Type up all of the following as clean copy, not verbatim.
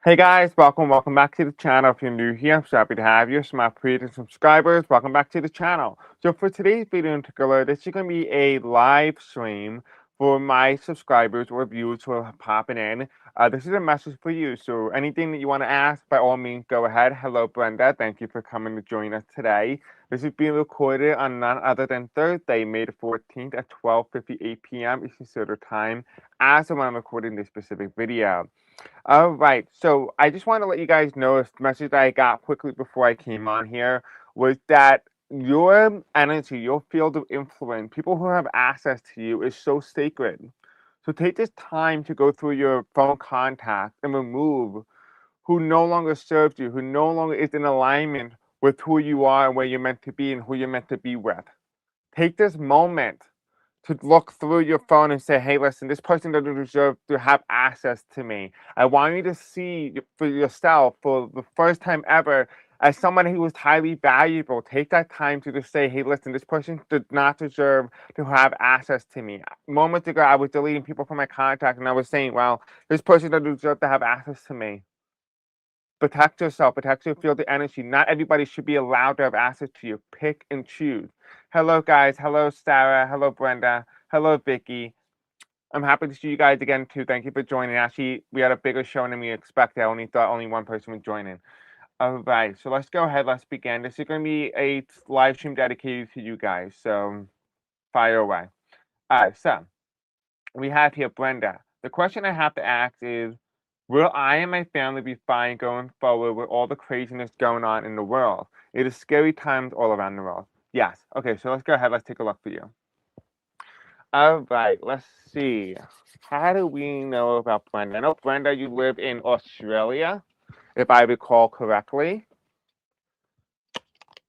Hey guys, welcome back to the channel. If you're new here, I'm so happy to have you. So my previous subscribers, welcome back to the channel. So for today's video in particular, this is going to be a live stream for my subscribers or viewers who are popping in. This is a message for you. So anything that you want to ask, by all means, go ahead. Hello, Brenda. Thank you for coming to join us today. This is being recorded on none other than Thursday, May the 14th at 12:58 p.m. Eastern Standard Time, as of when I'm recording this specific video. All right. So I just want to let you guys know a message that I got quickly before I came on here was that your energy, your field of influence, people who have access to you is so sacred. So take this time to go through your phone contacts and remove who no longer serves you, who no longer is in alignment with who you are and where you're meant to be and who you're meant to be with. Take this moment to look through your phone and say, hey, listen, this person doesn't deserve to have access to me. I want you to see for yourself for the first time ever as someone who is highly valuable. Take that time to just say, hey, listen, this person does not deserve to have access to me. Moments ago, I was deleting people from my contact and I was saying, well, this person doesn't deserve to have access to me. Protect yourself, protect your field of energy. Not everybody should be allowed to have access to you. Pick and choose. Hello, guys. Hello, Sarah. Hello, Brenda. Hello, Vicky. I'm happy to see you guys again, too. Thank you for joining. Actually, we had a bigger show than we expected. I only thought only one person would join in. All right, so let's go ahead. Let's begin. This is going to be a live stream dedicated to you guys. So fire away. All right, so we have here Brenda. The question I have to ask is, will I and my family be fine going forward with all the craziness going on in the world? It is scary times all around the world. Yes. Okay, so let's go ahead. Let's take a look for you. All right, let's see. How do we know about Brenda? I know, Brenda, you live in Australia, if I recall correctly.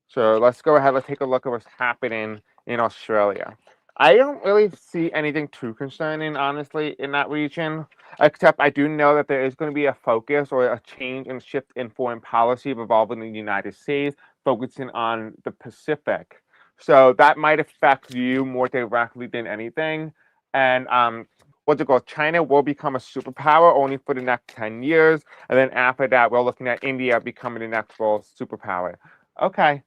So let's go ahead. Let's take a look at what's happening in Australia. I don't really see anything too concerning, honestly, in that region, except I do know that there is going to be a focus or a change and shift in foreign policy revolving the United States, focusing on the Pacific. So that might affect you more directly than anything. And what's it called? China will become a superpower only for the next 10 years. And then after that, we're looking at India becoming the next world superpower. Okay.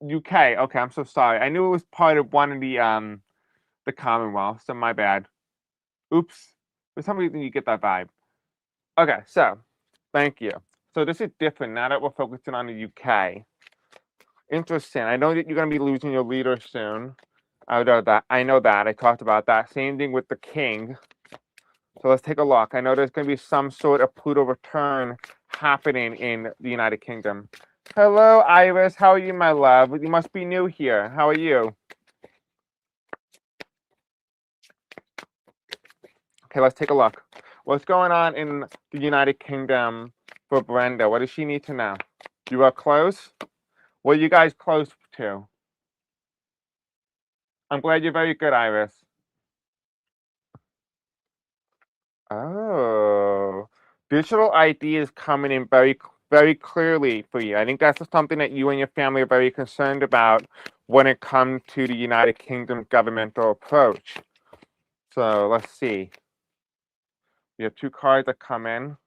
UK. Okay, I'm so sorry. I knew it was part of one of the Commonwealth, so my bad. Oops. For some reason you get that vibe. Okay, so thank you. So this is different now that we're focusing on the UK. Interesting. I know that you're gonna be losing your leader soon. I know that. I know that. I talked about that. Same thing with the king. So let's take a look. I know there's gonna be some sort of Pluto return happening in the United Kingdom. Hello, Iris. How are you, my love? You must be new here. How are you? Okay, let's take a look. What's going on in the United Kingdom for Brenda? What does she need to know? You are close? What are you guys close to? I'm glad you're very good, Iris. Oh, digital ID is coming in very clearly for you. I think that's something that you and your family are very concerned about when it comes to the United Kingdom governmental approach. So let's see. We have two cards that come in.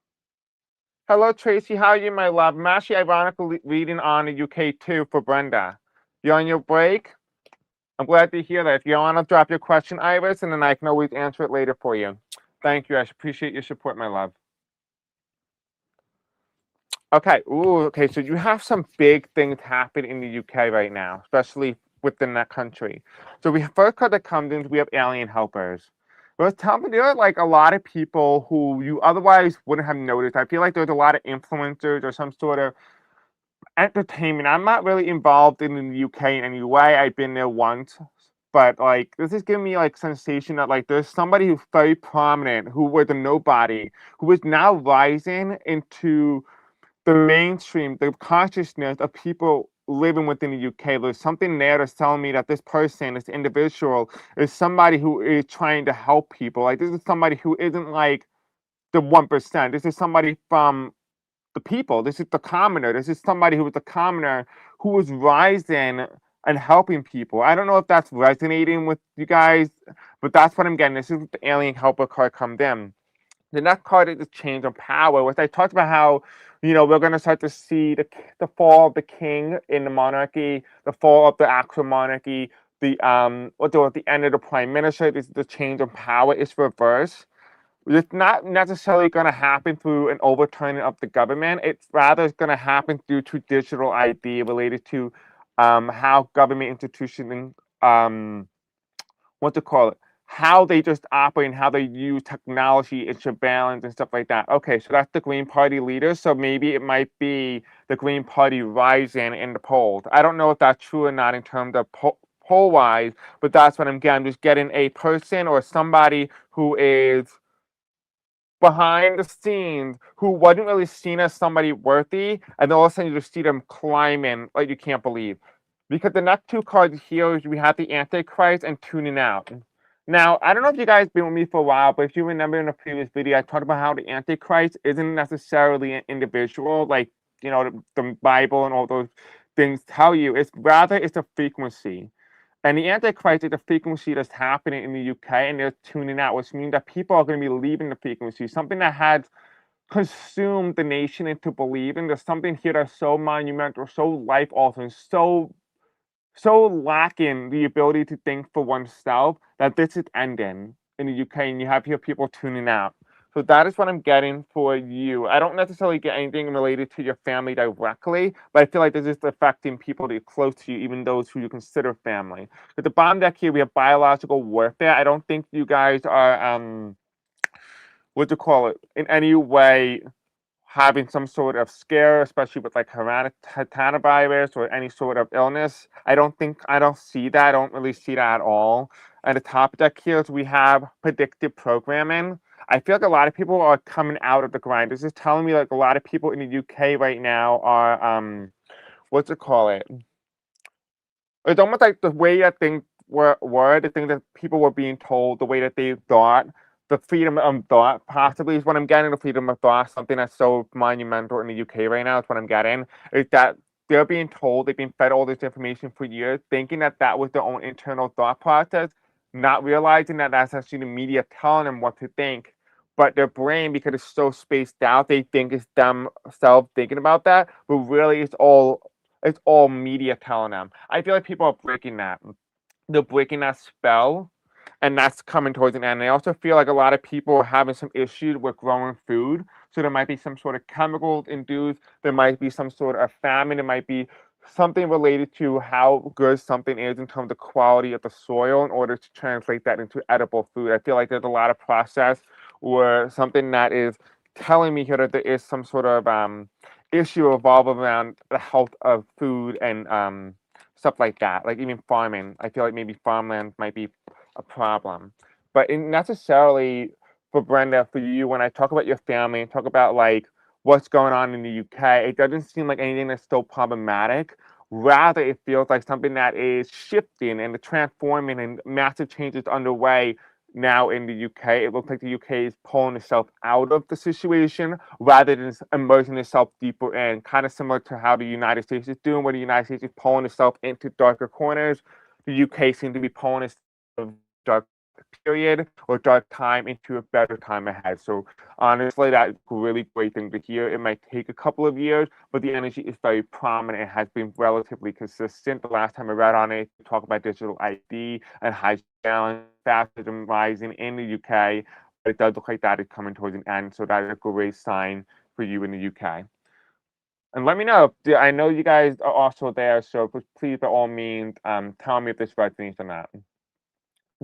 Hello, Tracy. How are you, my love? I'm actually ironically reading on the UK too for Brenda. You on your break? I'm glad to hear that. If you want to drop your question, Iris, and then I can always answer it later for you. Thank you. I appreciate your support, my love. Okay. Ooh, okay. So you have some big things happening in the UK right now, especially within that country. So we first card that comes in, we have alien helpers. But tell me, there are like a lot of people who you otherwise wouldn't have noticed. I feel like there's a lot of influencers or some sort of entertainment. I'm not really involved in the UK in any way. I've been there once, but like this is giving me like sensation that like there's somebody who's very prominent who was a nobody who is now rising into the mainstream, the consciousness of people living within the UK. There's something there that's telling me that this person, this individual, is somebody who is trying to help people. Like this is somebody who isn't like the 1%. This is somebody from the people. This is the commoner. This is somebody who was a commoner who was rising and helping people. I don't know if that's resonating with you guys, but that's what I'm getting. This is the alien helper card comes in. The next card is the change of power, which I talked about how, we're going to start to see the fall of the king in the monarchy, the fall of the actual monarchy, the end of the prime minister. This is the change of power is reversed. It's not necessarily going to happen through an overturning of the government. It's rather going to happen due to digital ID related to how government institutions what to call it, how they just operate and how they use technology and surveillance and stuff like that. Okay, so that's the Green Party leader. So maybe it might be the Green Party rising in the polls. I don't know if that's true or not in terms of poll wise, but that's what I'm getting. I'm just getting a person or somebody who is behind the scenes who wasn't really seen as somebody worthy, and then all of a sudden you just see them climbing like you can't believe. Because the next two cards here, we have the Antichrist and Tuning Out. Now, I don't know if you guys been with me for a while, but if you remember in a previous video, I talked about how the Antichrist isn't necessarily an individual, like, the Bible and all those things tell you. It's a frequency. And the Antichrist is a frequency that's happening in the UK, and they're tuning out, which means that people are going to be leaving the frequency, something that has consumed the nation into believing. There's something here that's so monumental, so life altering, so lacking the ability to think for oneself that this is ending in the UK, and you have here people tuning out. So that is what I'm getting for you. I don't necessarily get anything related to your family directly, but I feel like this is affecting people that are close to you, even those who you consider family. With the bottom deck here, we have biological warfare. I don't think you guys are what do you call it, in any way having some sort of scare, especially with like coronavirus or any sort of illness. I don't see that. I don't really see that at all. At the top deck here, we have predictive programming. I feel like a lot of people are coming out of the grind. This is telling me like a lot of people in the UK right now are what's it call it? It's almost like the way that things were the thing that people were being told, the way that they thought, the freedom of thought possibly is what I'm getting. The freedom of thought, something that's so monumental in the UK right now, is what I'm getting. Is that they're being told, they've been fed all this information for years, thinking that that was their own internal thought process, not realizing that that's actually the media telling them what to think. But their brain, because it's so spaced out, they think it's themselves thinking about that, but really it's all media telling them. I feel like people are breaking that. They're breaking that spell, and that's coming towards an end. I also feel like a lot of people are having some issues with growing food. So there might be some sort of chemicals induced. There might be some sort of famine. There might be something related to how good something is in terms of quality of the soil in order to translate that into edible food. I feel like there's a lot of process or something that is telling me here that there is some sort of issue evolving around the health of food and stuff like that. Like even farming, I feel like maybe farmland might be a problem. But in necessarily for Brenda, for you, when I talk about your family and talk about like what's going on in the UK, it doesn't seem like anything that's so problematic. Rather, it feels like something that is shifting and transforming and massive changes underway now in the UK. It looks like the UK is pulling itself out of the situation rather than immersing itself deeper in, kind of similar to how the United States is doing, where the United States is pulling itself into darker corners. The UK seems to be pulling itself dark period or dark time into a better time ahead. So honestly, that's a really great thing to hear. It might take a couple of years, but the energy is very prominent and has been relatively consistent. The last time I read on it, talk about digital ID and high balance, fascism rising in the UK, but it does look like that is coming towards an end. So that is a great sign for you in the UK. And let me know. I know you guys are also there, so please, by all means, tell me if this resonates or not.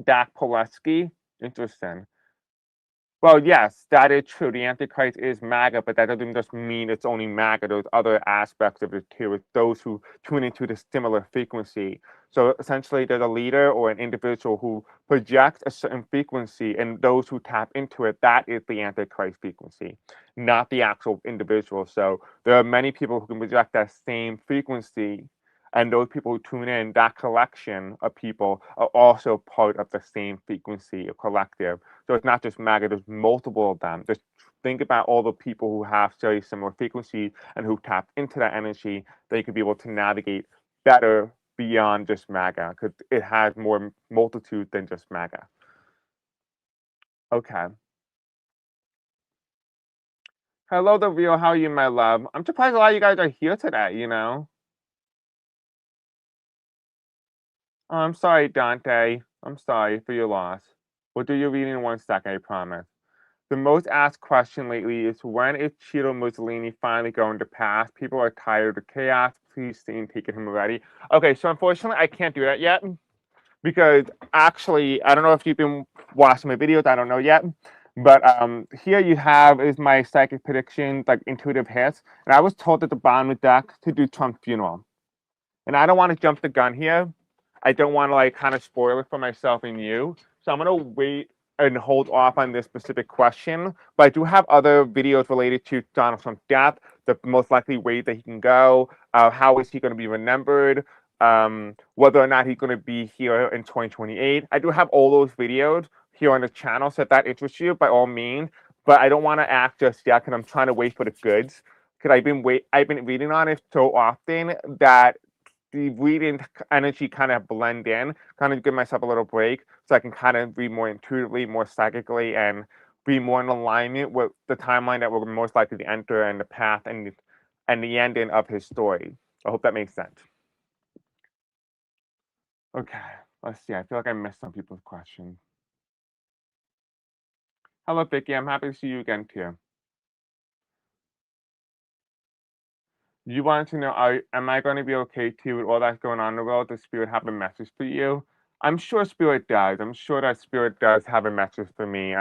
Dak Poleski, interesting. Well, yes, that is true. The Antichrist is MAGA, but that doesn't just mean it's only MAGA. There's other aspects of it too. It's those who tune into the similar frequency. So essentially, there's a leader or an individual who projects a certain frequency, and those who tap into it, that is the Antichrist frequency, not the actual individual. So there are many people who can project that same frequency, and those people who tune in, that collection of people are also part of the same frequency or collective. So it's not just MAGA, there's multiple of them. Just think about all the people who have very similar frequencies and who tap into that energy, they could be able to navigate better beyond just MAGA because it has more multitude than just MAGA. Okay. Hello, The Real. How are you, my love? I'm surprised a lot of you guys are here today. Oh, I'm sorry, Dante. I'm sorry for your loss. We'll do your reading in 1 second, I promise. The most asked question lately is when is Cheeto Mussolini finally going to pass? People are tired of the chaos. Please stay and take him already. Okay, so unfortunately, I can't do that yet because actually, I don't know if you've been watching my videos. I don't know yet. But here you have is my psychic predictions, like intuitive hits. And I was told at the bottom of the deck to do Trump's funeral. And I don't want to jump the gun here. I don't want to like kind of spoil it for myself and you. So I'm gonna wait and hold off on this specific question. But I do have other videos related to Donald Trump's death, the most likely way that he can go, how is he going to be remembered, whether or not he's going to be here in 2028. I do have all those videos here on the channel, so if that interests you, by all means. But I don't want to act just yet because I'm trying to wait for the goods. Because I've been reading on it so often that the reading energy kind of blend in, kind of give myself a little break so I can kind of read more intuitively, more psychically, and be more in alignment with the timeline that we're most likely to enter and the path and the ending of his story. I hope that makes sense. Okay, let's see. I feel like I missed some people's questions. Hello, Vicky. I'm happy to see you again too. You wanted to know, am I going to be okay too with all that's going on in the world? Does Spirit have a message for you? I'm sure Spirit does. I'm sure that Spirit does have a message for me.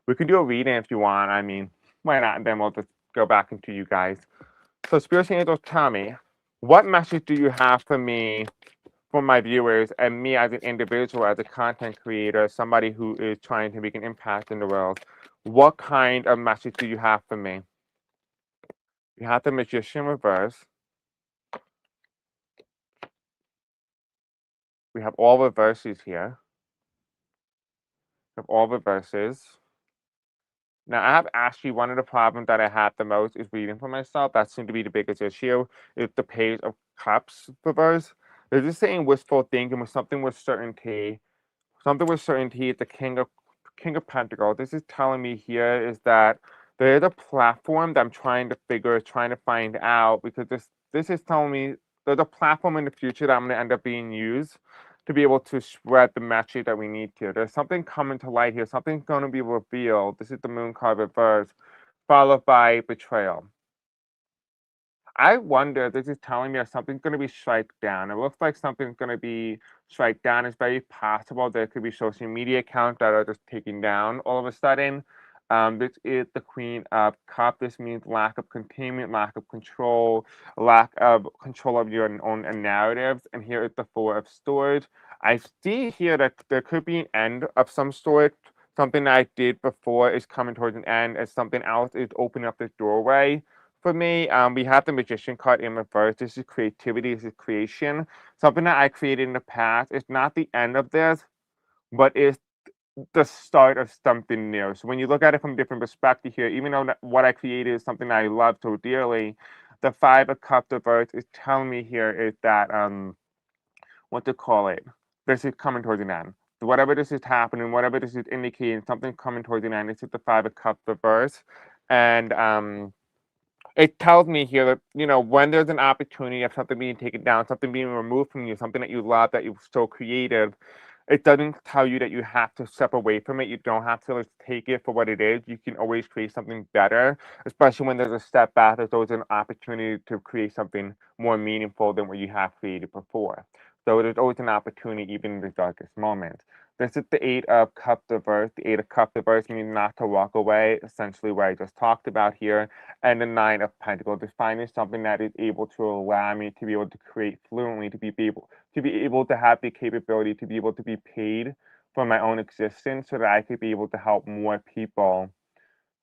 We can do a reading if you want. I mean, why not? And then we'll just go back into you guys. So, Spirit Angels, tell me, what message do you have for me, for my viewers, and me as an individual, as a content creator, somebody who is trying to make an impact in the world? What kind of message do you have for me? You have the Magician reverse. We have all reverses here. We have all reverses. Now, I have actually one of the problems that I have the most is reading for myself. That seemed to be the biggest issue. Is the Page of Cups reverse. They're just saying wishful thinking with something with certainty. Something with certainty is the King of Pentacles. This is telling me here is that there is a platform that I'm trying to find out because this is telling me there's a platform in the future that I'm gonna end up being used to be able to spread the message that we need to. There's something coming to light here. Something's gonna be revealed. This is the Moon card reverse, followed by betrayal. I wonder, this is telling me that something's going to be strike down. It looks like something's going to be strike down. It's very possible there could be social media accounts that are just taken down all of a sudden. This is the Queen of Cups. This means lack of containment, lack of control of your own narratives. And here is the Four of Swords. I see here that there could be an end of some sort. Something that I did before is coming towards an end, as something else is opening up this doorway for me. We have the Magician card in reverse. This is creativity, this is creation. Something that I created in the past. It's not the end of this, but it's the start of something new. So when you look at it from a different perspective here, even though what I created is something that I love so dearly, the Five of Cups reverse is telling me here is that what to call it. This is coming towards an end. So whatever this is happening, whatever this is indicating, something coming towards an end. This is the Five of Cups reverse, and it tells me here that when there's an opportunity of something being taken down, something being removed from you, something that you love, that you're so creative, it doesn't tell you that you have to step away from it. You don't have to just take it for what it is. You can always create something better, especially when there's a step back. There's always an opportunity to create something more meaningful than what you have created before. So there's always an opportunity, even in the darkest moments. This is the Eight of Cups reverse. The Eight of Cups reverse means not to walk away, essentially what I just talked about here. And the Nine of Pentacles is finding something that is able to allow me to be able to create fluently, to be able to have the capability to be able to be paid for my own existence so that I could be able to help more people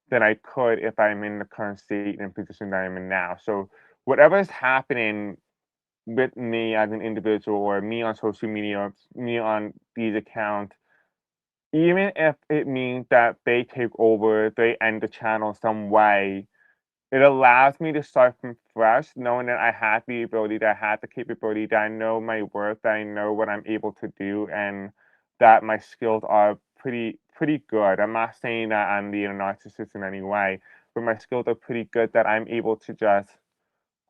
than I could if I'm in the current state and position that I'm in now. So whatever is happening with me as an individual or me on social media or me on these accounts, even if it means that they take over, they end the channel some way, it allows me to start from fresh, knowing that I have the ability, that I have the capability, that I know my worth, that I know what I'm able to do, and that my skills are pretty good. I'm not saying that I'm being a narcissist in any way, but my skills are pretty good that I'm able to just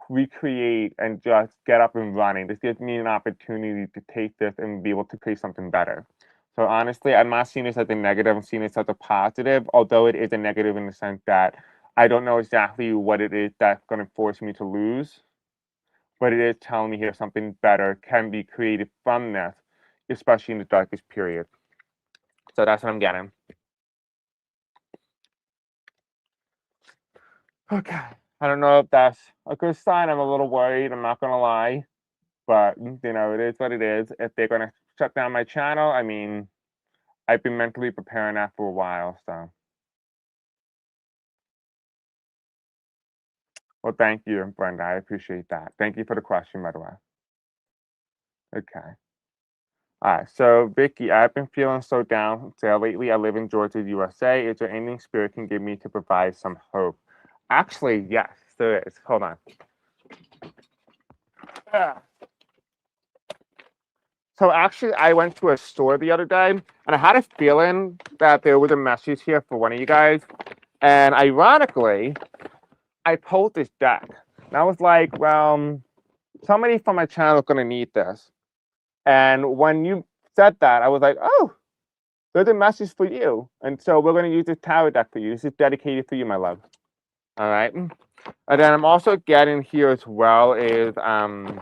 recreate and just get up and running. This gives me an opportunity to take this and be able to create something better. So honestly, I'm not seeing this as a negative. I'm seeing this as a positive, although it is a negative in the sense that I don't know exactly what it is that's going to force me to lose, but it is telling me here something better can be created from this, especially in the darkest period. So that's what I'm getting. Okay. I don't know if that's a good sign. I'm a little worried. I'm not going to lie. But, it is what it is. If they're going to shut down my channel, I mean, I've been mentally preparing that for a while. So, well, thank you, Brenda. I appreciate that. Thank you for the question, by the way. Okay. All right. So, Vicky, I've been feeling so down. So lately, I live in Georgia, USA. Is there anything spirit can give me to provide some hope? Actually, yes, there is. Hold on. Ah. So actually, I went to a store the other day, and I had a feeling that there was a message here for one of you guys. And ironically, I pulled this deck. And I was like, well, somebody from my channel is going to need this. And when you said that, I was like, oh, there's a message for you. And so we're going to use this tarot deck for you. This is dedicated for you, my love. All right. And then I'm also getting here as well is, to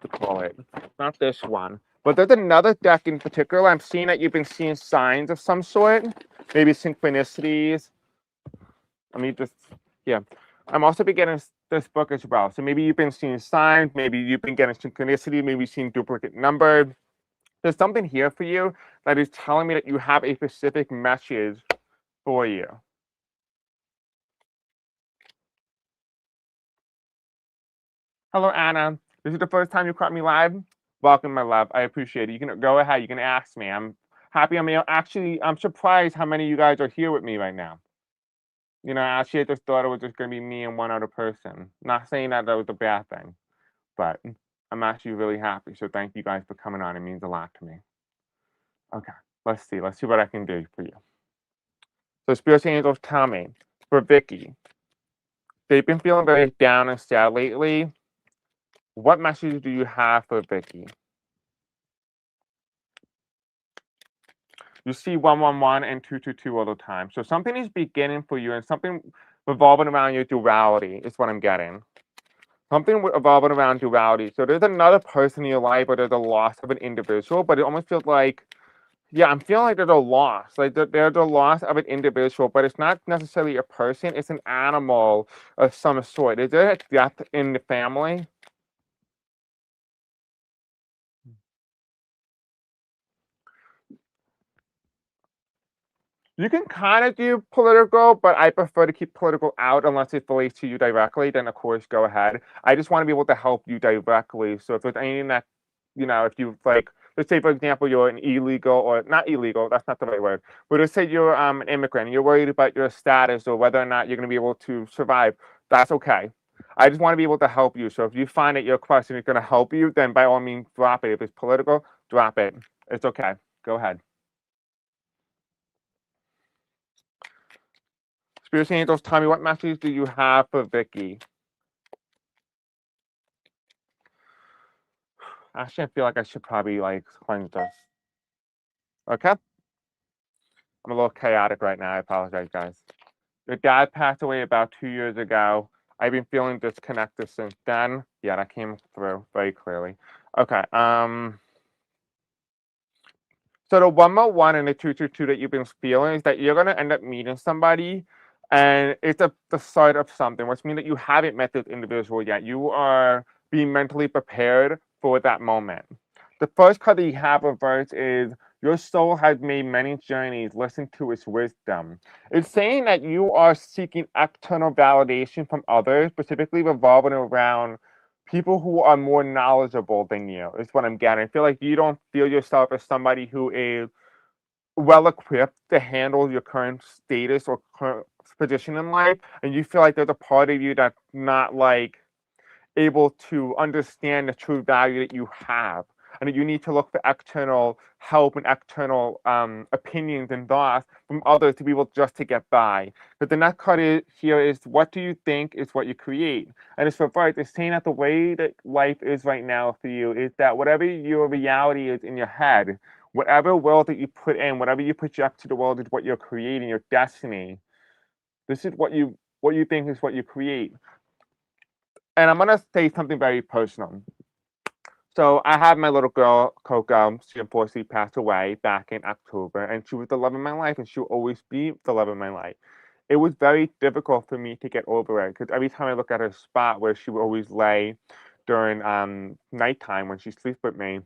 call it, not this one, but there's another deck in particular. I'm seeing that you've been seeing signs of some sort, maybe synchronicities. Let me just, yeah. I'm also been getting this book as well. So maybe you've been seeing signs, maybe you've been getting synchronicity, maybe you've seen duplicate numbers. There's something here for you that is telling me that you have a specific message for you. Hello, Anna. This is the first time you caught me live. Welcome, my love. I appreciate it. You can go ahead. You can ask me. I'm happy. I'm surprised how many of you guys are here with me right now. Actually, I just thought it was just going to be me and one other person. Not saying that was a bad thing, but I'm actually really happy. So thank you guys for coming on. It means a lot to me. Okay, let's see. Let's see what I can do for you. So Spirit Angels tell me, for Vicky, they've been feeling very down and sad lately. What message do you have for Vicky? You see 111 and 222 all the time. So something is beginning for you and something revolving around your duality is what I'm getting. Something revolving around duality. So there's another person in your life or there's a loss of an individual, but it almost feels like, yeah, I'm feeling like there's a loss. Like there's a loss of an individual, but it's not necessarily a person, it's an animal of some sort. Is there a death in the family? You can kind of do political, but I prefer to keep political out unless it relates to you directly. Then, of course, go ahead. I just want to be able to help you directly. So if there's anything that, if you like, let's say, for example, you're an illegal or not illegal, that's not the right word, but let's say you're an immigrant and you're worried about your status or whether or not you're going to be able to survive, that's okay. I just want to be able to help you. So if you find that your question is going to help you, then by all means, drop it. If it's political, drop it. It's okay. Go ahead. Spirit Angels, tell me what message do you have for Vicky? Actually, I feel like I should probably cleanse this. Okay? I'm a little chaotic right now. I apologize, guys. Your dad passed away about 2 years ago. I've been feeling disconnected since then. Yeah, that came through very clearly. Okay. So the 101 and the 222 that you've been feeling is that you're gonna end up meeting somebody, and it's the start of something, which means that you haven't met this individual yet. You are being mentally prepared for that moment. The first card that you have reversed is your soul has made many journeys. Listen to its wisdom. It's saying that you are seeking external validation from others, specifically revolving around people who are more knowledgeable than you is what I'm getting. I feel like you don't feel yourself as somebody who is well equipped to handle your current status or current position in life, and you feel like there's a part of you that's not able to understand the true value that you have. and that you need to look for external help and external opinions and thoughts from others to be able just to get by. But the next card here is what do you think is what you create. And it's reversed. It's saying that the way that life is right now for you is that whatever your reality is in your head, whatever world that you put in, whatever you project to the world is what you're creating, your destiny. This is what you think is what you create. And I'm gonna say something very personal. So I had my little girl, Coco. She unfortunately passed away back in October, and she was the love of my life, and she'll always be the love of my life. It was very difficult for me to get over it because every time I look at her spot where she would always lay during nighttime when she sleeps with me,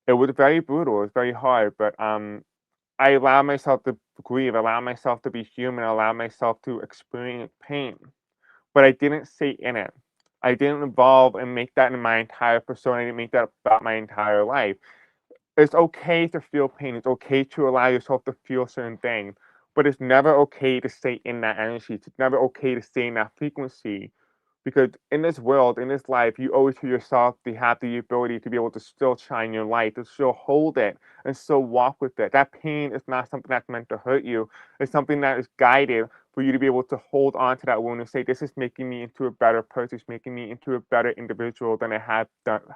it was very brutal. It was very hard, but I allow myself to grieve, allow myself to be human, allow myself to experience pain, but I didn't stay in it. I didn't evolve and make that in my entire persona. I didn't make that about my entire life. It's okay to feel pain. It's okay to allow yourself to feel certain things, but it's never okay to stay in that energy. It's never okay to stay in that frequency. Because in this world, in this life, you owe it to yourself to have the ability to be able to still shine your light, to still hold it and still walk with it. That pain is not something that's meant to hurt you. It's something that is guided for you to be able to hold on to that wound and say, this is making me into a better person, it's making me into a better individual than I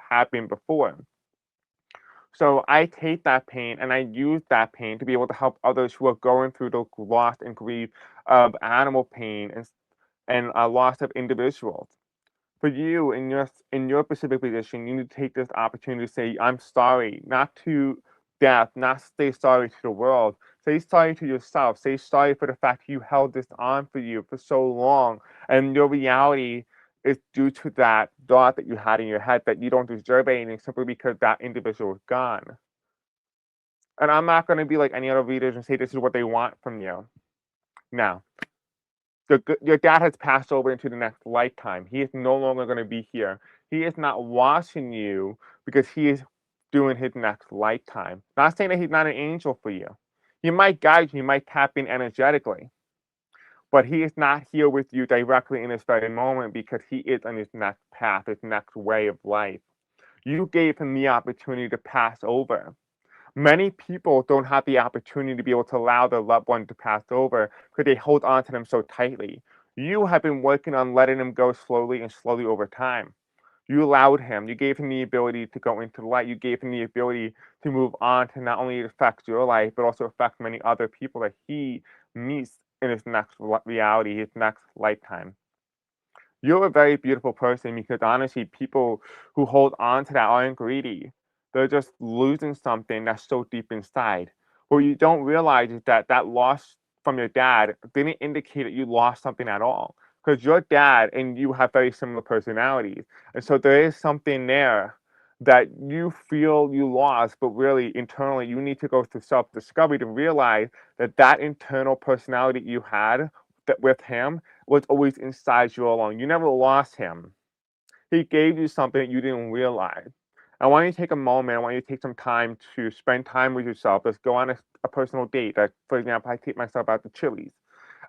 have been before. So I take that pain and I use that pain to be able to help others who are going through the loss and grief of animal pain and loss of individuals. For you in your specific position, you need to take this opportunity to say, I'm sorry, not to death, not say sorry to the world. Say sorry to yourself. Say sorry for the fact you held this on for you for so long. And your reality is due to that thought that you had in your head that you don't deserve anything simply because that individual is gone. And I'm not going to be like any other readers and say this is what they want from you. No. Your dad has passed over into the next lifetime. He is no longer going to be here. He is not watching you because he is doing his next lifetime. Not saying that he's not an angel for you. He might guide you, he might tap in energetically, but he is not here with you directly in this very moment because he is on his next path, his next way of life. You gave him the opportunity to pass over. Many people don't have the opportunity to be able to allow their loved one to pass over because they hold on to them so tightly. You have been working on letting them go slowly and slowly over time. You allowed him, you gave him the ability to go into the light, you gave him the ability to move on to not only affect your life, but also affect many other people that he meets in his next reality, his next lifetime. You're a very beautiful person because honestly, people who hold on to that aren't greedy. They're just losing something that's so deep inside. What you don't realize is that that loss from your dad didn't indicate that you lost something at all. Because your dad and you have very similar personalities. And so there is something there that you feel you lost, but really internally you need to go through self discovery to realize that that internal personality you had that with him was always inside you all along. You never lost him. He gave you something that you didn't realize. I want you to take a moment. I want you to take some time to spend time with yourself. Let's go on a personal date. Like, for example, I take myself out to Chili's.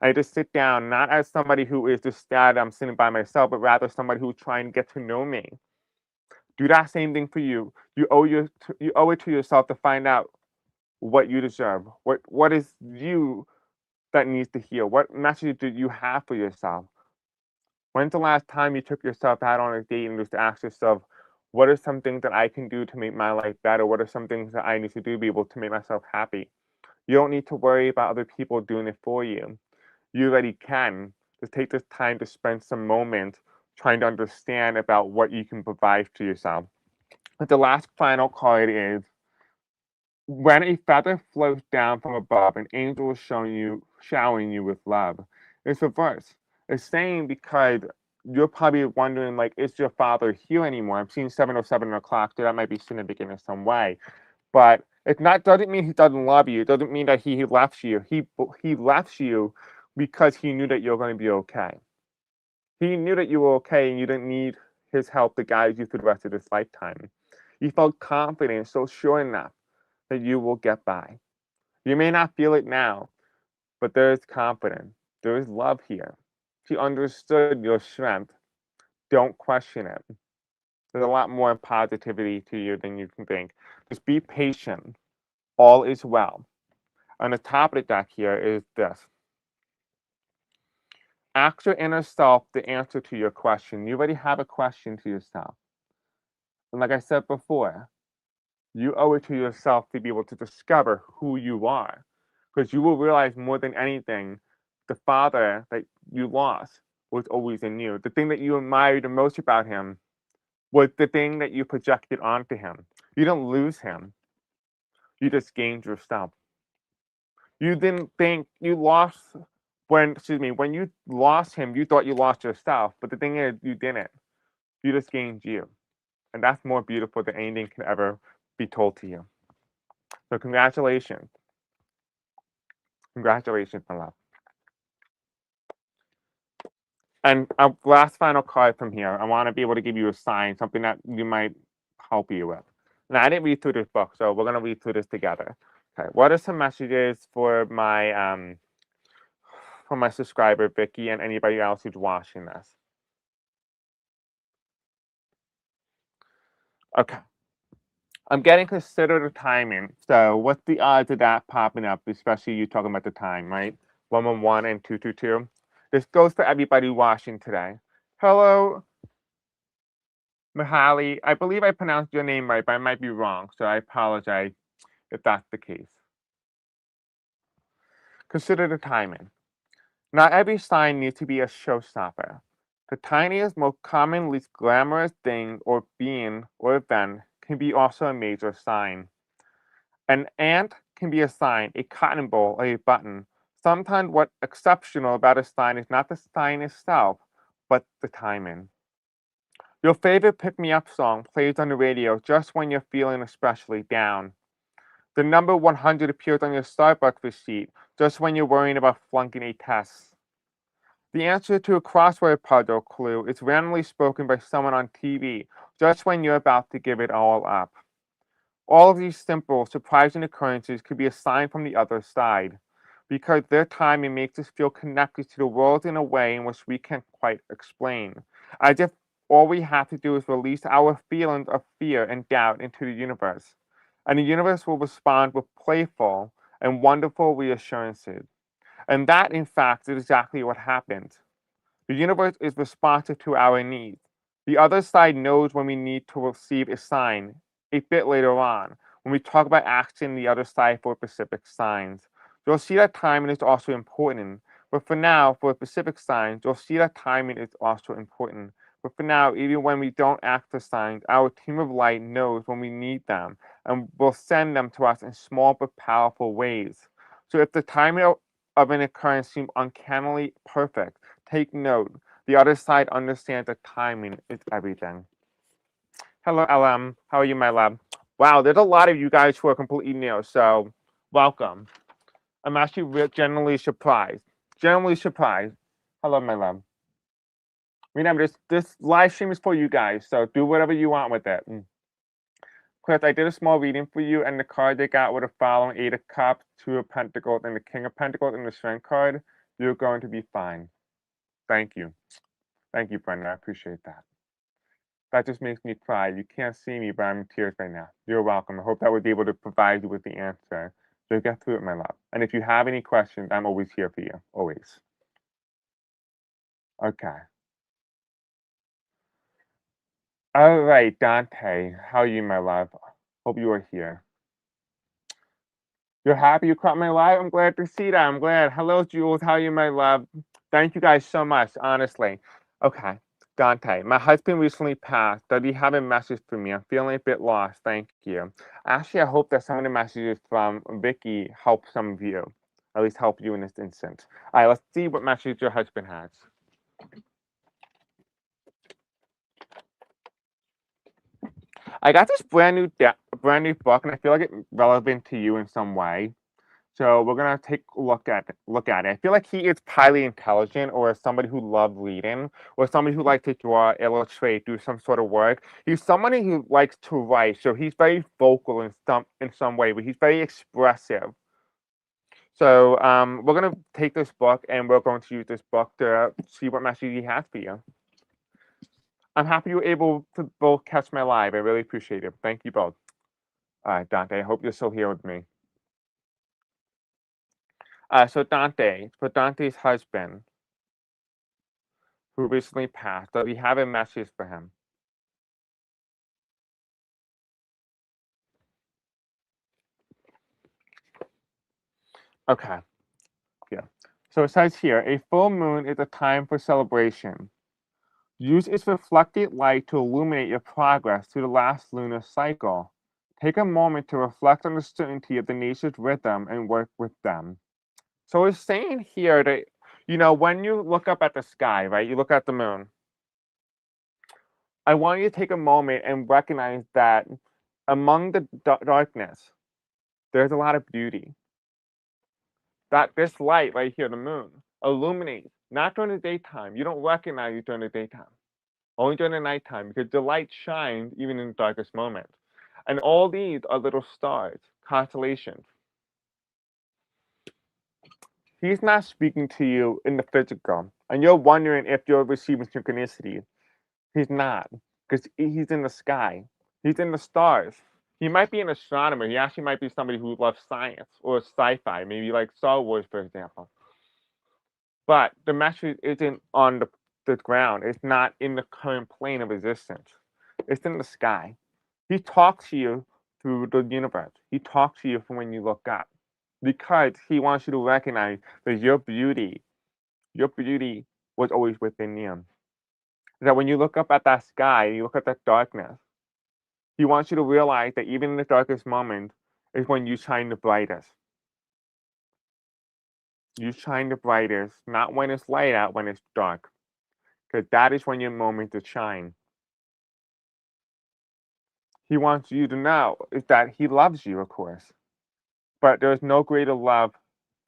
I just sit down, not as somebody who is just sad, I'm sitting by myself, but rather somebody who's trying to get to know me. Do that same thing for you. You owe it to yourself to find out what you deserve. What is you that needs to heal? What message do you have for yourself? When's the last time you took yourself out on a date and just asked yourself, what are some things that I can do to make my life better? What are some things that I need to do to be able to make myself happy? You don't need to worry about other people doing it for you. You already can. Just take this time to spend some moments trying to understand about what you can provide to yourself. But the last final card is when a feather floats down from above, an angel is showering you with love. It's reverse. It's saying because you're probably wondering, like, is your father here anymore? I'm seeing 7:07 o'clock, so that might be significant in some way. But it's not doesn't mean he doesn't love you. It doesn't mean that he left you. He left you because he knew that you're going to be okay. He knew that you were okay and you didn't need his help to guide you through the rest of this lifetime. You felt confident, so sure enough that you will get by. You may not feel it now, but there is confidence. There is love here. She understood your strength. Don't question it. There's a lot more positivity to you than you can think. Just be patient. All is well. On the top of the deck here is this. Ask your inner self the answer to your question. You already have a question to yourself. And like I said before, you owe it to yourself to be able to discover who you are. Because you will realize more than anything, the father that you lost was always in you. The thing that you admired the most about him was the thing that you projected onto him. You don't lose him, you just gained yourself. You didn't think you lost when you lost him, you thought you lost yourself. But the thing is, you didn't. You just gained you. And that's more beautiful than anything can ever be told to you. So, congratulations. Congratulations, my love. And a last final card from here. I want to be able to give you a sign, something that you might help you with. Now, I didn't read through this book, so we're going to read through this together. Okay, what are some messages for my subscriber Vicky and anybody else who's watching this? Okay. I'm getting consider the timing. So what's the odds of that popping up, especially you talking about the time, right? 111 and 222. This goes for everybody watching today. Hello, Mahali. I believe I pronounced your name right, but I might be wrong, so I apologize if that's the case. Consider the timing. Not every sign needs to be a showstopper. The tiniest, most common, least glamorous thing or being or event can be also a major sign. An ant can be a sign, a cotton ball, or a button. Sometimes what's exceptional about a sign is not the sign itself, but the timing. Your favorite pick-me-up song plays on the radio just when you're feeling especially down. The number 100 appears on your Starbucks receipt just when you're worrying about flunking a test. The answer to a crossword puzzle clue is randomly spoken by someone on TV just when you're about to give it all up. All of these simple, surprising occurrences could be a sign from the other side, because their timing makes us feel connected to the world in a way in which we can't quite explain, as if all we have to do is release our feelings of fear and doubt into the universe, and the universe will respond with playful and wonderful reassurances. And that, in fact, is exactly what happened. The universe is responsive to our needs. The other side knows when we need to receive a sign a bit later on, when we talk about asking the other side for specific signs. You'll see that timing is also important. But for now, for specific signs, you'll see that timing is also important. But for now, even when we don't ask for signs, our team of light knows when we need them and will send them to us in small but powerful ways. So if the timing of an occurrence seems uncannily perfect, take note. The other side understands that timing is everything. Hello, LM. How are you, my love? Wow, there's a lot of you guys who are completely new, so welcome. I'm actually genuinely surprised. Genuinely surprised. Hello, my love. Remember, this live stream is for you guys, so do whatever you want with it. Chris, I did a small reading for you, and the card they got were the following: Eight of Cups, Two of Pentacles, and the King of Pentacles, and the Strength card. You're going to be fine. Thank you. Thank you, Brenda. I appreciate that. That just makes me cry. You can't see me, but I'm in tears right now. You're welcome. I hope that was able to provide you with the answer. So get through it, my love. And if you have any questions, I'm always here for you. Always. Okay. All right, Dante. How are you, my love? Hope you are here. You're happy you caught my live? I'm glad to see that. I'm glad. Hello, Jules. How are you, my love? Thank you guys so much, honestly. Okay. Dante, my husband recently passed. Does he have a message for me? I'm feeling a bit lost. Thank you. Actually, I hope that some of the messages from Vicky help some of you, at least help you in this instance. All right, let's see what message your husband has. I got this brand new book, and I feel like it's relevant to you in some way. So we're gonna take a look at it. I feel like he is highly intelligent, or somebody who loves reading, or somebody who likes to draw, illustrate, do some sort of work. He's somebody who likes to write, so he's very vocal in some way, but he's very expressive. So we're gonna take this book and we're going to use this book to see what message he has for you. I'm happy you were able to both catch my live. I really appreciate it. Thank you both. All right, Dante, I hope you're still here with me. So Dante, for Dante's husband, who recently passed, do we have a message for him? Okay, yeah. So it says here, a full moon is a time for celebration. Use its reflected light to illuminate your progress through the last lunar cycle. Take a moment to reflect on the certainty of the nature's rhythm and work with them. So it's saying here that, when you look up at the sky, right, you look at the moon, I want you to take a moment and recognize that among the darkness, there's a lot of beauty. That this light right here, the moon, illuminates, not during the daytime. You don't recognize it during the daytime, only during the nighttime, because the light shines even in the darkest moment. And all these are little stars, constellations. He's not speaking to you in the physical, and you're wondering if you're receiving synchronicity. He's not, because he's in the sky. He's in the stars. He might be an astronomer. He actually might be somebody who loves science or sci-fi, maybe like Star Wars, for example. But the message isn't on the ground. It's not in the current plane of existence. It's in the sky. He talks to you through the universe. He talks to you from when you look up. Because he wants you to recognize that your beauty was always within you. That when you look up at that sky, you look at that darkness, he wants you to realize that even in the darkest moment is when you shine the brightest. You shine the brightest, not when it's light out, when it's dark. Because that is when your moment to shine. He wants you to know is that he loves you, of course. But there's no greater love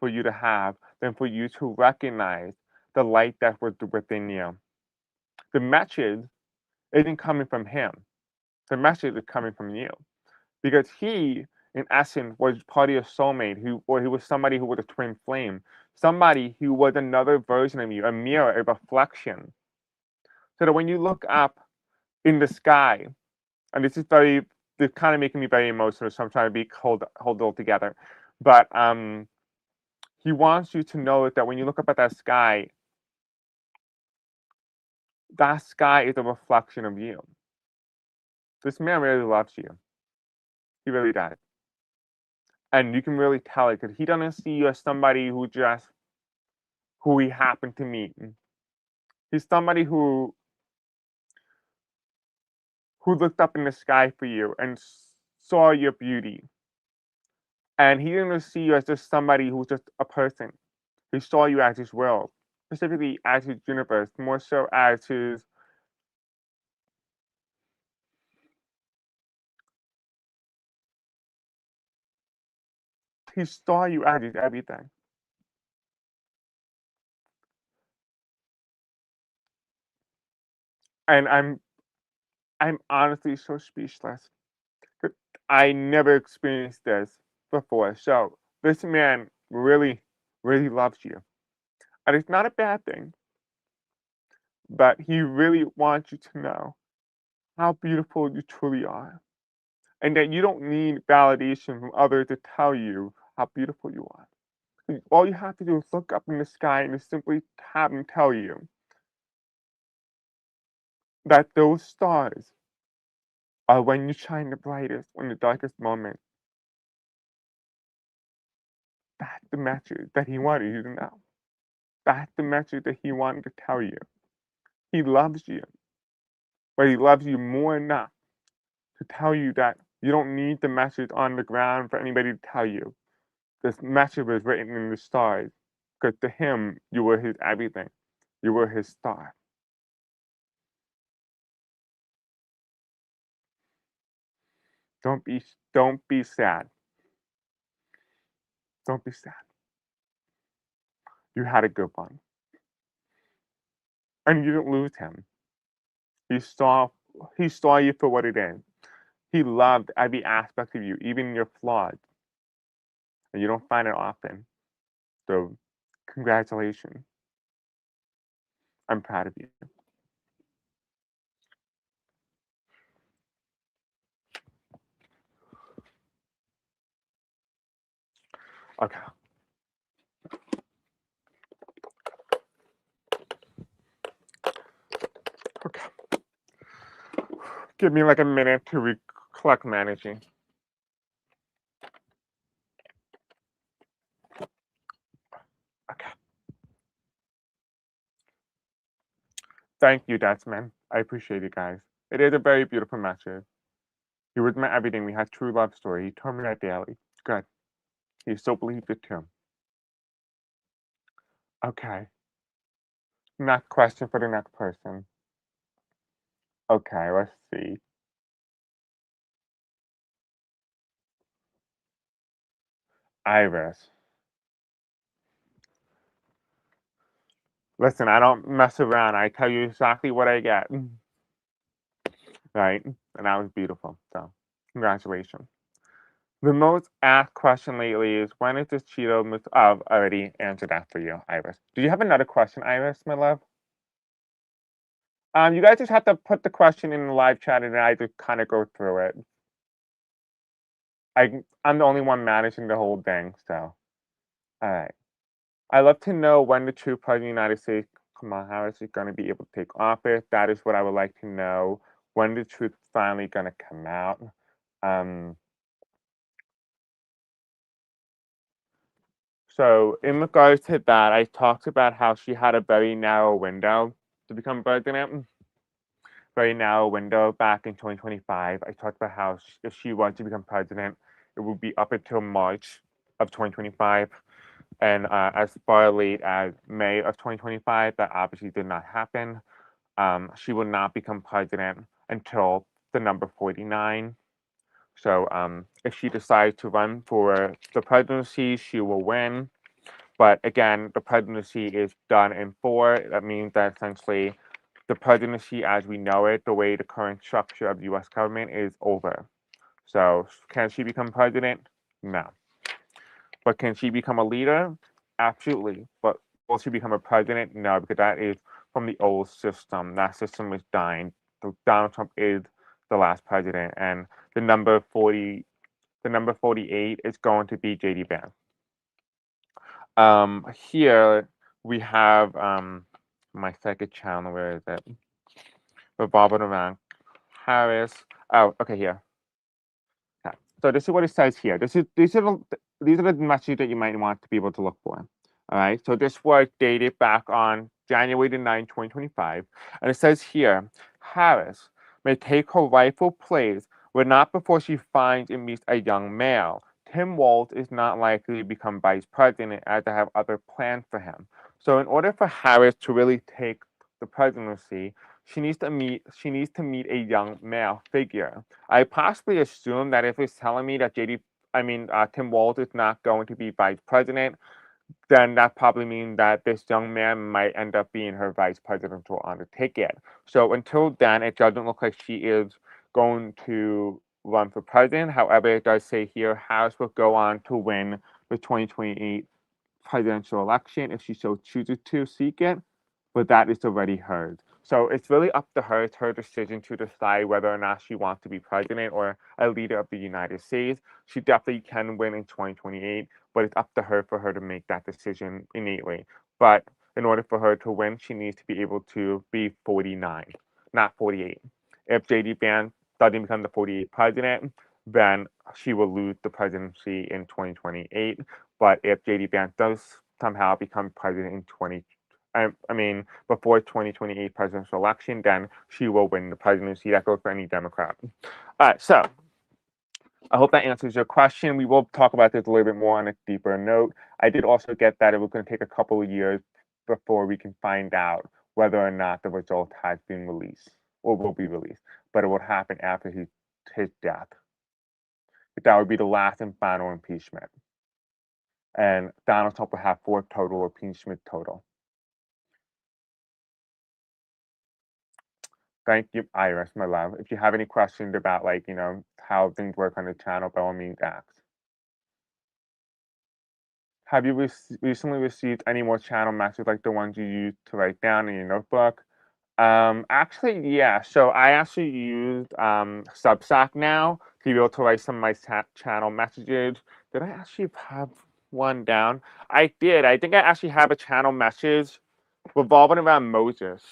for you to have than for you to recognize the light that was within you. The message isn't coming from him. The message is coming from you. Because he, in essence, was part of your soulmate, or he was somebody who was a twin flame, somebody who was another version of you, a mirror, a reflection. So that when you look up in the sky, and this kind of making me very emotional, so I'm trying to hold it all together. But he wants you to know that when you look up at that sky is a reflection of you. This man really loves you. He really does. And you can really tell it because he doesn't see you as somebody who he happened to meet. He's somebody who looked up in the sky for you and saw your beauty. And he didn't see you as just somebody who's just a person. He saw you as his world, specifically as his universe, more so as his. He saw you as his everything. And I'm honestly so speechless. I never experienced this before. So this man really, really loves you. And it's not a bad thing, but he really wants you to know how beautiful you truly are. And that you don't need validation from others to tell you how beautiful you are. All you have to do is look up in the sky and simply have him tell you that those stars are when you shine the brightest, in the darkest moment. That's the message that he wanted you to know. That's the message that he wanted to tell you. He loves you, but he loves you more enough to tell you that you don't need the message on the ground for anybody to tell you. This message was written in the stars, because to him, you were his everything. You were his star. Don't be sad. Don't be sad. You had a good one. And you didn't lose him. He saw he saw you for what it is. He loved every aspect of you, even your flaws. And you don't find it often. So congratulations. I'm proud of you. Okay. Okay. Give me like a minute to collect my energy. Okay. Thank you, Desmond. I appreciate you guys. It is a very beautiful message. He was my everything. We had true love story. He told me that daily. Good. He still believed it too. Okay. Next question for the next person. Okay, let's see. Iris. Listen, I don't mess around. I tell you exactly what I get. Right? And that was beautiful. So, congratulations. The most asked question lately is when is this Cheeto move? I've already answered that for you, Iris. Do you have another question, Iris, my love? You guys just have to put the question in the live chat and I just kind of go through it. I'm the only one managing the whole thing, so. All right. I'd love to know when the true president of the United States, Kamala Harris, is going to be able to take office. That is what I would like to know. When the truth is finally going to come out. So, in regards to that, I talked about how she had a very narrow window to become president. Very narrow window back in 2025. I talked about how if she wanted to become president, it would be up until March of 2025. And as far late as May of 2025, that obviously did not happen. She will not become president until the number 49. So if she decides to run for the presidency, she will win. But again, the presidency is done in 4. That means that essentially the presidency as we know it, the way the current structure of the US government is over. So can she become president? No. But can she become a leader? Absolutely. But will she become a president? No, because that is from the old system. That system is dying. So Donald Trump is the last president, and the number 40, the number 48 is going to be JD Vance. Here we have my second channel. Where is it? Revolving around Harris. Oh, okay, here. Okay. So this is what it says here. These are the messages that you might want to be able to look for. All right. So this was dated back on January the 9th, 2025. And it says here, Harris may take her rightful place, but not before she finds and meets a young male. Tim Walz is not likely to become vice president as I have other plans for him. So in order for Harris to really take the presidency, she needs to meet a young male figure. I possibly assume that if it's telling me that Tim Walz is not going to be vice president, then that probably means that this young man might end up being her vice presidential on the ticket. So until then, it doesn't look like she is going to run for president. However, it does say here Harris will go on to win the 2028 presidential election if she so chooses to seek it, but that is already hers. So it's really up to her. It's her decision to decide whether or not she wants to be president or a leader of the United States. She definitely can win in 2028, but it's up to her for her to make that decision innately. But in order for her to win, she needs to be able to be 49, not 48. If JD Vance doesn't become the 48 president, then she will lose the presidency in 2028. But if JD Vance does somehow become president in before 2028 presidential election, then she will win the presidency. That goes for any Democrat. All right, so I hope that answers your question. We will talk about this a little bit more on a deeper note. I did also get that it was going to take a couple of years before we can find out whether or not the result has been released or will be released, but it will happen after his death. That would be the last and final impeachment. And Donald Trump will have 4 total impeachment total. Thank you, Iris, my love. If you have any questions about how things work on the channel, by all means ask. Have you recently received any more channel messages like the ones you used to write down in your notebook? Actually, yeah. So I actually used Substack now to be able to write some of my channel messages. Did I actually have? one down. I did. I think I actually have a channel message revolving around Moses.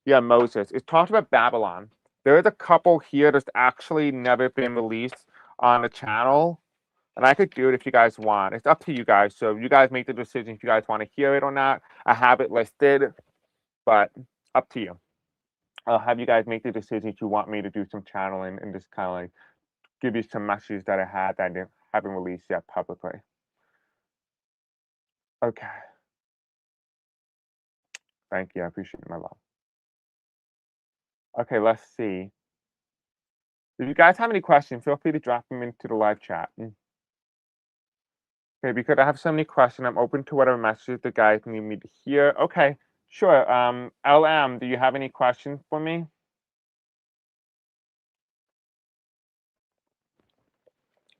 Yeah, Moses. It talks about Babylon. There is a couple here that's actually never been released on the channel. And I could do it if you guys want. It's up to you guys. So you guys make the decision if you guys want to hear it or not. I have it listed, but up to you. I'll have you guys make the decision if you want me to do some channeling and just kind of like give you some messages that I had that I haven't released yet publicly. Okay. Thank you. I appreciate it, my love. Okay, let's see. If you guys have any questions, feel free to drop them into the live chat. Okay, because I have so many questions, I'm open to whatever messages the guys need me to hear. Okay, sure. LM, do you have any questions for me?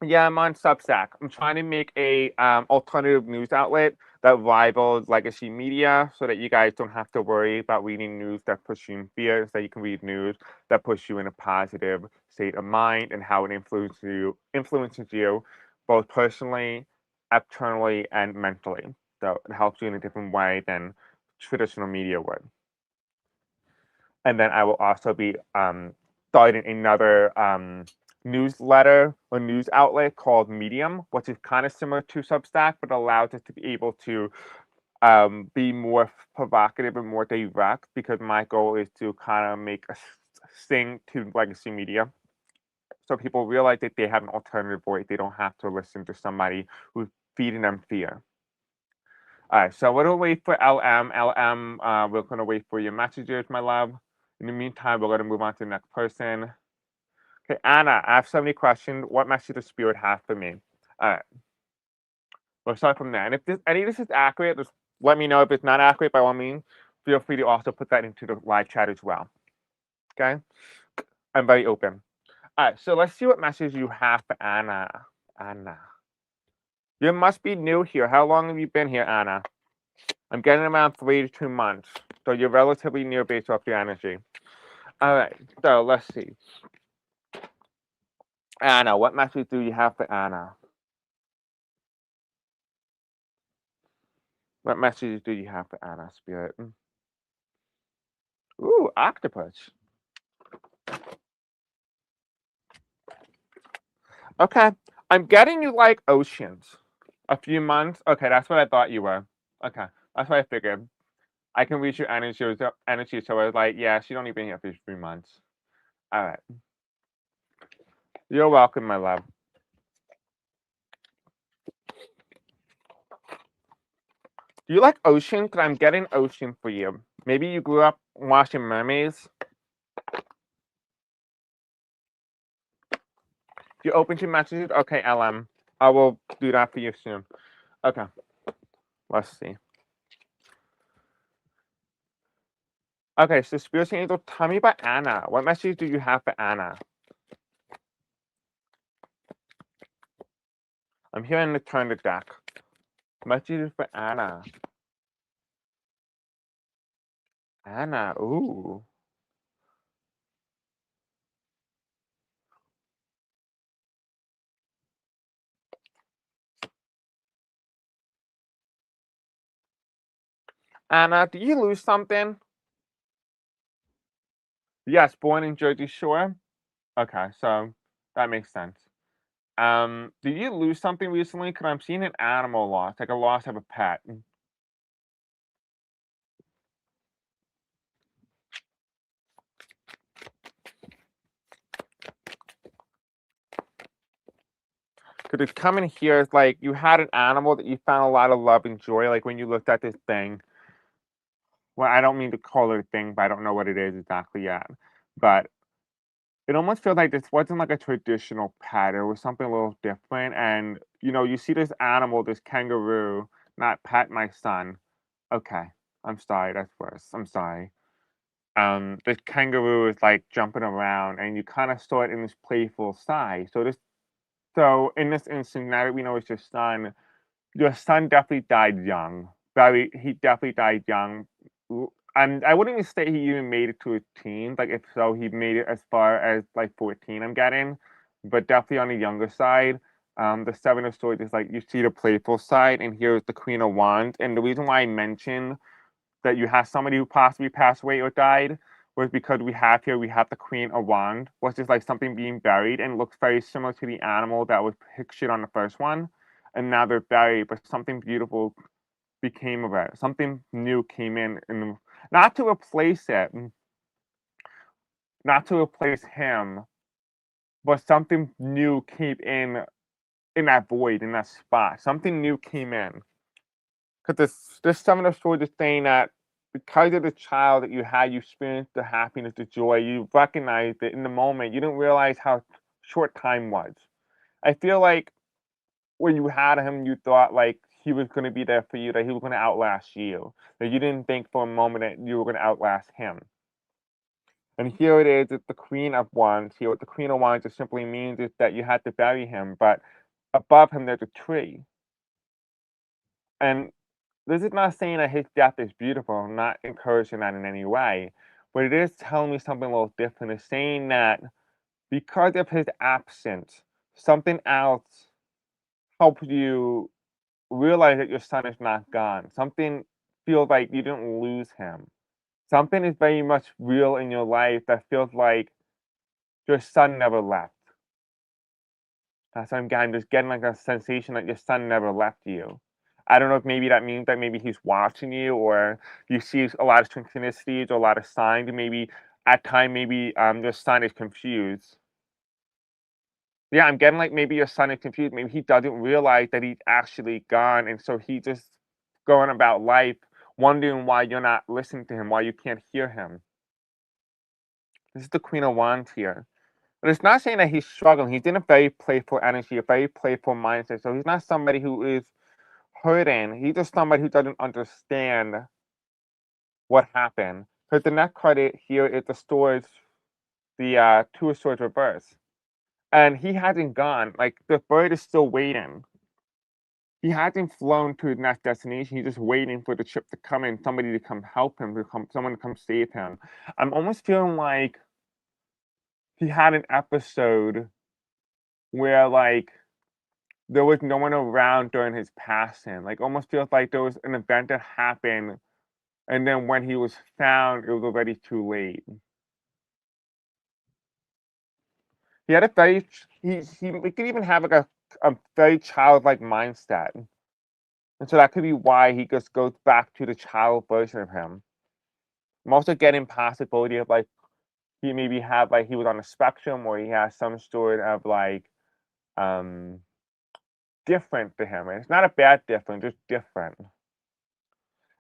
Yeah, I'm on Substack. I'm trying to make a alternative news outlet that rivals legacy media, so that you guys don't have to worry about reading news that puts you in fear. So you can read news that puts you in a positive state of mind and how it influences you, both personally, externally, and mentally. So it helps you in a different way than traditional media would. And then I will also be starting another newsletter or news outlet called Medium, which is kind of similar to Substack, but allows us to be able to be more provocative and more direct, because my goal is to kind of make a sting to legacy media. So people realize that they have an alternative voice. They don't have to listen to somebody who's feeding them fear. All right, so we'll wait for LM. LM, we're going to wait for your messages, my love. In the meantime, we're going to move on to the next person. Okay, Anna, I have so many questions. What message does Spirit have for me? All right, we'll start from there. And if any of this is accurate, just let me know. If it's not accurate, by all means, feel free to also put that into the live chat as well. Okay, I'm very open. All right, so let's see what message you have for Anna. Anna, you must be new here. How long have you been here, Anna? I'm getting around 3 to 2 months, so you're relatively new based off your energy. All right, so let's see. Anna, what message do you have for Anna? What message do you have for Anna, Spirit? Ooh, octopus. Okay, I'm getting you like oceans. A few months. Okay, that's what I thought you were. Okay, that's what I figured. I can reach your energy. So I was like, yeah, she don't even here for 3 months. All right. You're welcome, my love. Do you like ocean? Because I'm getting ocean for you. Maybe you grew up watching mermaids. You open to messages? Okay, LM. I will do that for you soon. Okay. Let's see. Okay, so Spirit Angel, tell me about Anna. What message do you have for Anna? I'm hearing the turn the deck. Messages for Anna. Anna, ooh. Anna, did you lose something? Yes, born in Jersey Shore. Okay, so that makes sense. Did you lose something recently? Because I'm seeing an animal loss, like a loss of a pet. Because it's coming here, it's like you had an animal that you found a lot of love and joy, like when you looked at this thing. Well, I don't mean to call it a thing, but I don't know what it is exactly yet. But it almost feels like this wasn't like a traditional pet. It was something a little different. And you see this animal, this kangaroo, not pet my son. Okay, I'm sorry. That's worse. I'm sorry. This kangaroo is like jumping around, and you kind of saw it in this playful side. So in this instance, now that we know it's your son definitely died young. He definitely died young. And I wouldn't even say he even made it to his teens. Like if so, he made it as far as like 14. I'm getting, but definitely on the younger side. The Seven of Swords is like you see the playful side, and here's the Queen of Wands. And the reason why I mentioned that you have somebody who possibly passed away or died was because we have the Queen of Wands, which is like something being buried and looks very similar to the animal that was pictured on the first one. And now they're buried, but something beautiful became of it. Something new came in, and not to replace it, not to replace him, but something new came in that void, in that spot. Something new came in. Because this Seven of Swords is saying that because of the child that you had, you experienced the happiness, the joy, you recognized it in the moment. You didn't realize how short time was. I feel like when you had him, you thought like he was going to be there for you, that he was going to outlast you. That you didn't think for a moment that you were going to outlast him. And here it is, it's the Queen of Wands. Here, what the Queen of Wands just simply means is that you had to bury him, but above him there's a tree. And this is not saying that his death is beautiful. I'm not encouraging that in any way. But it is telling me something a little different. It's saying that because of his absence, something else helped you realize that your son is not gone. Something feels like you didn't lose him. Something is very much real in your life that feels like your son never left. That's what I'm just getting like a sensation that your son never left you. I don't know if maybe that means that maybe he's watching you, or you see a lot of synchronicities or a lot of signs, and maybe at time maybe your son is confused. Yeah, I'm getting like maybe your son is confused. Maybe he doesn't realize that he's actually gone, and so he just going about life wondering why you're not listening to him, why you can't hear him. This is the Queen of Wands here. But it's not saying that he's struggling. He's in a very playful energy, a very playful mindset. So he's not somebody who is hurting. He's just somebody who doesn't understand what happened. Because the next card here is the swords, the Two of Swords reverse. And he hasn't gone. Like, the bird is still waiting. He hasn't flown to his next destination. He's just waiting for the ship to come in, somebody to come help him, someone to come save him. I'm almost feeling like he had an episode where, like, there was no one around during his passing. Like, almost feels like there was an event that happened, and then when he was found, it was already too late. He had a very he could even have like a very childlike mindset, and so that could be why he just goes back to the child version of him. I'm also getting possibility of like he maybe had like he was on a spectrum, or he has some sort of like um different to him. And it's not a bad difference, just different.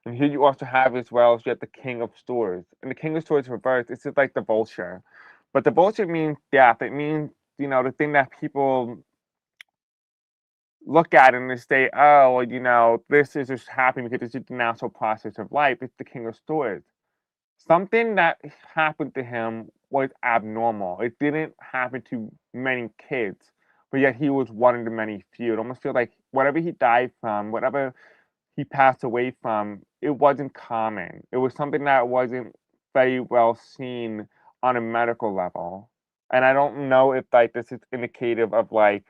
And here you also have as well as you have the King of Swords. And the King of Swords reversed, it's just like the vulture. But the vulture means death. It means, the thing that people look at and they say, oh, well, this is just happening because it's the natural process of life. It's the King of Swords. Something that happened to him was abnormal. It didn't happen to many kids, but yet he was one of the many few. It almost feels like whatever he died from, whatever he passed away from, it wasn't common. It was something that wasn't very well seen on a medical level. And I don't know if like this is indicative of like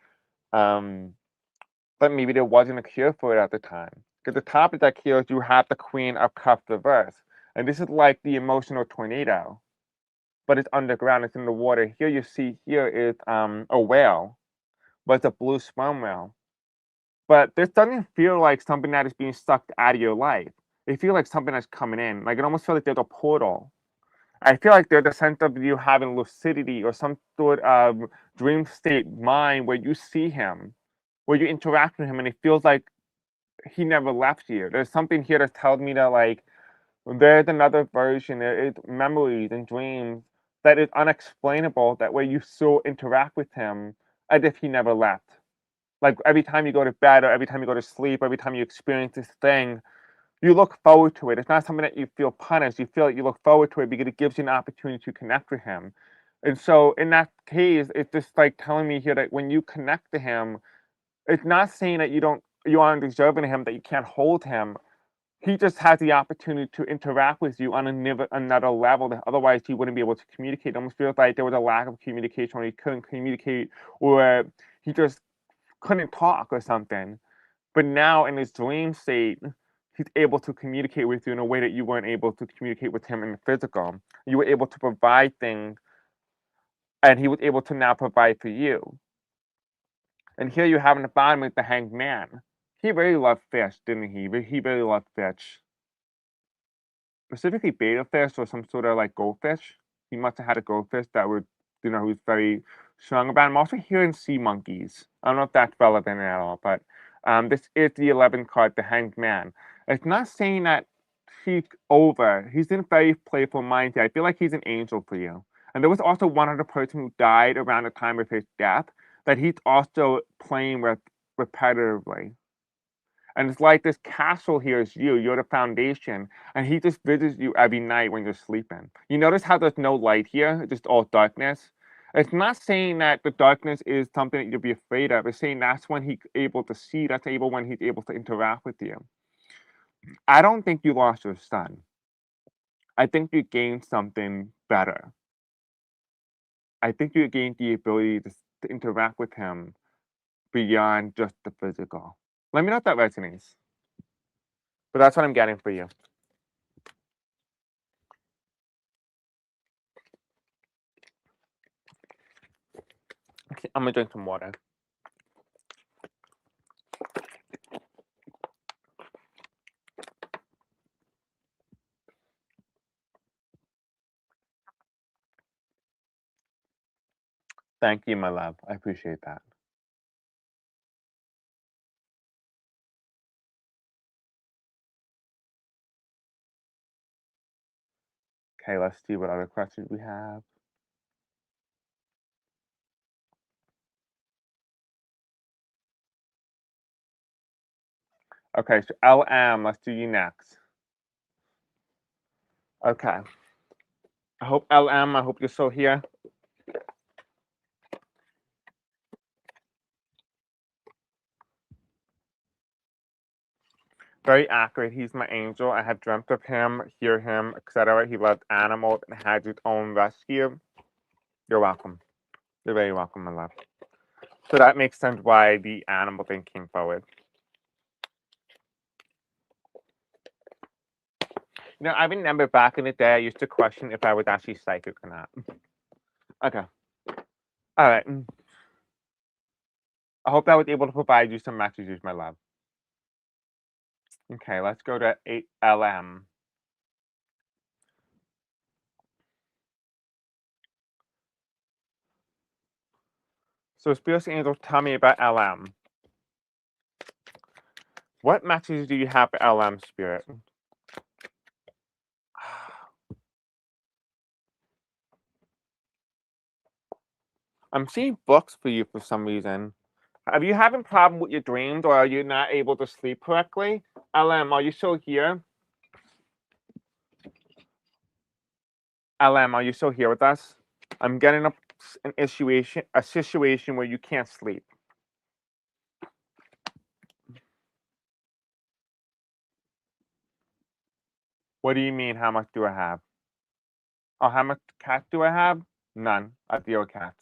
but maybe there wasn't a cure for it at the time. Because the top of that cure is you have the Queen of Cups reverse. And this is like the emotional tornado. But it's underground, it's in the water. Here you see here is a whale, but it's a blue sperm whale. But this doesn't feel like something that is being sucked out of your life. It feels like something that's coming in. Like it almost feels like there's a portal. I feel like there's a sense of you having lucidity or some sort of dream state mind where you see him, where you interact with him, and it feels like he never left you. There's something here that tells me that like there's another version. There is memories and dreams that is unexplainable. That way you still interact with him as if he never left. Like every time you go to bed or every time you go to sleep, every time you experience this thing, you look forward to it. It's not something that you feel punished. You feel like you look forward to it because it gives you an opportunity to connect with him. And so in that case, it's just like telling me here that when you connect to him, it's not saying that you aren't deserving of him, that you can't hold him. He just has the opportunity to interact with you on another level that otherwise he wouldn't be able to communicate. It almost feels like there was a lack of communication, or he couldn't communicate, or he just couldn't talk or something. But now in his dream state, he's able to communicate with you in a way that you weren't able to communicate with him in the physical. You were able to provide things, and he was able to now provide for you. And here you have in the bottom with the hanged man. He really loved fish, didn't he? He really loved fish. Specifically betta fish or some sort of like goldfish. He must have had a goldfish that would, who's very strong about. I'm also hearing sea monkeys. I don't know if that's relevant at all, but this is the 11th card, the hanged man. It's not saying that he's over. He's in a very playful mindset. I feel like he's an angel for you. And there was also one other person who died around the time of his death that he's also playing with repetitively. And it's like this castle here is you. You're the foundation. And he just visits you every night when you're sleeping. You notice how there's no light here? It's just all darkness. It's not saying that the darkness is something that you'll be afraid of. It's saying that's when he's able to see, that's able when he's able to interact with you. I don't think you lost your son. I think you gained something better. I think you gained the ability to interact with him beyond just the physical. Let me know if that resonates. But that's what I'm getting for you. Okay, I'm gonna drink some water. Thank you, my love. I appreciate that. Okay, let's see what other questions we have. Okay, so LM, let's do you next. Okay. I hope LM, I hope you're still here. Very accurate. He's my angel. I have dreamt of him, hear him, etc. He loved animals and had his own rescue. You're welcome. You're very welcome, my love. So that makes sense why the animal thing came forward. I remember back in the day, I used to question if I was actually psychic or not. Okay. All right. I hope I was able to provide you some messages, my love. Okay, let's go to 8LM. So Spirit Angels, tell me about LM. What messages do you have for LM, Spirit? I'm seeing books for you for some reason. Are you having problem with your dreams or are you not able to sleep correctly? LM, are you still here? LM, are you still here with us? I'm getting a situation where you can't sleep. What do you mean, how much do I have? Oh, how much cats do I have? None. I deal with cats.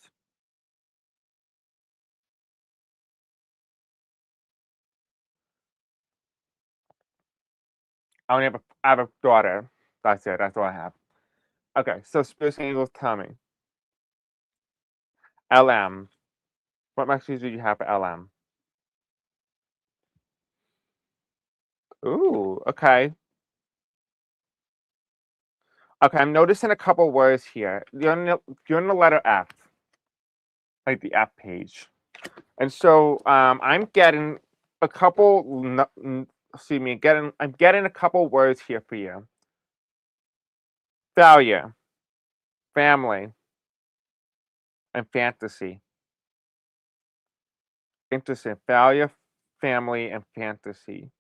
I have a daughter. That's it. That's all I have. Okay, so Spirit Angels, tell me. LM. What messages do you have for LM? Ooh, okay. Okay, I'm noticing a couple words here. You're in the letter F, like the F page. And so I'm getting a couple, excuse me, I'm getting a couple words here for you. Failure, family, and fantasy. Interesting. Failure, family, and fantasy.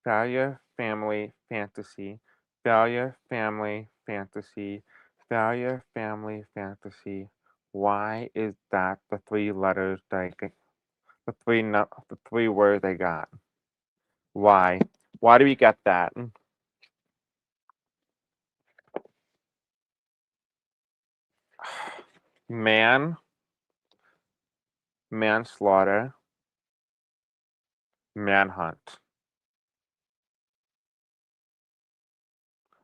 Failure, family, fantasy. Failure, family, fantasy. Failure, family, fantasy. Why is that the three letters that the three words I got? Why? Why do we get that? Man, manslaughter, manhunt.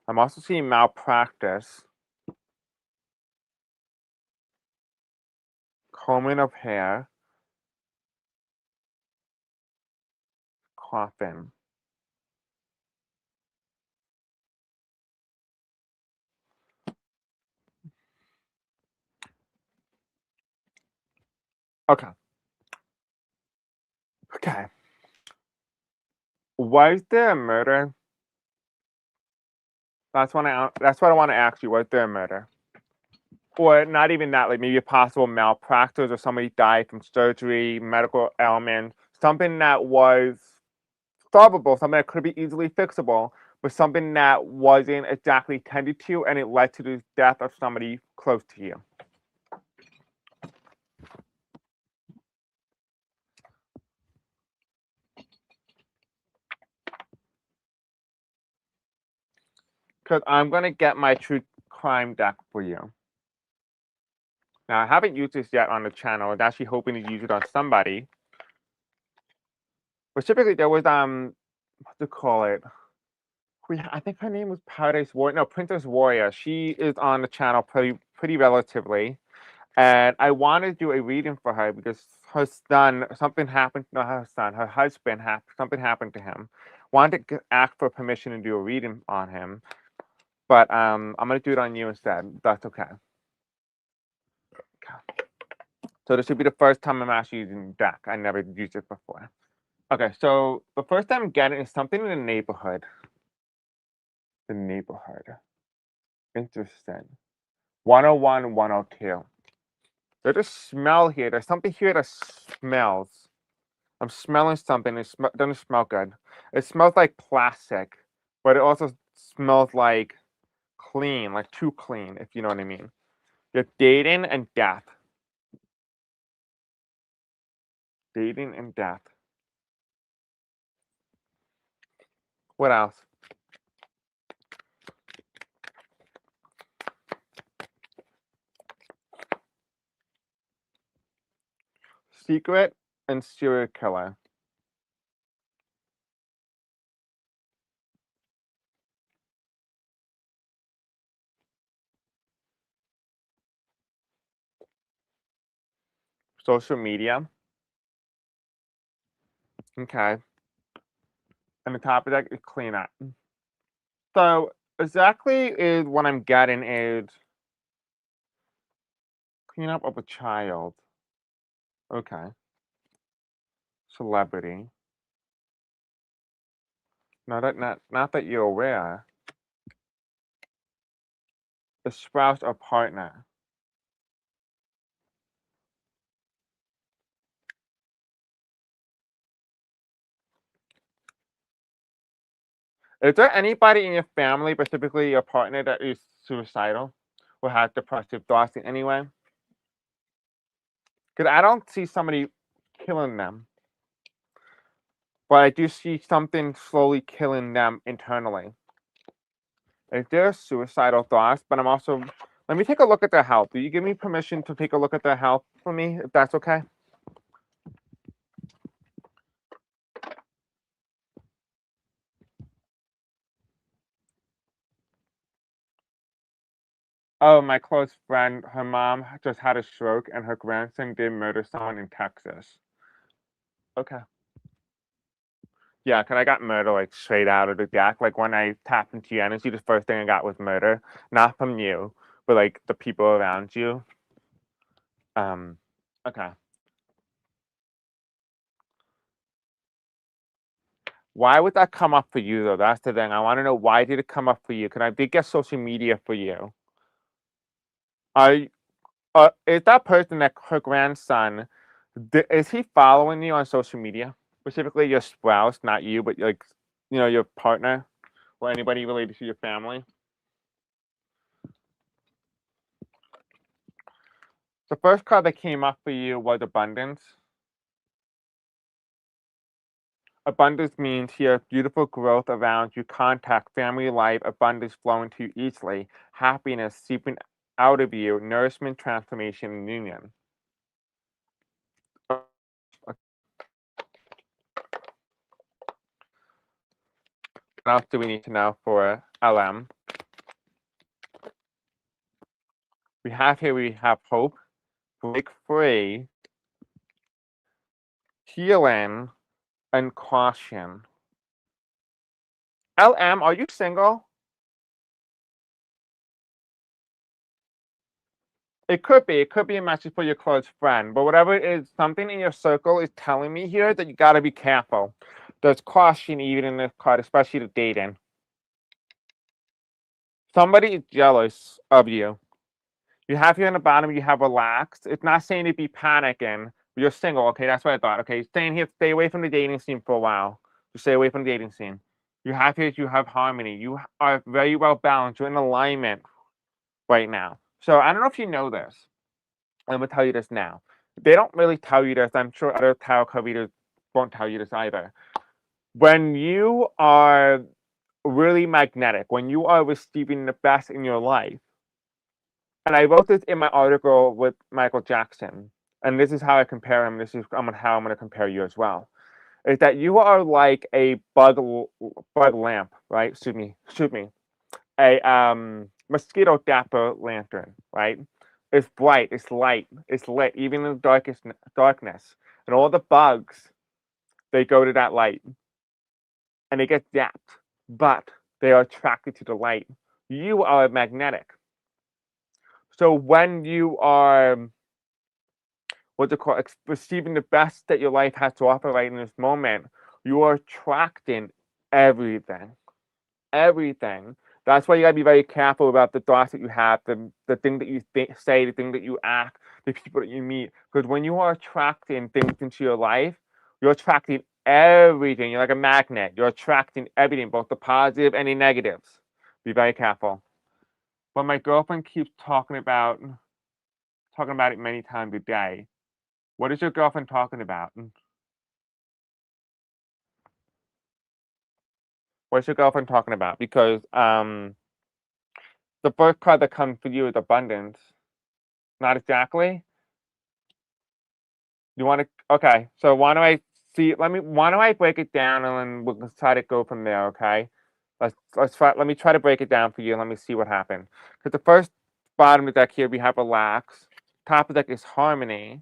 I'm also seeing malpractice, combing of hair, coffin. Okay. Okay. Was there a murder? That's what I want to ask you. Was there a murder? Or not even that, like maybe a possible malpractice or somebody died from surgery, medical ailment, something that was solvable, something that could be easily fixable, but something that wasn't exactly tended to and it led to the death of somebody close to you. Because I'm going to get my true crime deck for you. Now, I haven't used this yet on the channel. I was actually hoping to use it on somebody. But typically, there was, what to call it? I think her name was Paradise Warrior. No, Princess Warrior. She is on the channel pretty relatively. And I wanted to do a reading for her because her son, something happened, not her son, her husband, something happened to him. Wanted to ask for permission to do a reading on him. But I'm going to do it on you instead. That's okay. So this should be the first time I'm actually using deck. I never used it before. Okay, so the first time I'm getting is something in the neighborhood. The neighborhood. Interesting. 101, 102. There's a smell here. There's something here that smells. I'm smelling something. It doesn't smell good. It smells like plastic, but it also smells like clean, like too clean, if you know what I mean. You're dating and death. Dating and death. What else? Secret and serial killer. Social media. Okay. And the top of that is clean up. So exactly is what I'm getting is clean up of a child. Okay. Celebrity. Not that you're aware. A spouse or partner. Is there anybody in your family, specifically your partner, that is suicidal or has depressive thoughts in any way? Because I don't see somebody killing them, but I do see something slowly killing them internally. If they're suicidal thoughts, but I'm also, let me take a look at their health. Do you give me permission to take a look at their health for me, if that's okay? Oh, my close friend, her mom just had a stroke and her grandson did murder someone in Texas. Okay. Yeah, cause I got murder, like, straight out of the deck. Like, when I tapped into your energy, the first thing I got was murder. Not from you, but, like, the people around you. Okay. Why would that come up for you, though? That's the thing. I wanna know, why did it come up for you? Cause I did get social media for you. I is that person, that her grandson, is he following you on social media? Specifically your spouse, not you, but, like, your partner or anybody related to your family? The first card that came up for you was abundance. Abundance means here beautiful growth around you, contact, family life, abundance flowing to you easily, happiness seeping out of you, nourishment, transformation, and union. else do we need to know for LM? We have hope, break free, healing, and caution. LM, are you single? It could be. It could be a message for your close friend. But whatever it is, something in your circle is telling me here that you got to be careful. There's caution even in this card, especially the dating. Somebody is jealous of you. You have here on the bottom, you have relaxed. It's not saying to be panicking, but you're single. Okay, that's what I thought. Okay, staying here, stay away from the dating scene for a while. Just stay away from the dating scene. You have here, you have harmony. You are very well balanced. You're in alignment right now. So I don't know if you know this. I'm gonna tell you this now. They don't really tell you this. I'm sure other tarot card readers won't tell you this either. When you are really magnetic, when you are receiving the best in your life, and I wrote this in my article with Michael Jackson, and this is how I compare him. This is how I'm going to compare you as well. Is that you are like a bug lamp, right? Shoot me, a mosquito dapper lantern, right? It's bright, it's light, it's lit, even in the darkness, and all the bugs they go to that light, and they get zapped, but they are attracted to the light. You are magnetic. So when you are what's it called, receiving the best that your life has to offer right in this moment, you are attracting everything. Everything. That's why you gotta be very careful about the thoughts that you have, the thing that you say, the thing that you act, the people that you meet. Because when you are attracting things into your life, you're attracting everything. You're like a magnet. You're attracting everything, both the positive and the negatives. Be very careful. But my girlfriend keeps talking about it many times a day. What is your girlfriend talking about? What's your girlfriend talking about? Because the first card that comes for you is abundance. Not exactly. You want to? Okay. So why don't I see? Why don't I break it down and then we'll try to go from there. Okay. Let's try. Let me try to break it down for you. And let me see what happened. Because the first bottom of the deck here we have relax. Top of the deck is harmony.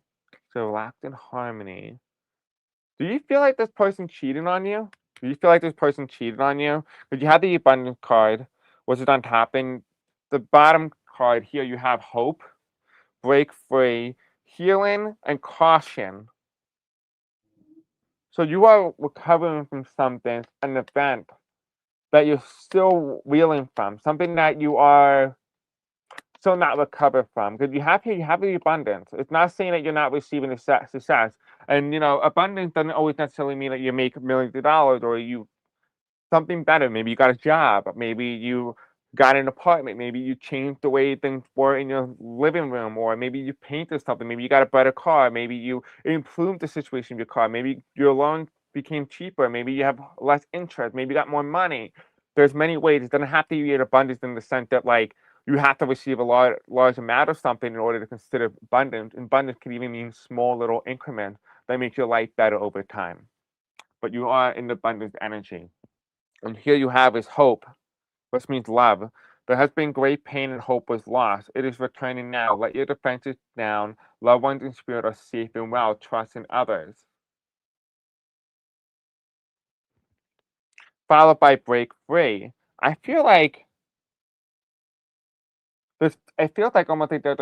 So relax and harmony. Do you feel like this person cheated on you? Do you feel like this person cheated on you? Because you have the abundance card, which is on top, and the bottom card here you have hope, break free, healing, and caution. So you are recovering from something, an event that you're still reeling from, something that you are still not recovered from. Because you have the abundance. It's not saying that you're not receiving the success. And abundance doesn't always necessarily mean that you make millions of dollars or you something better. Maybe you got a job. Maybe you got an apartment. Maybe you changed the way things were in your living room, or maybe you painted something. Maybe you got a better car. Maybe you improved the situation of your car. Maybe your loan became cheaper. Maybe you have less interest. Maybe you got more money. There's many ways. It doesn't have to be an abundance in the sense that like you have to receive a large amount of something in order to consider abundance. Abundance can even mean small little increments that make your life better over time. But you are in abundance energy. And here you have is hope, which means love. There has been great pain and hope was lost. It is returning now. Let your defenses down. Loved ones in spirit are safe and well. Trust in others. Followed by break free. I feel like it feels like almost like there's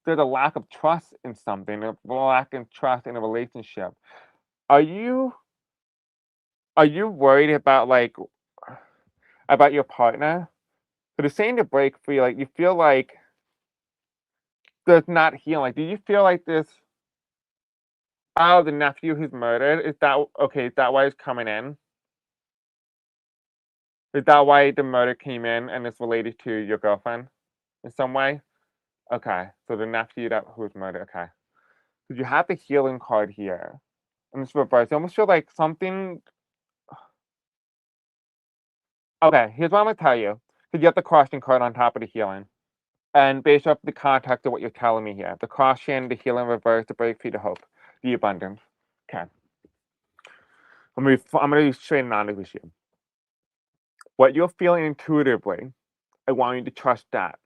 a lack of trust in something, a lack of trust in a relationship. Are you worried about about your partner? But it's saying to break free, like you feel like there's not healing. Like, do you feel like this? Oh, the nephew who's murdered. Is that okay? Is that why he's coming in? Is that why the murder came in and it's related to your girlfriend in some way? Okay, so the nephew that who was murdered. Okay, because you have the healing card here, and it's reversed. I almost feel like something. Okay, here's what I'm gonna tell you. Because you have the caution card on top of the healing, and based off the context of what you're telling me here, the caution, the healing reverse, the break free, the hope, the abundance. Okay, I'm gonna be straight and honest with you. What you're feeling intuitively, I want you to trust that.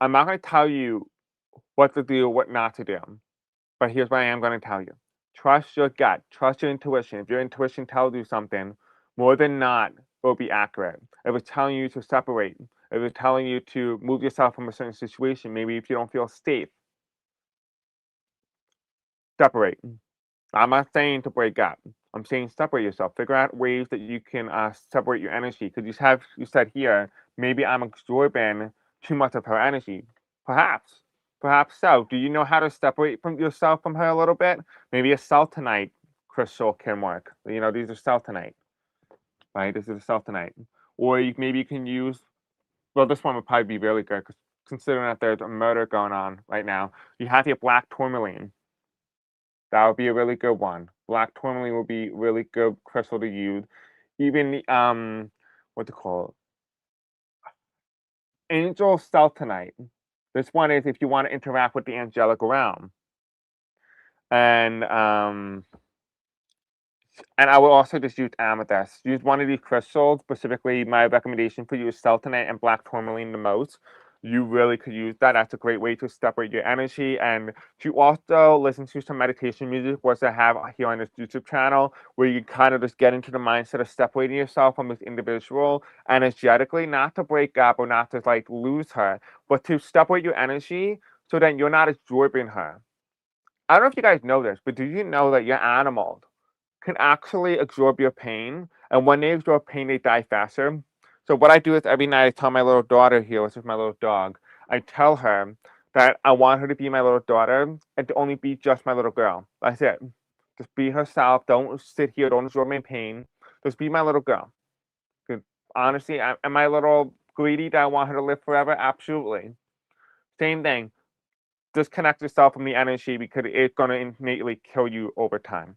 I'm not going to tell you what to do, what not to do, but here's what I am going to tell you. Trust your gut, trust your intuition. If your intuition tells you something, more than not, it will be accurate. If it's telling you to separate, if it's telling you to move yourself from a certain situation, maybe if you don't feel safe, separate. I'm not saying to break up. I'm saying separate yourself. Figure out ways that you can separate your energy. Because you said here, maybe I'm absorbing too much of her energy. Perhaps, perhaps so. Do you know how to separate from yourself from her a little bit? Maybe a selenite crystal can work. You know, these are selenite, right? This is a selenite. Or maybe you can use. Well, this one would probably be really good because considering that there's a murder going on right now, you have your black tourmaline. That would be a really good one. Black tourmaline would be really good crystal to use. Even what to call it? Angel Celtonite. This one is if you want to interact with the angelic realm. And I will also just use amethyst. Use one of these crystals. Specifically, my recommendation for you is celtonite and black tourmaline the most. You really could use that. That's a great way to separate your energy and to also listen to some meditation music, which I have here on this YouTube channel, where you kind of just get into the mindset of separating yourself from this individual energetically, not to break up or not to like lose her, but to separate your energy so that you're not absorbing her. I don't know if you guys know this, but do you know that your animals can actually absorb your pain, and when they absorb pain, they die faster. So what I do is every night I tell my little daughter here, which is my little dog, I tell her that I want her to be my little daughter and to only be just my little girl. That's it. Just be herself. Don't sit here. Don't absorb my pain. Just be my little girl. 'Cause honestly, am I a little greedy that I want her to live forever? Absolutely. Same thing. Disconnect yourself from the energy because it's going to innately kill you over time.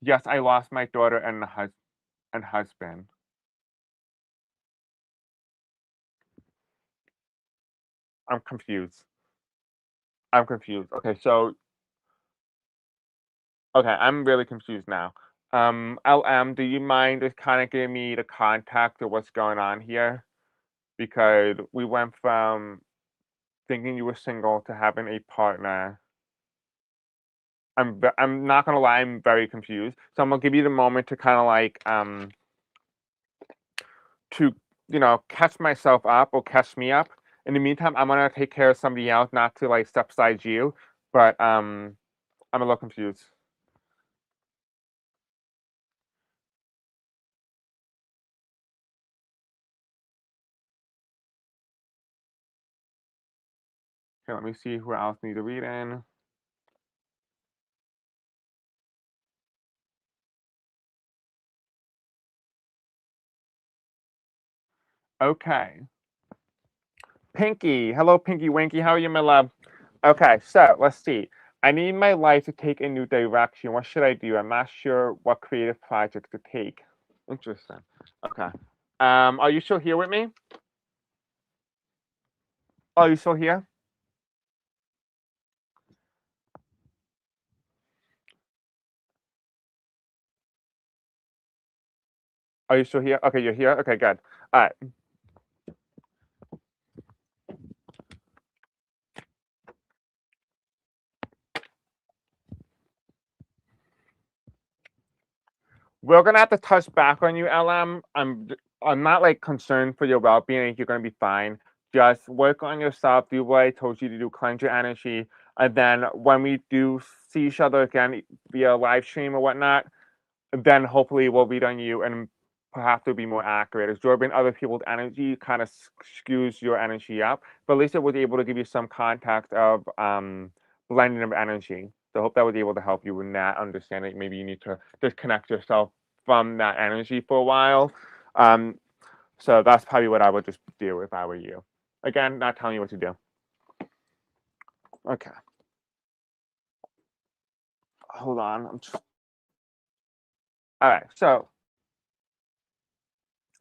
Yes, I lost my daughter and husband. I'm confused. I'm confused. Okay, I'm really confused now. LM, do you mind just kind of giving me the context of what's going on here? Because we went from thinking you were single to having a partner. I'm not gonna lie, I'm very confused. So I'm gonna give you the moment to kind of like to catch myself up or catch me up. In the meantime, I'm gonna take care of somebody else, not to like step beside you, but I'm a little confused. Okay, let me see who else needs to read in. Okay. Pinky. Hello, Pinky Winky. How are you, my love? Okay, so let's see. I need my life to take a new direction. What should I do? I'm not sure what creative project to take. Interesting. Okay. Are you still here with me? Oh, are you still here? Are you still here? Okay, you're here. Okay, good. All right. We're gonna have to touch back on you, LM. I'm not like concerned for your well-being. I think you're gonna be fine. Just work on yourself. Do what I told you to do. Cleanse your energy, and then when we do see each other again via live stream or whatnot, then hopefully we'll read on you and perhaps it'll be more accurate. Absorbing other people's energy kind of skews your energy up, but at least it was able to give you some context of blending of energy. So I hope that was able to help you in that understanding. Maybe you need to disconnect yourself from that energy for a while. So that's probably what I would just do if I were you. Again, not telling you what to do. Okay. Hold on. All right. So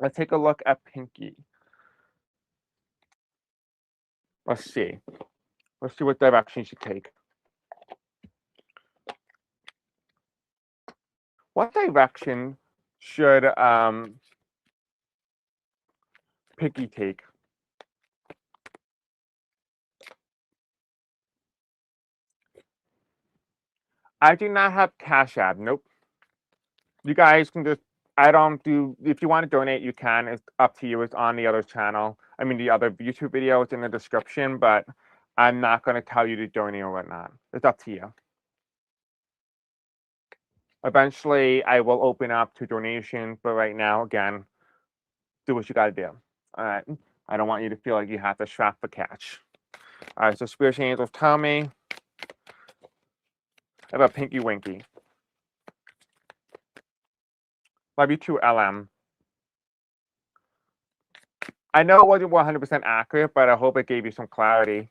let's take a look at Pinky. Let's see. Let's see what direction she take. What direction should Pinky take? I do not have Cash App. Nope. You guys can just, I don't do, if you want to donate, you can. It's up to you. It's on the other channel. I mean, the other YouTube video is in the description, but I'm not going to tell you to donate or whatnot. It's up to you. Eventually, I will open up to donations, but right now, again, do what you got to do. All right. I don't want you to feel like you have to strap for cash. All right. So, Spiritual Angels, tell me about Pinky Winky. Love you too, LM. I know it wasn't 100% accurate, but I hope it gave you some clarity.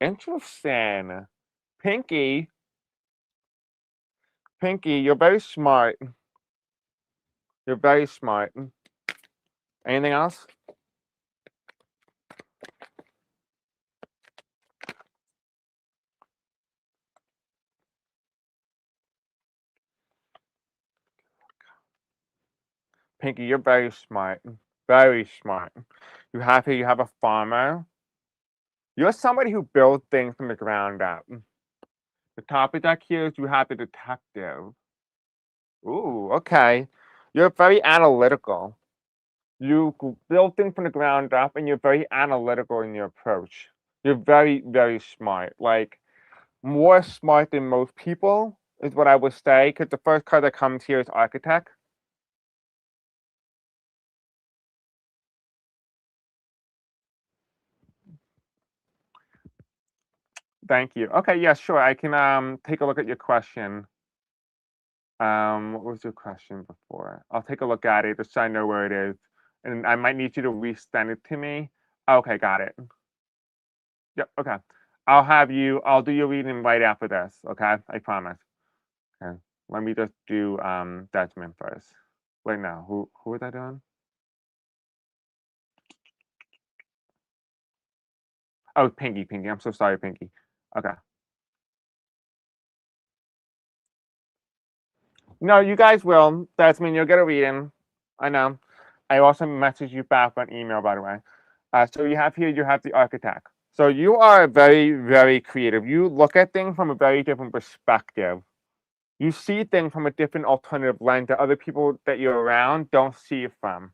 Interesting. Pinky, you're very smart. You're very smart. Anything else? Pinky, you're very smart. Very smart. You have a farmer. You're somebody who builds things from the ground up. The topic deck here is you have the detective. Ooh, okay. You're very analytical. You build things from the ground up and you're very analytical in your approach. You're very, very smart. Like, more smart than most people is what I would say, because the first card that comes here is Architect. Thank you. Okay, yeah, sure. I can take a look at your question. What was your question before? I'll take a look at it just so I know where it is. And I might need you to resend it to me. Okay, got it. Yep, okay. I'll do your reading right after this, okay? I promise. Okay. Let me just do Desmond first. Wait, no, who was I doing? Oh, Pinky. I'm so sorry, Pinky. Okay. No, you guys will. That's mean you'll get a reading. I know. I also messaged you back on email, by the way. So you have the Architect. So you are very, very creative. You look at things from a very different perspective. You see things from a different alternative lens that other people that you're around don't see it from.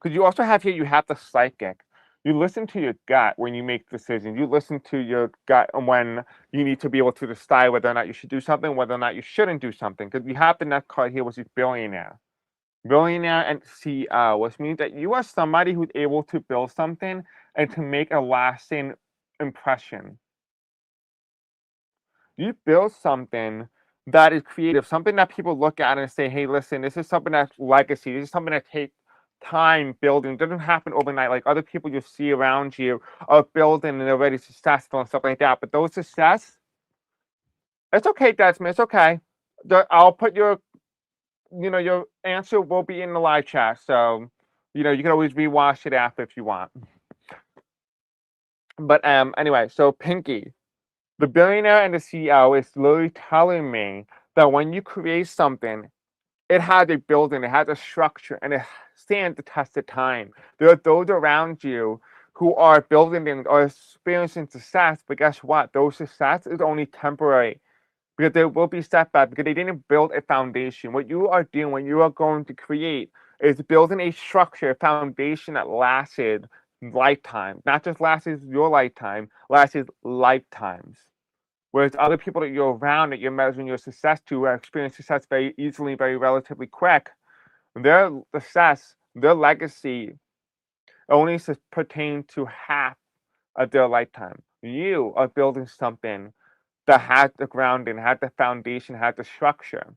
Because you also have the Psychic. You listen to your gut when you make decisions. You listen to your gut when you need to be able to decide whether or not you should do something, whether or not you shouldn't do something. Because you have the next card here, which is Billionaire. Billionaire and CEO, which means that you are somebody who's able to build something and to make a lasting impression. You build something that is creative, something that people look at and say, hey, listen, this is something that's legacy. This is something that takes time building. It doesn't happen overnight like other people you see around you are building and they're already successful and stuff like that. But those success, it's okay, Desmond. It's okay. I'll put your answer will be in the live chat. So, you can always rewatch it after if you want. But anyway, so Pinky, the billionaire and the CEO is literally telling me that when you create something, it has a building, it has a structure, and it stands the test of time. There are those around you who are building things or experiencing success, but guess what? Those success is only temporary because there will be setbacks because they didn't build a foundation. What you are doing, what you are going to create, is building a structure, a foundation that lasted lifetime. Not just lasts your lifetime, lasts lifetimes. Whereas other people that you're around that you're measuring your success to experience success very easily, very relatively quick, their success, their legacy only pertain to half of their lifetime. You are building something that has the grounding, has the foundation, has the structure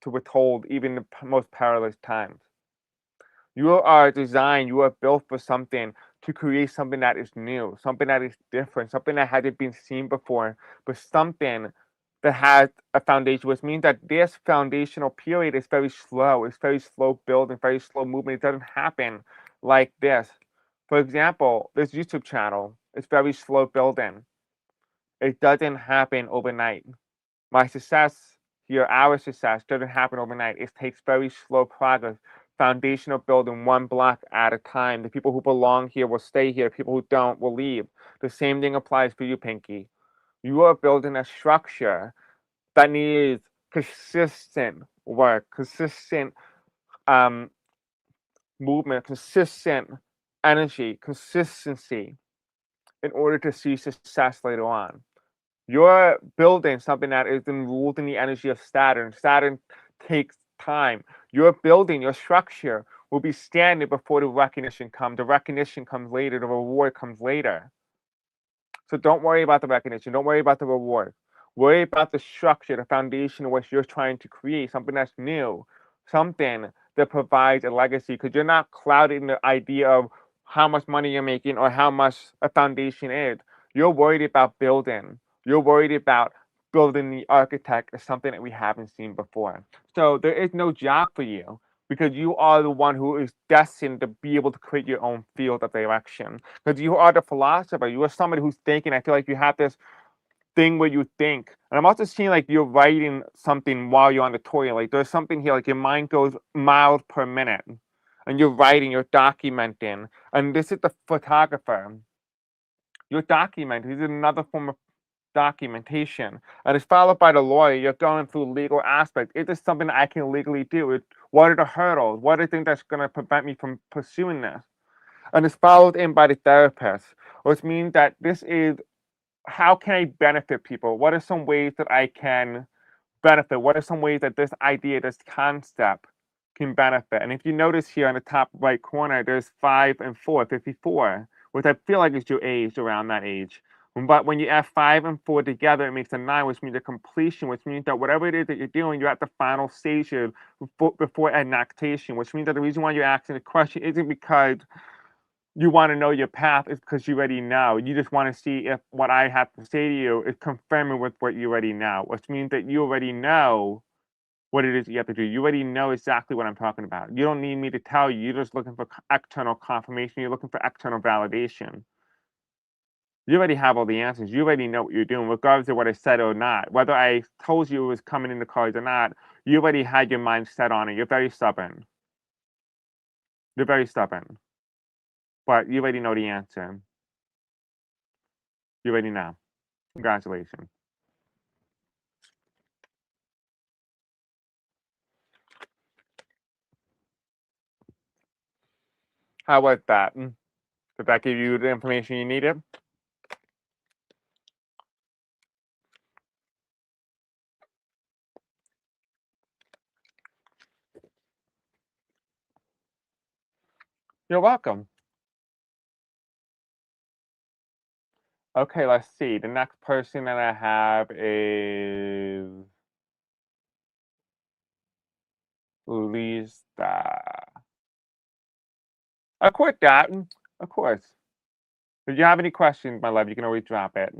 to withhold even the most perilous times. You are designed, you are built for something to create something that is new, something that is different, something that hasn't been seen before, but something that has a foundation, which means that this foundational period is very slow. It's very slow building, very slow movement. It doesn't happen like this. For example, this YouTube channel is very slow building. It doesn't happen overnight. My success here, our success, doesn't happen overnight. It takes very slow progress, foundational building one block at a time. The people who belong here will stay here. People who don't will leave. The same thing applies for you, Pinky. You are building a structure that needs consistent work, consistent um, movement, consistent energy, consistency in order to see success later on. You're building something that is ruled in the energy of Saturn. Saturn takes time. Your building, your structure will be standing before the recognition comes. The recognition comes later, the reward comes later. So don't worry about the recognition, don't worry about the reward. Worry about the structure, the foundation in which you're trying to create, something that's new, something that provides a legacy, because you're not clouded in the idea of how much money you're making or how much a foundation is. You're worried about building. You're worried about building the architect is something that we haven't seen before. So there is no job for you because you are the one who is destined to be able to create your own field of direction. Because you are the philosopher. You are somebody who's thinking. I feel like you have this thing where you think. And I'm also seeing like you're writing something while you're on the toilet. Like there's something here, like your mind goes miles per minute. And you're writing, you're documenting. And this is the photographer. You're documenting. This is another form of documentation. And it's followed by the lawyer. You're going through legal aspects. Is this something I can legally do? What are the hurdles? What are the things that's going to prevent me from pursuing this? And it's followed in by the therapist, which means that this is how can I benefit people? What are some ways that I can benefit? What are some ways that this idea, this concept can benefit? And if you notice here on the top right corner, there's 5 and 4, 54, which I feel like is your age, around that age. But when you add 5 and 4 together, it makes a 9, which means a completion, which means that whatever it is that you're doing, you're at the final stage before enactation, which means that the reason why you're asking the question isn't because you want to know your path, is because you already know. You just want to see if what I have to say to you is confirming with what you already know, which means that you already know what it is you have to do. You already know exactly what I'm talking about. You don't need me to tell you. You're just looking for external confirmation. You're looking for external validation. You already have all the answers. You already know what you're doing, regardless of what I said or not. Whether I told you it was coming in the cards or not, you already had your mind set on it. You're very stubborn. You're very stubborn. But you already know the answer. You already know. Congratulations. How was that? Did that give you the information you needed? You're welcome. Okay, let's see. The next person that I have is Lisa. Of course, that. Of course. If you have any questions, my love, you can always drop it.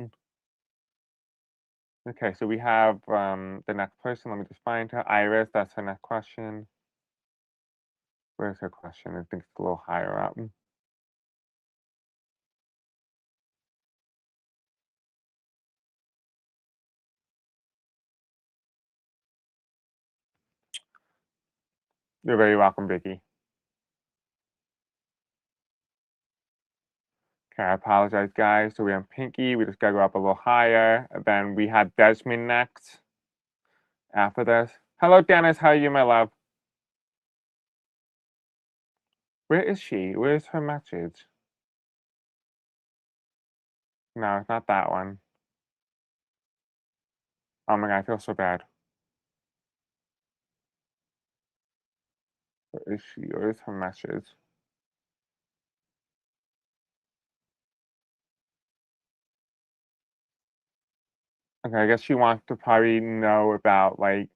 Okay, so we have the next person. Let me just find her. Iris, that's her next question. Where's her question? I think it's a little higher up. You're very welcome, Vicky. Okay, I apologize, guys. So we have Pinky. We just gotta go up a little higher. And then we have Desmond next after this. Hello, Dennis. How are you, my love? Where is she? Where's her message? No, it's not that one. Oh my god, I feel so bad. Where is she? Where's her message? Okay, I guess she wants to probably know about like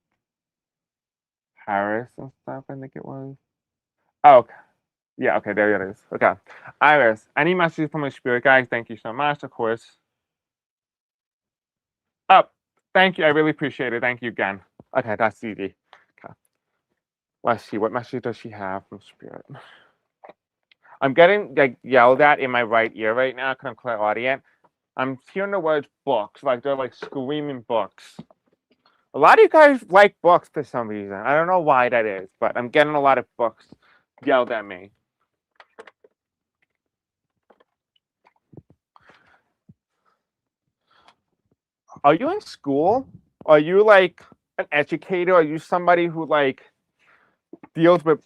Paris and stuff, I think it was. Oh, okay. Yeah, okay, there it is. Okay. Iris, any messages from your spirit guys? Thank you so much, of course. Oh, thank you. I really appreciate it. Thank you again. Okay, that's easy. Okay. Let's see. What message does she have from spirit? I'm getting like yelled at in my right ear right now because I'm clairaudient. I'm hearing the words books, like they're like screaming books. A lot of you guys like books for some reason. I don't know why that is, but I'm getting a lot of books yelled at me. Are you in school? Are you like an educator? Are you somebody who like deals with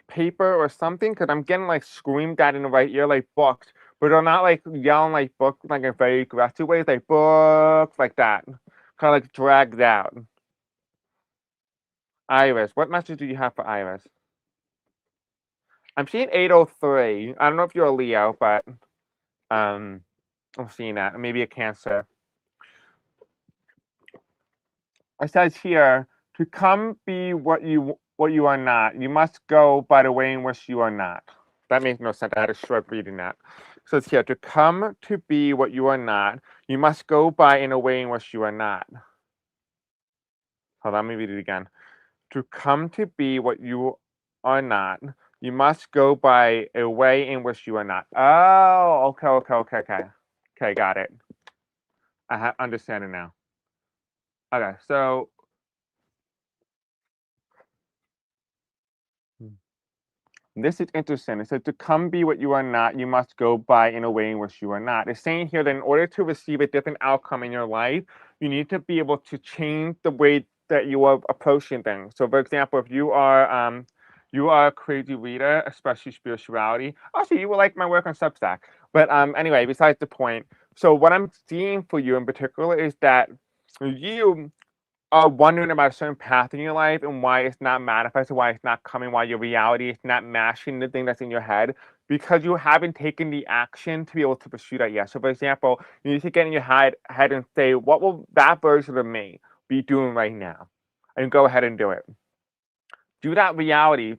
paper or something? Because I'm getting like screamed at in the right ear like books, but they're not like yelling like books like a very aggressive way. It's like books like that, kind of like dragged out. Iris, what message do you have for Iris? I'm seeing 803. I don't know if you're a Leo, but um, I'm seeing that. Maybe a Cancer. It says here to come be what you are not. You must go by the way in which you are not. That makes no sense. I had to shrug reading that. So it's here to come to be what you are not. You must go by in a way in which you are not. Hold on, let me read it again. To come to be what you are not, you must go by a way in which you are not. Oh, okay. Okay, got it. I understand it now. Okay, so this is interesting. It says to come be what you are not, you must go by in a way in which you are not. It's saying here that in order to receive a different outcome in your life, you need to be able to change the way that you are approaching things. So, for example, if you are a crazy reader, especially spirituality. Also, you will like my work on Substack. But anyway, besides the point. So, what I'm seeing for you in particular is that you are wondering about a certain path in your life and why it's not manifesting, why it's not coming, why your reality is not matching the thing that's in your head, because you haven't taken the action to be able to pursue that yet. So, for example, you need to get in your head and say, what will that version of me be doing right now? And go ahead and do it. Do that reality.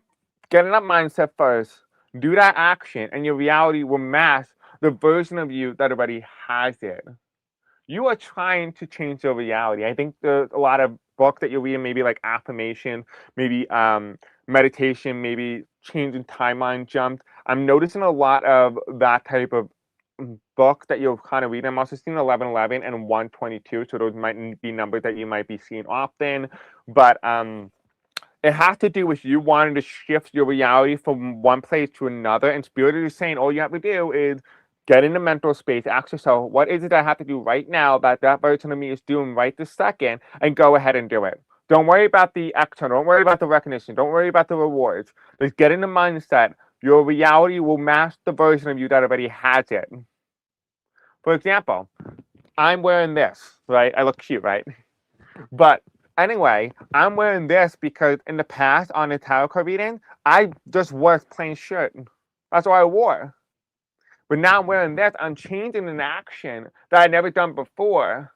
Get in that mindset first. Do that action, and your reality will match the version of you that already has it. You are trying to change your reality. I think there's a lot of books that you're reading, maybe like affirmation, maybe meditation, maybe changing timeline jumps. I'm noticing a lot of that type of book that you're kind of reading. I'm also seeing 1111 and 122, so those might be numbers that you might be seeing often, but it has to do with you wanting to shift your reality from one place to another. And Spirit is saying all you have to do is get in the mental space, ask yourself, what is it I have to do right now that that version of me is doing right this second, and go ahead and do it. Don't worry about the external. Don't worry about the recognition. Don't worry about the rewards. Just get in the mindset. Your reality will match the version of you that already has it. For example, I'm wearing this, right? I look cute, right? But anyway, I'm wearing this because in the past on the tarot card reading, I just wore a plain shirt. That's what I wore. But now I'm wearing this. I'm changing an action that I never done before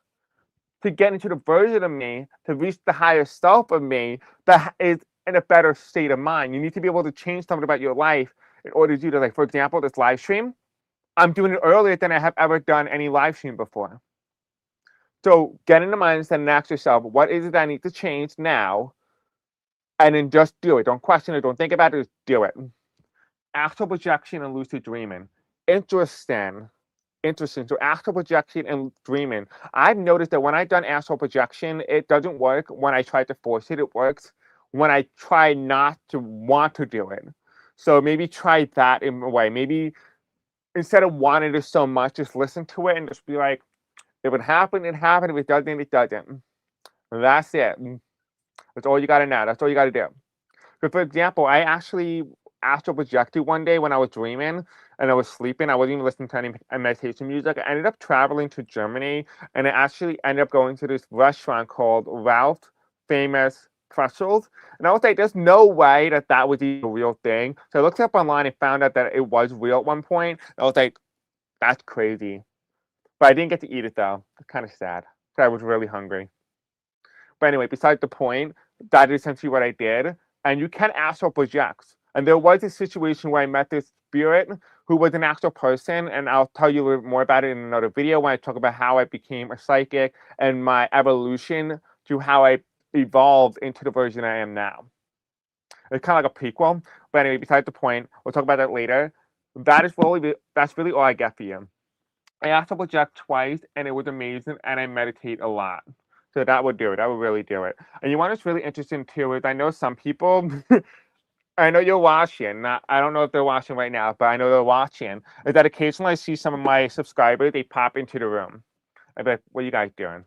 to get into the version of me, to reach the higher self of me that is in a better state of mind. You need to be able to change something about your life in order to do that. Like, for example, this live stream, I'm doing it earlier than I have ever done any live stream before. So get in the mindset and ask yourself, what is it I need to change now? And then just do it. Don't question it. Don't think about it. Just do it. Astral projection and lucid dreaming. Interesting. Interesting. So astral projection and dreaming. I've noticed that when I've done astral projection, it doesn't work. When I try to force it, it works. When I try not to want to do it. So maybe try that in a way. Maybe instead of wanting it so much, just listen to it and just be like, if it happened, it happened. If it doesn't, it doesn't. That's it. That's all you got to know. That's all you got to do. So, for example, I actually astral projected one day when I was dreaming and I was sleeping. I wasn't even listening to any meditation music. I ended up traveling to Germany and I actually ended up going to this restaurant called Ralph Famous Pretzels. And I was like, there's no way that that was even a real thing. So I looked up online and found out that it was real at one point. I was like, that's crazy. But I didn't get to eat it though. It's kind of sad. So I was really hungry. But anyway, besides the point, that is essentially what I did. And you can astral project. And there was a situation where I met this spirit who was an actual person, and I'll tell you a little bit more about it in another video when I talk about how I became a psychic and my evolution to how I evolved into the version I am now. It's kind of like a prequel. But anyway, besides the point, we'll talk about that later. That's really all I get for you. I asked to project twice, and it was amazing, and I meditate a lot. So that would do it. That would really do it. And you want what's really interesting too is I know some people. I know you're watching. I don't know if they're watching right now, but I know they're watching. Is that occasionally I see some of my subscribers, they pop into the room. I'm like, what are you guys doing?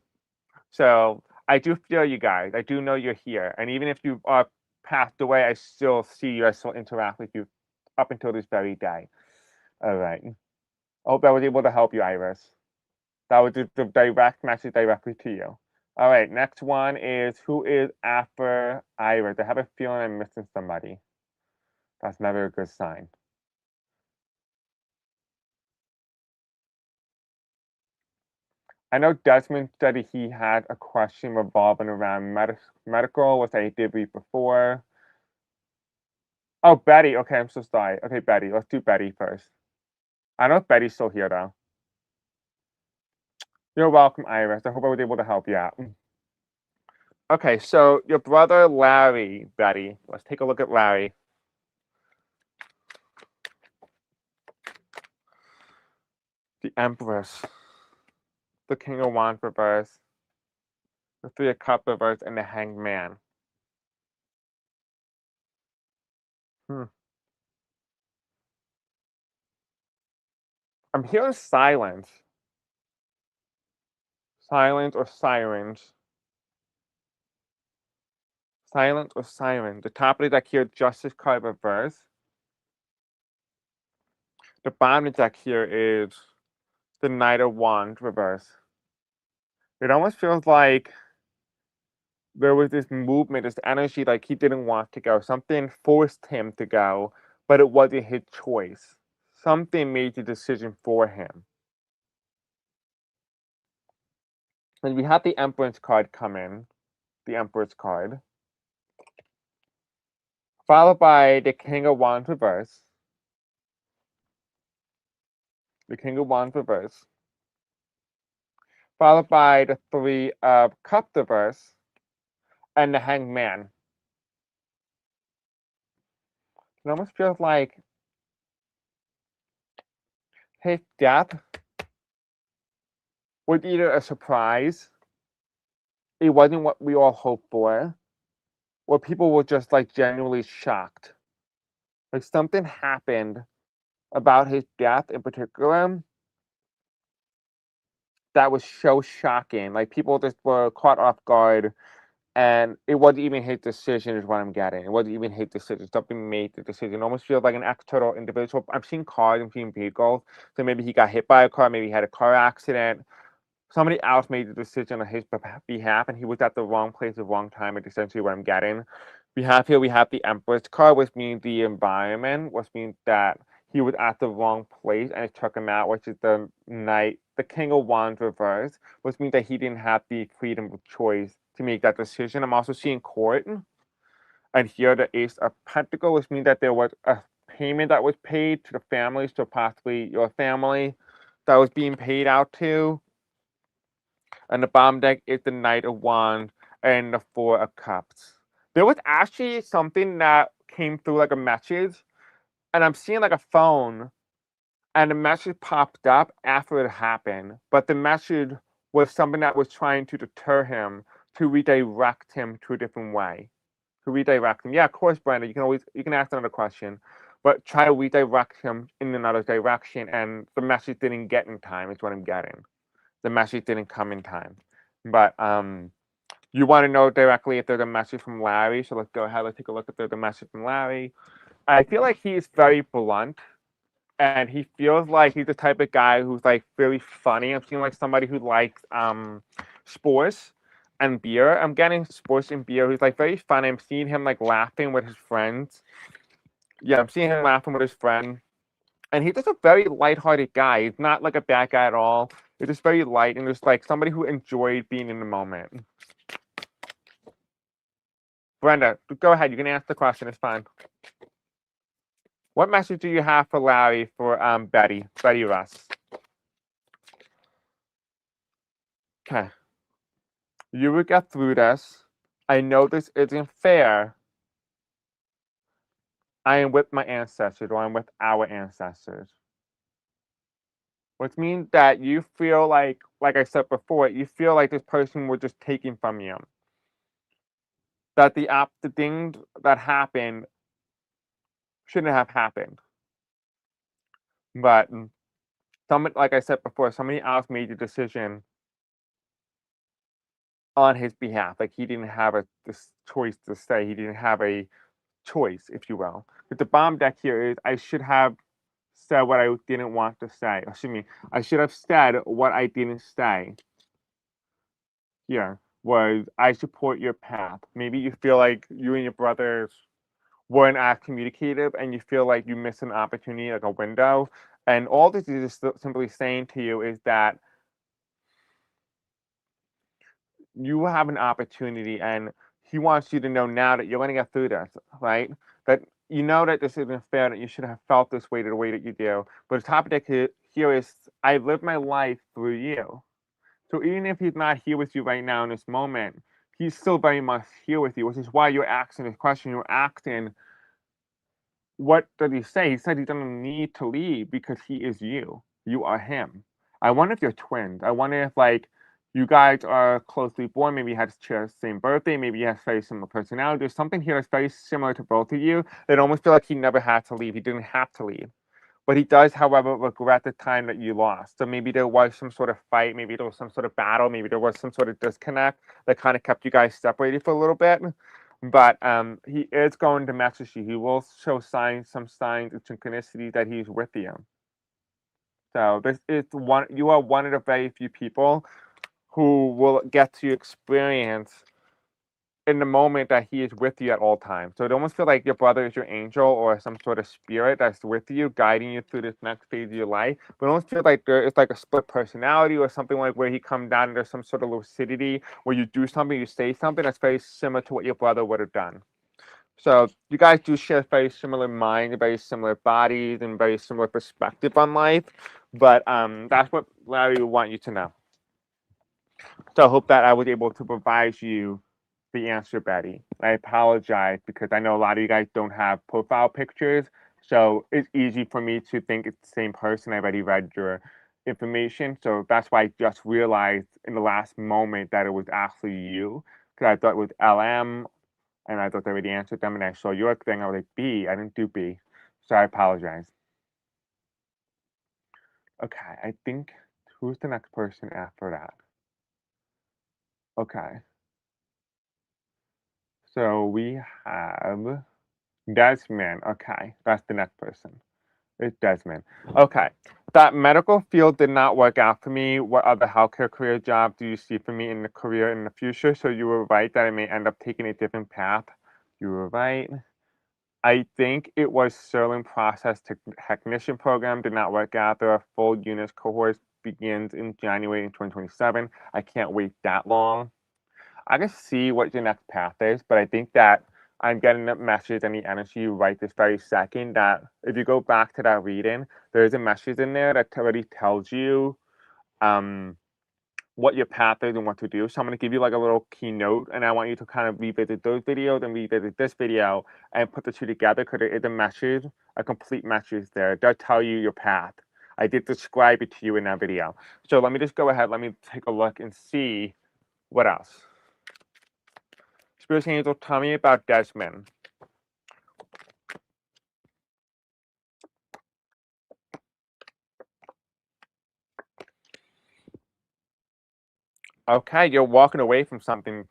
So I do feel you guys. I do know you're here. And even if you are passed away, I still see you. I still interact with you up until this very day. All right. I hope I was able to help you, Iris. That was just the direct message directly to you. All right. Next one is who is after Iris? I have a feeling I'm missing somebody. That's never a good sign. I know Desmond said he had a question revolving around medical, which I did read before. Oh, Betty. Okay, I'm so sorry. Okay, Betty. Let's do Betty first. I don't know if Betty's still here, though. You're welcome, Iris. I hope I was able to help you out. Okay, so your brother Larry, Betty. Let's take a look at Larry. The Empress, the King of Wands reverse, the Three of Cups reverse, and the Hanged Man. Hmm. I'm hearing silence. Silence or sirens. Silence or siren. The top of the deck here, Justice card reverse. The bottom of the deck here is the Knight of Wands reverse. It almost feels like there was this movement, this energy, like he didn't want to go. Something forced him to go, but it wasn't his choice. Something made the decision for him. And we had the Empress card come in, the Empress card, followed by the King of Wands reverse, the King of Wands reverse, followed by the Three of Cups reverse, and the Hanged Man. It almost feels like his death was either a surprise, it wasn't what we all hoped for, or people were just like genuinely shocked. Like something happened about his death in particular that was so shocking. Like people just were caught off guard, and it wasn't even his decision, is what I'm getting. It wasn't even his decision. Something made the decision. It almost feels like an external individual. I'm seeing cars, I'm seeing vehicles. So maybe he got hit by a car, maybe he had a car accident. Somebody else made the decision on his behalf, and he was at the wrong place at the wrong time, is essentially what I'm getting. We have here, we have the Empress card, which means the environment, which means that he was at the wrong place and it took him out, which is the Knight, the King of Wands reverse, which means that he didn't have the freedom of choice to make that decision. I'm also seeing court, and here the Ace of Pentacles, which means that there was a payment that was paid to the families, to possibly your family, that was being paid out to. And the bottom deck is the Knight of Wands and the Four of Cups. There was actually something that came through like a message, and I'm seeing like a phone, and the message popped up after it happened, but the message was something that was trying to deter him, to redirect him to a different way. To redirect him. Yeah, of course, Brenda, you can ask another question, but try to redirect him in another direction, and the message didn't get in time, is what I'm getting. The message didn't come in time. But you want to know directly if there's a message from Larry, so let's go ahead. Let's take a look if there's a message from Larry. I feel like he's very blunt, and he feels like he's the type of guy who's like really funny. I'm seeing like somebody who likes sports and beer. I'm getting sports and beer. He's like very funny. I'm seeing him like laughing with his friends. Yeah, I'm seeing him laughing with his friend. And he's just a very lighthearted guy. He's not like a bad guy at all. He's just very light and just like somebody who enjoyed being in the moment. Brenda, go ahead. You can ask the question. It's fine. What message do you have for Larry for Betty Russ? Okay. You will get through this. I know this isn't fair. I am with my ancestors, or I'm with our ancestors. which means that you feel like I said before, you feel like this person was just taking from you. That the things that happened shouldn't have happened. But like I said before, somebody else made the decision on his behalf. Like he didn't have this choice to stay. He didn't have a choice, if you will. But the bomb deck here is I should have said what I didn't want to say. Excuse me. I should have said what I didn't say. Here was I support your path. Maybe you feel like you and your brothers weren't as communicative and you feel like you missed an opportunity, like a window. And all this is just simply saying to you is that you have an opportunity and he wants you to know now that you're going to get through this, right? That you know that this isn't fair, that you should have felt this way the way that you do. But the topic here is I live my life through you. So even if he's not here with you right now in this moment, he's still very much here with you, which is why you're asking this question. You're asking, what did he say? He said he doesn't need to leave because he is you. You are him. I wonder if you're twins. I wonder if like you guys are closely born. Maybe you had share the same birthday. Maybe you have very similar personality. There's something here that's very similar to both of you that almost feel like he never had to leave. He didn't have to leave. But he does, however, regret the time that you lost. So maybe there was some sort of fight, maybe there was some sort of battle, maybe there was some sort of disconnect that kind of kept you guys separated for a little bit. But he is going to message you. He will show some signs of synchronicity that he's with you. So this is one. You are one of the very few people who will get to experience in the moment that he is with you at all times. So it almost feels like your brother is your angel or some sort of spirit that's with you, guiding you through this next phase of your life. But it almost feels like it's like a split personality or something like where he comes down and there's some sort of lucidity where you do something, you say something that's very similar to what your brother would have done. So you guys do share very similar mind, very similar bodies, and very similar perspective on life. But that's what Larry would want you to know. So I hope that I was able to provide you the answer, Betty. I apologize because I know a lot of you guys don't have profile pictures, so it's easy for me to think it's the same person. I already read your information, so that's why I just realized in the last moment that it was actually you because I thought it was LM and I thought they already answered them, and I saw your thing. I was like, B, I didn't do B, so I apologize. Okay, I think who's the next person after that? Okay, so we have Desmond. Okay, that's the next person. It's Desmond. Okay, that medical field did not work out for me. What other healthcare career job do you see for me in the career in the future? So you were right that I may end up taking a different path. You were right. I think it was Sterling Process Technician program did not work out. There are full units cohorts begins in January in 2027. I can't wait that long. I can see what your next path is, but I think that I'm getting the message and the energy right this very second that if you go back to that reading, there's a message in there that already tells you um, what your path is and what to do. So I'm going to give you like a little keynote, and I want you to kind of revisit those videos and revisit this video and put the two together because there is a message, a complete message there. It does tell you your path. I did describe it to you in that video. So let me just go ahead. Let me take a look and see what else. Spirit Angel, tell me about Desmond. Okay, you're walking away from something.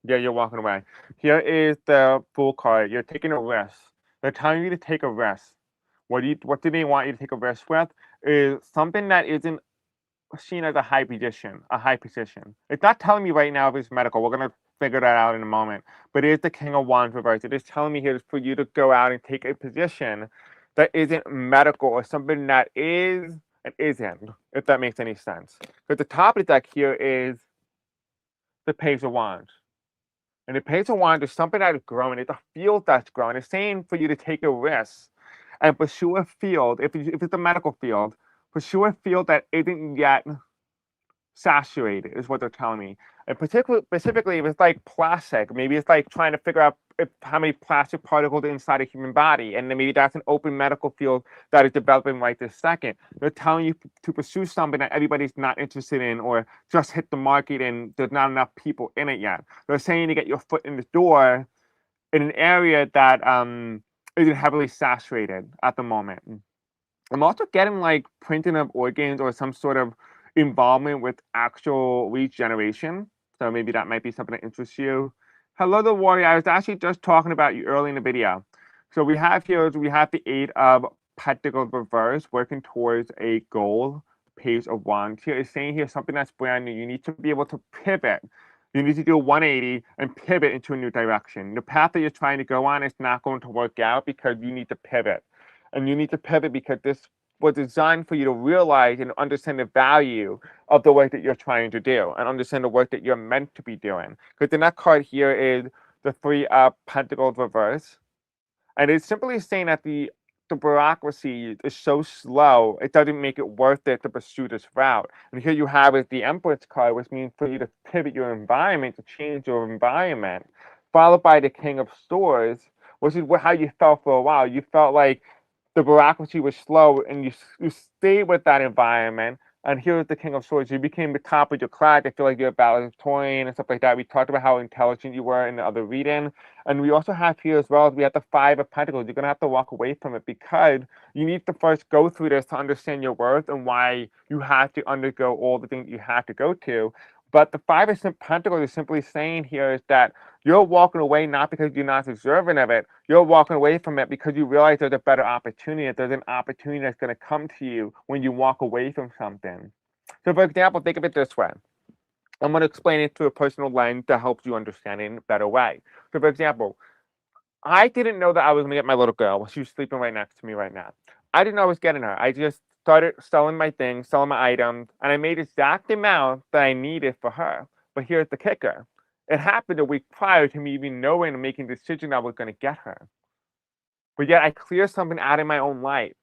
Yeah, you're walking away. Here is the Fool card. You're taking a risk. They're telling you to take a risk. What do they want you to take a risk with? Is something that isn't seen as a high position, a high position. It's not telling me right now if it's medical. We're gonna figure that out in a moment. But it is the King of Wands reversed. It is telling me here for you to go out and take a position that isn't medical or something that is and isn't, if that makes any sense. But the top of the deck here is the Page of Wands. And the Page of Wands is something that is growing. It's a field that's growing. It's saying for you to take a risk and pursue a field, if it's a medical field, pursue a field that isn't yet saturated, is what they're telling me. And specifically, if it's like plastic, maybe it's like trying to figure out how many plastic particles are inside a human body, and then maybe that's an open medical field that is developing right this second. They're telling you to pursue something that everybody's not interested in, or just hit the market and there's not enough people in it yet. They're saying to get your foot in the door in an area that isn't heavily saturated at the moment. I'm also getting like printing of organs or some sort of involvement with actual regeneration. So maybe that might be something that interests you. Hello, the warrior. I was actually just talking about you early in the video. So we have the 8 of Pentacles reverse working towards a goal. Page of Wands here is saying here something that's brand new. You need to be able to pivot. You need to do a 180 and pivot into a new direction. The path that you're trying to go on is not going to work out because you need to pivot. And you need to pivot because this was designed for you to realize and understand the value of the work that you're trying to do and understand the work that you're meant to be doing. Because the next card here is the 3 of Pentacles reverse. And it's simply saying that the bureaucracy is so slow, it doesn't make it worth it to pursue this route. And here you have is the Empress card, which means for you to pivot your environment, to change your environment, followed by the King of Swords, which is how you felt for a while. You felt like the bureaucracy was slow, and you stayed with that environment. And here's the King of Swords. You became the top of your class. I feel like you're a valedictorian and stuff like that. We talked about how intelligent you were in the other reading. And we also have here as well, we have the 5 of Pentacles. You're going to have to walk away from it because you need to first go through this to understand your worth and why you have to undergo all the things you have to go to. But the 5 of Pentacles is simply saying here is that you're walking away not because you're not deserving of it. You're walking away from it because you realize there's a better opportunity. That there's an opportunity that's going to come to you when you walk away from something. So, for example, think of it this way. I'm going to explain it through a personal lens that helps you understand it in a better way. So, for example, I didn't know that I was going to get my little girl. She was sleeping right next to me right now. I didn't know I was getting her. I just started selling my things, selling my items, and I made the exact amount that I needed for her. But here's the kicker. It happened a week prior to me even knowing and making the decision I was going to get her. But yet I cleared something out of my own life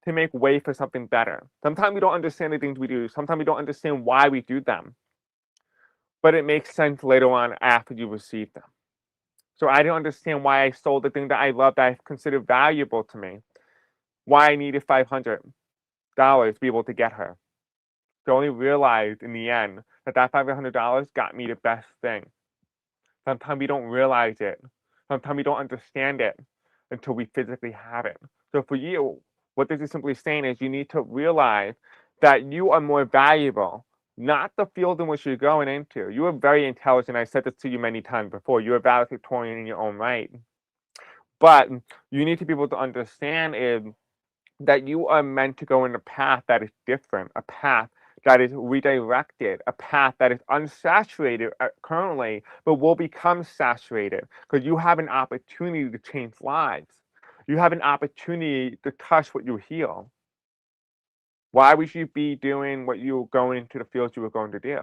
to make way for something better. Sometimes we don't understand the things we do. Sometimes we don't understand why we do them. But it makes sense later on after you receive them. So I didn't understand why I sold the thing that I loved, that I considered valuable to me. Why I needed $500 to be able to get her. So I only realized in the end that $500 got me the best thing. Sometimes we don't realize it. Sometimes we don't understand it until we physically have it. So for you, what this is simply saying is you need to realize that you are more valuable, not the field in which you're going into. You are very intelligent. I said this to you many times before. You're a valedictorian in your own right. But you need to be able to understand is that you are meant to go in a path that is different, a path that is redirected, a path that is unsaturated currently, but will become saturated because you have an opportunity to change lives. You have an opportunity to touch what you heal. Why would you be doing what you were going into the fields you were going to do?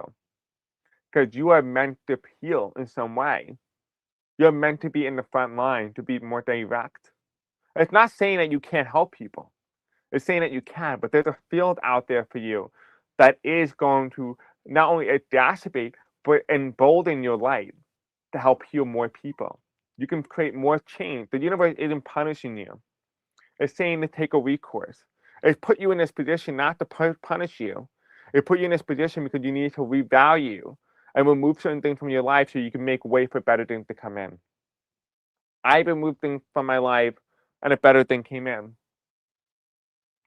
Because you are meant to heal in some way. You're meant to be in the front line, to be more direct. It's not saying that you can't help people. It's saying that you can, but there's a field out there for you that is going to not only exacerbate, but embolden your light to help heal more people. You can create more change. The universe isn't punishing you. It's saying to take a recourse. It's put you in this position not to punish you. It put you in this position because you need to revalue and remove certain things from your life so you can make way for better things to come in. I removed things from my life and a better thing came in.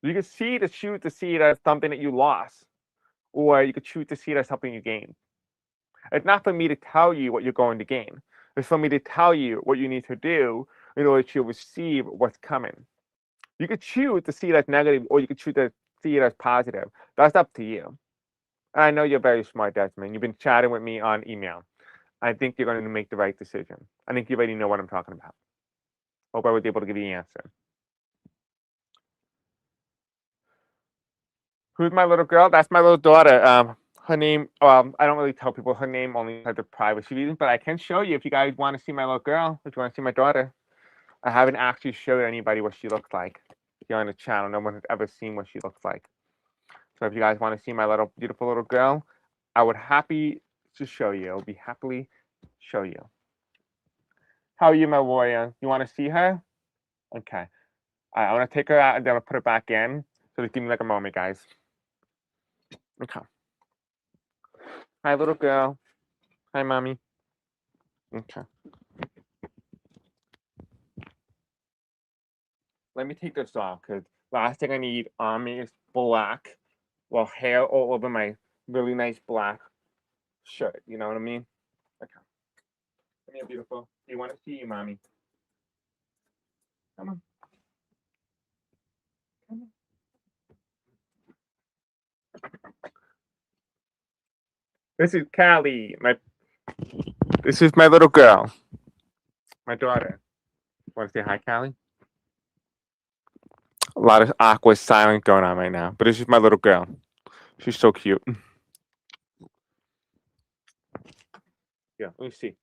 You could choose to see it as something that you lost, or you could choose to see it as something you gained. It's not for me to tell you what you're going to gain. It's for me to tell you what you need to do in order to receive what's coming. You could choose to see it as negative, or you could choose to see it as positive. That's up to you. And I know you're very smart, Desmond. You've been chatting with me on email. I think you're going to make the right decision. I think you already know what I'm talking about. Hope I was able to give you the answer. Who's my little girl? That's my little daughter. Her name, I don't really tell people her name only because of privacy reasons, but I can show you if you guys want to see my little girl, if you want to see my daughter. I haven't actually showed anybody what she looks like here on the channel. No one has ever seen what she looks like. So if you guys want to see my little beautiful little girl, I would to show you. I'll be happily show you. How are you, my warrior? You want to see her? Okay. I want to take her out and then I'll put her back in. So just give me like a moment, guys. Okay. Hi, little girl. Hi, mommy. Okay. Let me take this off because last thing I need on me is black. Well, hair all over my really nice black shirt. You know what I mean? Okay. Come here, beautiful. You want to see you, mommy? Come on. Come on. This is Callie. This is my little girl. My daughter. Want to say hi, Callie? A lot of awkward silence going on right now. But this is my little girl. She's so cute. Yeah, let me see.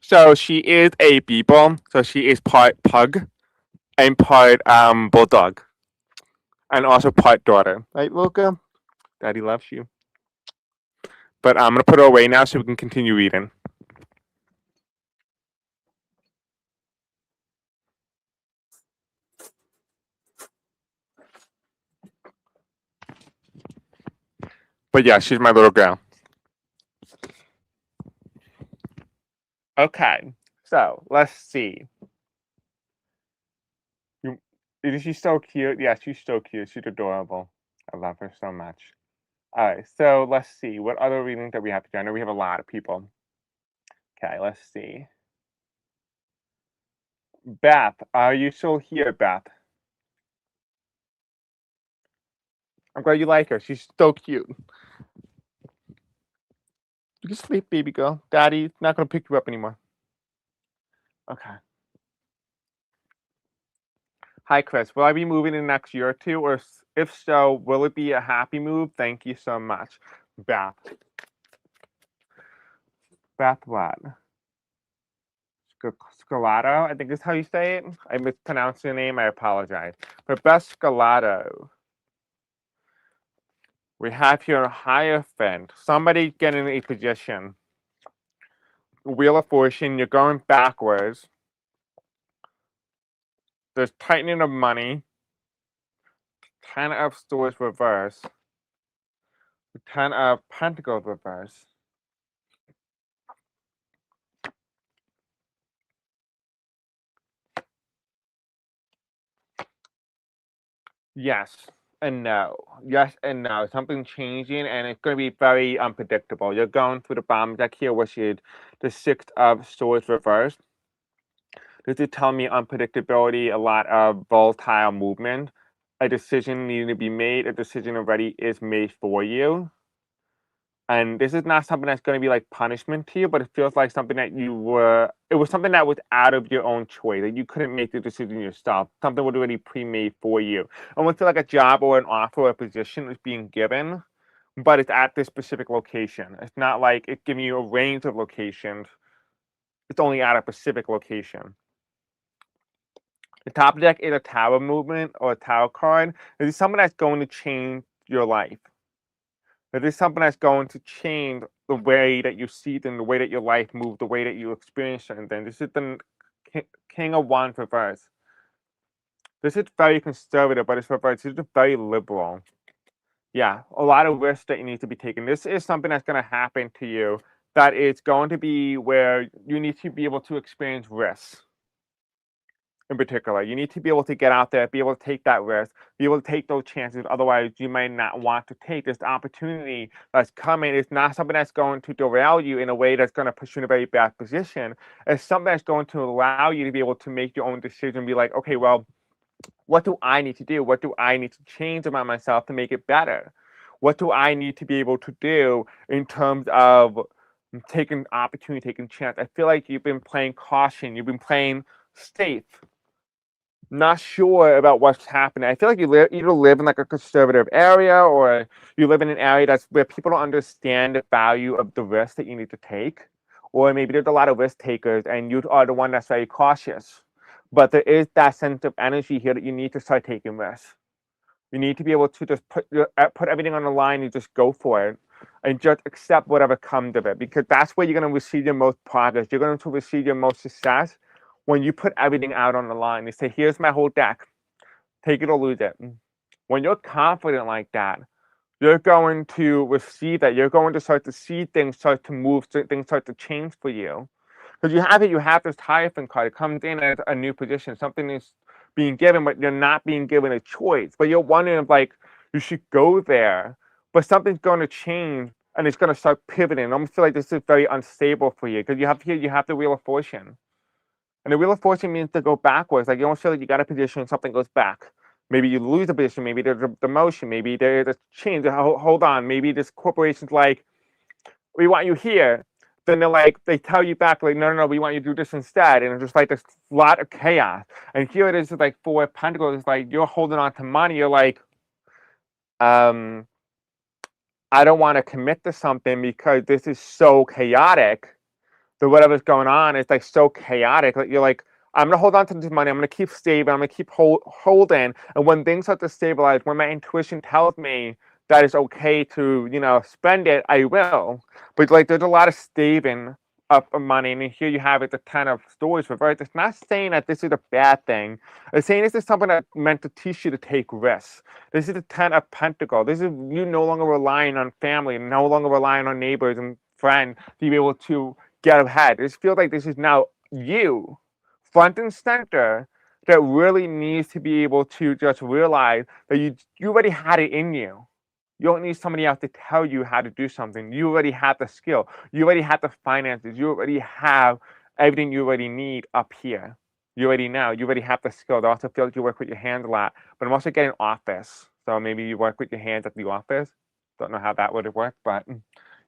So she is a beagle. So she is part pug and part bulldog. And also part daughter. Right, little girl? Daddy loves you. But I'm going to put her away now so we can continue eating. But yeah, she's my little girl. Okay, so let's see. Is she so cute? Yeah, she's so cute. She's adorable. I love her so much. All right, so let's see. What other readings that we have to do? I know we have a lot of people. Okay, let's see. Beth, are you still here, Beth? I'm glad you like her. She's so cute. You can sleep, baby girl. Daddy's not going to pick you up anymore. Okay. Hi, Chris. Will I be moving in the next year or two? Or if so, will it be a happy move? Thank you so much. Beth. Beth what? Scalato, I think is how you say it. I mispronounced your name. I apologize. But Beth Scalato. We have here a Hierophant. Somebody getting a position. Wheel of Fortune, you're going backwards. There's tightening of money. Ten of Swords reverse. Ten of Pentacles reverse. Yes and no. Yes and no. Something changing and it's going to be very unpredictable. You're going through the bottom deck here, which is the Six of Swords reversed. This is telling me unpredictability, a lot of volatile movement. A decision needing to be made. A decision already is made for you. And this is not something that's going to be like punishment to you, but it feels like something that it was something that was out of your own choice, that you couldn't make the decision yourself. Something was already pre-made for you. Almost feel like a job or an offer or a position is being given, but it's at this specific location. It's not like it's giving you a range of locations. It's only at a specific location. The top of the deck is a tower movement or a tower card. This is something that's going to change your life. It is something that's going to change the way that you see things, the way that your life moves, the way that you experience certain things. This is the King of Wands reverse. This is very conservative, but it's reversed. This is very liberal. Yeah, a lot of risks that you need to be taking. This is something that's going to happen to you that is going to be where you need to be able to experience risks. In particular, you need to be able to get out there, be able to take that risk, be able to take those chances. Otherwise, you might not want to take this opportunity that's coming. It's not something that's going to derail you in a way that's going to put you in a very bad position. It's something that's going to allow you to be able to make your own decision, be like, okay, well, what do I need to do? What do I need to change about myself to make it better? What do I need to be able to do in terms of taking opportunity, taking chance? I feel like you've been playing caution. You've been playing safe, not sure about what's happening. I feel like you either live in like a conservative area or you live in an area that's where people don't understand the value of the risk that you need to take. Or maybe there's a lot of risk takers and you are the one that's very cautious. But there is that sense of energy here that you need to start taking risks. You need to be able to just put everything on the line and just go for it and just accept whatever comes of it, because that's where you're going to receive your most progress. You're going to receive your most success when you put everything out on the line. You say, here's my whole deck. Take it or lose it. When you're confident like that, you're going to receive that. You're going to start to see things start to move, things start to change for you. Because you have this Hierophant card. It comes in as a new position. Something is being given, but you're not being given a choice. But you're wondering if, like, you should go there, but something's going to change and it's going to start pivoting. I almost feel like this is very unstable for you, because you have the Wheel of Fortune. And the Wheel of Fortune means to go backwards. Like, you almost feel like you got a position and something goes back. Maybe you lose a position. Maybe there's a demotion. Maybe there's a change. Hold on. Maybe this corporation's like, we want you here. Then they're like, they tell you back, like, no, we want you to do this instead. And it's just like this lot of chaos. And here it is, like, Four of Pentacles. It's like, you're holding on to money. You're like, I don't want to commit to something because this is so chaotic. So whatever's going on is like so chaotic. Like, you're like, I'm gonna hold on to this money. I'm gonna keep stable. I'm gonna keep holding. And when things start to stabilize, when my intuition tells me that it's okay to, spend it, I will. But like, there's a lot of staving up of money, and here you have it, the Ten of Swords reversed. It's not saying that this is a bad thing. It's saying this is something that's meant to teach you to take risks. This is the Ten of Pentacles. This is you no longer relying on family, no longer relying on neighbors and friends to be able to get ahead. It feels like this is now you, front and center, that really needs to be able to just realize that you already had it in you. You don't need somebody else to tell you how to do something. You already have the skill. You already have the finances. You already have everything you already need up here. You already know. You already have the skill. I also feel like you work with your hands a lot. But I'm also getting office. So maybe you work with your hands at the office. Don't know how that would have worked, but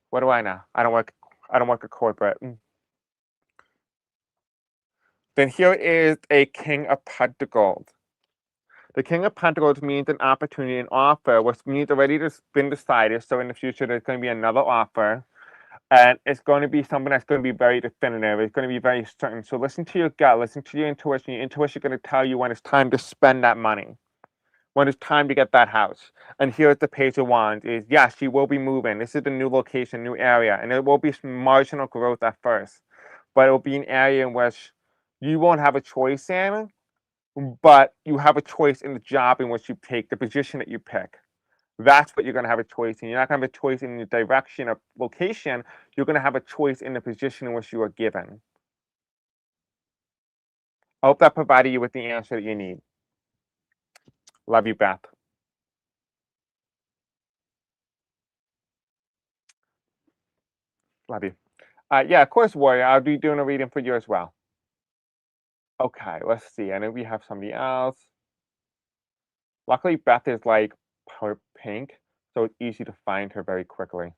what do I know? I don't work at corporate. Then here is a King of Pentacles. The King of Pentacles means an opportunity, an offer, which means already it's been decided. So in the future, there's going to be another offer. And it's going to be something that's going to be very definitive. It's going to be very certain. So listen to your gut. Listen to your intuition. Your intuition is going to tell you when it's time to spend that money, when it's time to get that house. And here's the Page of Wands is, yes, you will be moving. This is a new location, new area. And it will be some marginal growth at first. But it will be an area in which you won't have a choice in, but you have a choice in the job in which you take, the position that you pick. That's what you're going to have a choice in. You're not going to have a choice in the direction of location. You're going to have a choice in the position in which you are given. I hope that provided you with the answer that you need. Love you, Beth. Love you. Yeah, of course, Warrior. I'll be doing a reading for you as well. Okay, let's see. I know we have somebody else. Luckily, Beth is like pink, so it's easy to find her very quickly.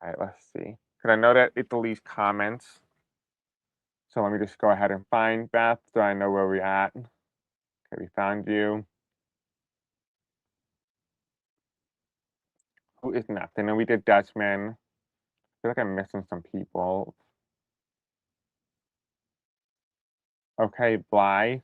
Okay, let's see. Because I know that it deletes comments. So let me just go ahead and find Beth so I know where we're at. Okay, we found you. Who is next? I know we did Dutchman. I feel like I'm missing some people. Okay, Bly.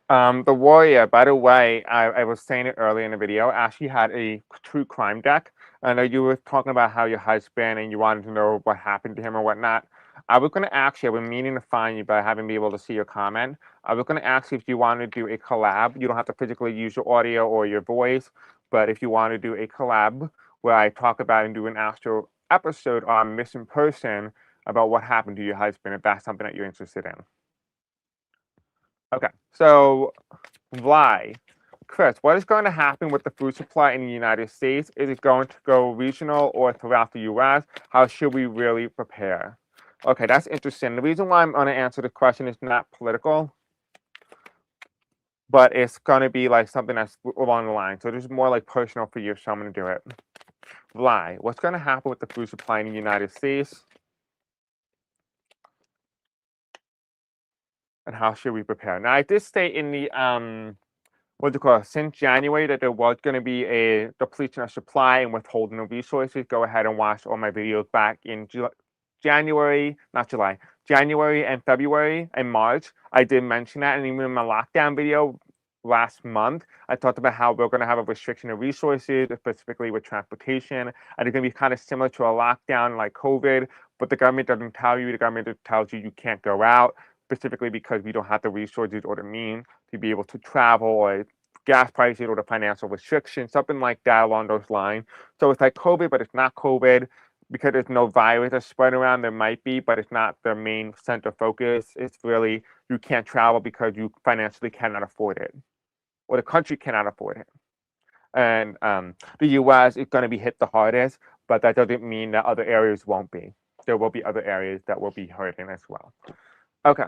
The Warrior, by the way, I was saying it earlier in the video, actually had a true crime deck. I know you were talking about how your husband and you wanted to know what happened to him or whatnot. I was going to ask you, I've been meaning to find you, but I haven't been able to see your comment. I was going to ask you if you want to do a collab. You don't have to physically use your audio or your voice, but if you want to do a collab where I talk about and do an actual episode on missing person about what happened to your husband, if that's something that you're interested in. Okay, so why? Chris, what is going to happen with the food supply in the United States? Is it going to go regional or throughout the US? How should we really prepare? Okay, that's interesting. The reason why I'm going to answer the question is not political, but it's going to be like something that's along the line. So this is more like personal for you, so I'm going to do it. Why? What's going to happen with the food supply in the United States? And how should we prepare? Now, I did state in the what's it called? Since January, that there was going to be a depletion of supply and withholding of resources. Go ahead and watch all my videos back in January, not July, January and February and March. I did mention that, and even in my lockdown video last month, I talked about how we're going to have a restriction of resources, specifically with transportation, and it's going to be kind of similar to a lockdown like COVID, but the government doesn't tell you. The government just tells you you can't go out, specifically because we don't have the resources or the means to be able to travel, or gas prices or the financial restrictions, something like that along those lines. So it's like COVID, but it's not COVID because there's no virus that's spread around. There might be, but it's not their main center focus. It's really you can't travel because you financially cannot afford it, or the country cannot afford it. And the U.S. is going to be hit the hardest, but that doesn't mean that other areas won't be. There will be other areas that will be hurting as well. Okay.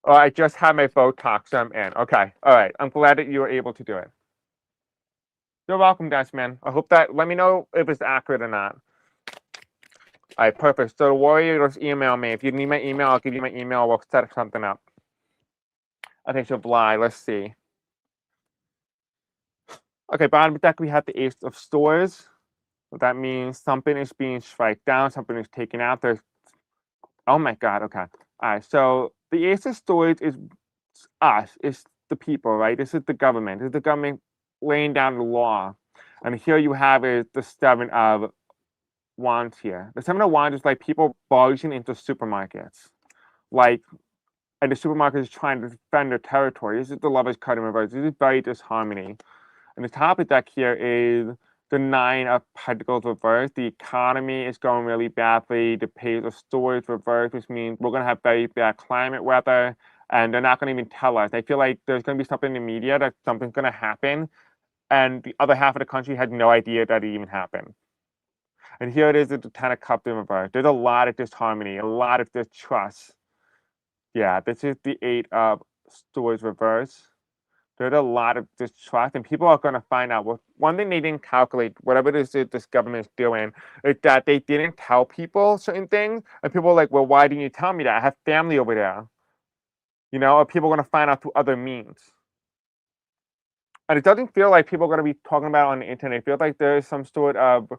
Oh, I just had my Botox, so I'm in. Okay. All right. I'm glad that you were able to do it. You're welcome, Desmond. I hope that, let me know if it's accurate or not. All right, perfect. So, Warrior, just email me. If you need my email, I'll give you my email. We'll set something up. I think she'll lie. Let's see. Okay, bottom deck, we have the Ace of Swords. What that means, something is being strike down, something is taken out. There's, oh my God, okay. All right, so the Ace of Swords is us, it's the people, right? This is the government. This is the government laying down the law. And here you have is the Seven of Wands here. The Seven of Wands is like people barging into supermarkets. Like, and the supermarket is trying to defend their territory. This is the Lovers card in reverse. This is very disharmony. And the top of deck here is the Nine of Pentacles reversed. The economy is going really badly. The Page of Swords reversed, which means we're going to have very bad climate weather, and they're not going to even tell us. I feel like there's going to be something in the media that something's going to happen, and the other half of the country had no idea that it even happened. And here it is, the Ten of Cups in reverse. There's a lot of disharmony, a lot of distrust. Yeah, this is the Eight of Swords reverse. There's a lot of distrust, and people are going to find out. Well, one thing they didn't calculate, whatever it is that this government is doing, is that they didn't tell people certain things. And people are like, well, why didn't you tell me that? I have family over there. You know, or people are going to find out through other means. And it doesn't feel like people are going to be talking about it on the internet. It feels like there is some sort of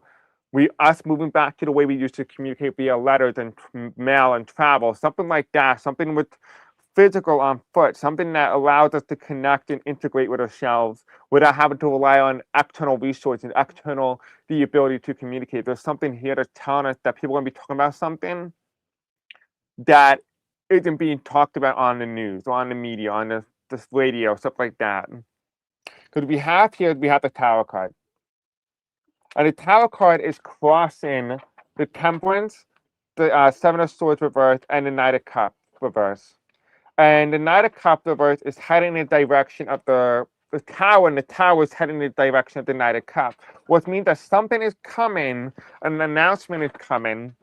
us moving back to the way we used to communicate via letters and mail and travel, something like that, something with physical on foot, something that allows us to connect and integrate with ourselves without having to rely on external resources, the ability to communicate. There's something here that's telling us that people are going to be talking about something that isn't being talked about on the news or on the media, on this radio, stuff like that. Because we have the Tower card. And the Tower card is crossing the Temperance, the Seven of Swords reverse, and the Knight of Cups reverse. And the Knight of Cups reverse is heading in the direction of the tower, and the tower is heading in the direction of the Knight of Cups, which means that something is coming, an announcement is coming,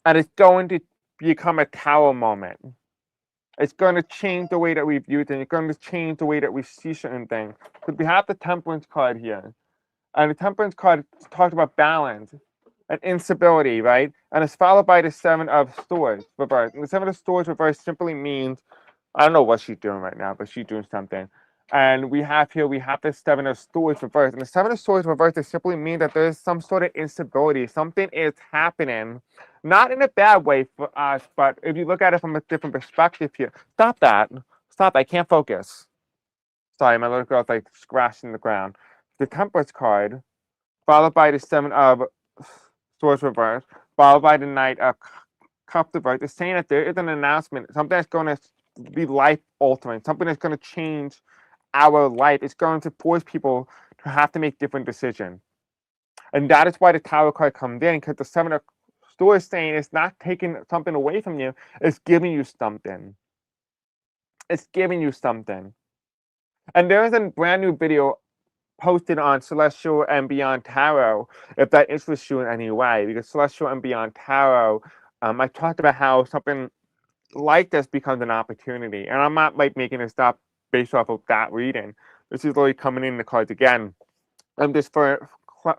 and it's going to become a tower moment. It's going to change the way that we view things. It's going to change the way that we see certain things. Because we have the Temperance card here. And the Temperance card talks about balance and instability, right? And it's followed by the Seven of Swords reverse. And the Seven of Swords reverse simply means, I don't know what she's doing right now, but she's doing something. And we have the Seven of Swords reverse. And the Seven of Swords reverse just simply means that there's some sort of instability. Something is happening. Not in a bad way for us, but if you look at it from a different perspective here. Stop that. Stop. I can't focus. Sorry, my little girl's like scratching the ground. The Temperance card, followed by the Seven of Swords reverse, followed by the Knight of Cups reverse, is saying that there is an announcement, something that's going to be life altering, something that's going to change our life. It's going to force people to have to make different decisions. And that is why the Tower card comes in, because the Seven of Swords is saying it's not taking something away from you, it's giving you something. It's giving you something. And there is a brand new video posted on Celestial and Beyond Tarot, if that interests you in any way, because Celestial and Beyond Tarot, I talked about how something like this becomes an opportunity, and I'm not like making it stop based off of that reading. This is literally coming in the cards again. Just for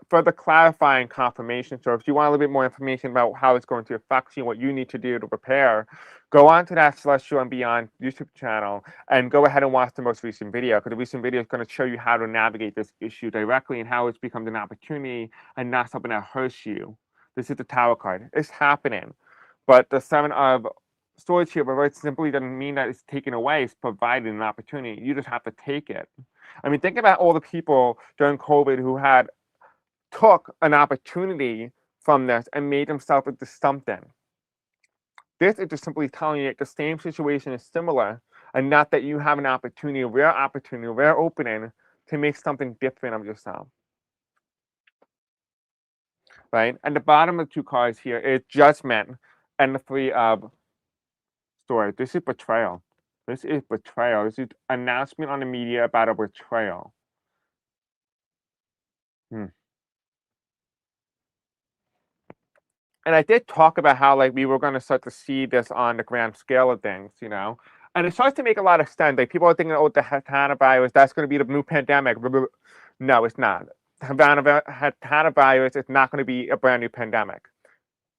further clarifying confirmation. So if you want a little bit more information about how it's going to affect you, what you need to do to prepare, go on to that Celestial and Beyond YouTube channel and go ahead and watch the most recent video, because the recent video is going to show you how to navigate this issue directly and how it's become an opportunity and not something that hurts you. This is the Tower card. It's happening. But the Seven of Swords here, but it simply doesn't mean that it's taken away. It's provided an opportunity. You just have to take it. I mean, think about all the people during COVID who took an opportunity from this and made themselves into something. This is just simply telling you that the same situation is similar, and not that you have an opportunity, a rare opening to make something different of yourself. Right? And the bottom of the two cards here is Judgment and the Three of Swords. This is betrayal. This is betrayal. This is announcement on the media about a betrayal. And I did talk about how like we were going to start to see this on the grand scale of things, you know, and it starts to make a lot of sense. Like people are thinking, oh, the Havana virus, that's going to be the new pandemic. No, it's not. Havana virus is not going to be a brand new pandemic.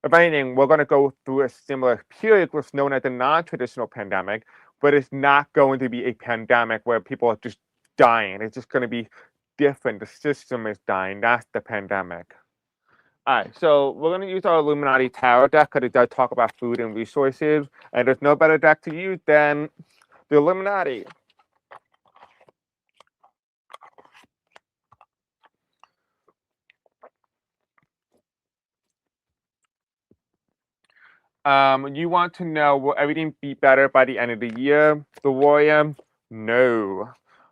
If anything, we're going to go through a similar period, what's known as the non-traditional pandemic, but it's not going to be a pandemic where people are just dying. It's just going to be different. The system is dying. That's the pandemic. All right, so we're going to use our Illuminati Tarot deck because it does talk about food and resources, and there's no better deck to use than the Illuminati. You want to know, will everything be better by the end of the year? The Warrior? No.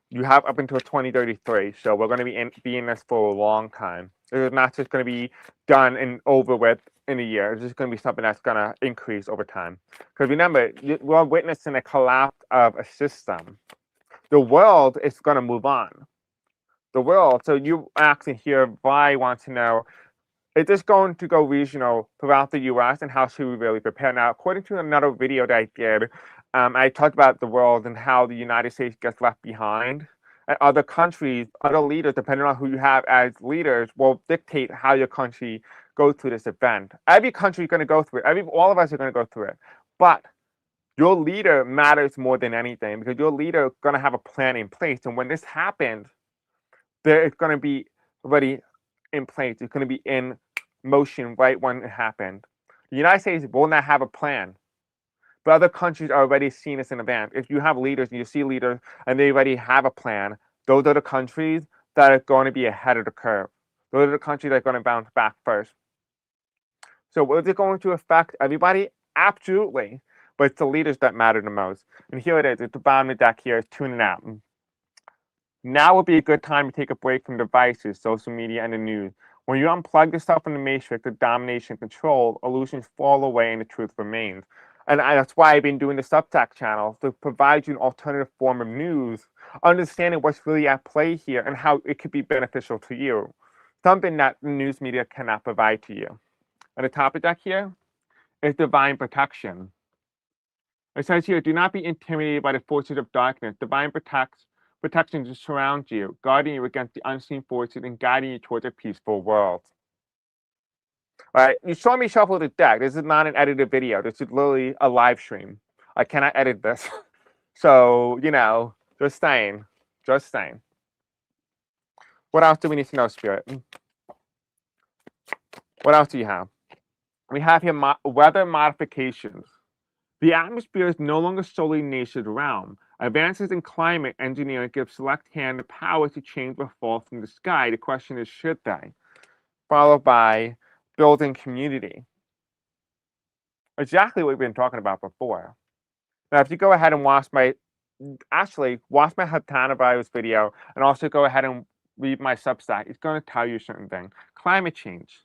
You have up until 2033, so we're going to be in this for a long time. It's not just going to be done and over with in a year. It's just going to be something that's going to increase over time. Because remember, we're witnessing a collapse of a system. The world is going to move on. The world. So you asking here, why want to know, is this going to go regional throughout the U.S. and how should we really prepare? Now, according to another video that I did, I talked about the world and how the United States gets left behind. And other countries, other leaders, depending on who you have as leaders, will dictate how your country goes through this event. Every country is going to go through it. All of us are going to go through it. But your leader matters more than anything, because your leader is going to have a plan in place. And when this happens, there is going to be already in place. It's going to be in motion right when it happened. The United States will not have a plan, but other countries are already seeing this in advance. If you have leaders and you see leaders and they already have a plan, those are the countries that are going to be ahead of the curve. Those are the countries that are going to bounce back first. So is it going to affect everybody? Absolutely. But it's the leaders that matter the most. And here it is. It's the bottom of the deck here. It's tuning out. Now would be a good time to take a break from devices, social media, and the news. When you unplug yourself from the matrix of domination and control, illusions fall away and the truth remains. And that's why I've been doing the Substack channel, to provide you an alternative form of news, understanding what's really at play here and how it could be beneficial to you. Something that the news media cannot provide to you. And the top of deck here is divine protection. It says here, do not be intimidated by the forces of darkness. Divine protection to surround you, guarding you against the unseen forces and guiding you towards a peaceful world. All right, you saw me shuffle the deck. This is not an edited video. This is literally a live stream. I cannot edit this. So, you know, just saying. Just saying. What else do we need to know, Spirit? What else do you have? We have here weather modifications. The atmosphere is no longer solely nature's realm. Advances in climate engineering give select hand the power to change what falls from the sky. The question is, should they? Followed by building community. Exactly what we've been talking about before. Now, if you go ahead and watch my Havana virus video, and also go ahead and read my Substack, it's going to tell you certain things. Climate change.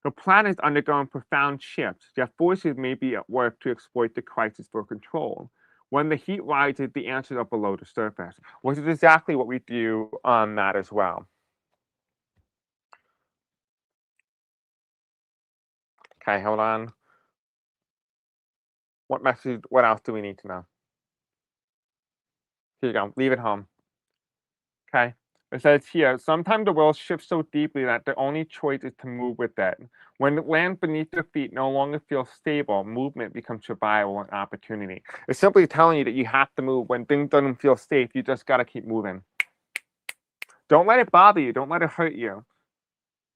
The planet is undergoing profound shifts, yet forces may be at work to exploit the crisis for control. When the heat rises, the answers are below the surface, which is exactly what we do on that as well. Okay, hold on. What else do we need to know? Here you go, leave it home. Okay, It says here, sometimes the world shifts so deeply that the only choice is to move with it. When the land beneath your feet no longer feels stable, movement becomes survival and opportunity. It's simply telling you that you have to move. When things don't feel safe, you just got to keep moving. Don't let it bother you. Don't let it hurt you.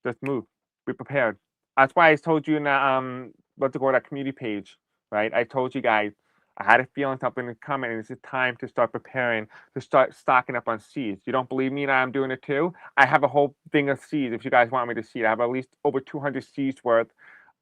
Just move. Be prepared. That's why I told you in the let's go to that community page, right? I told you guys I had a feeling something was coming, and it's time to start preparing, to start stocking up on seeds. You don't believe me that I'm doing it too? I have a whole thing of seeds. If you guys want me to see it, I have at least over 200 seeds worth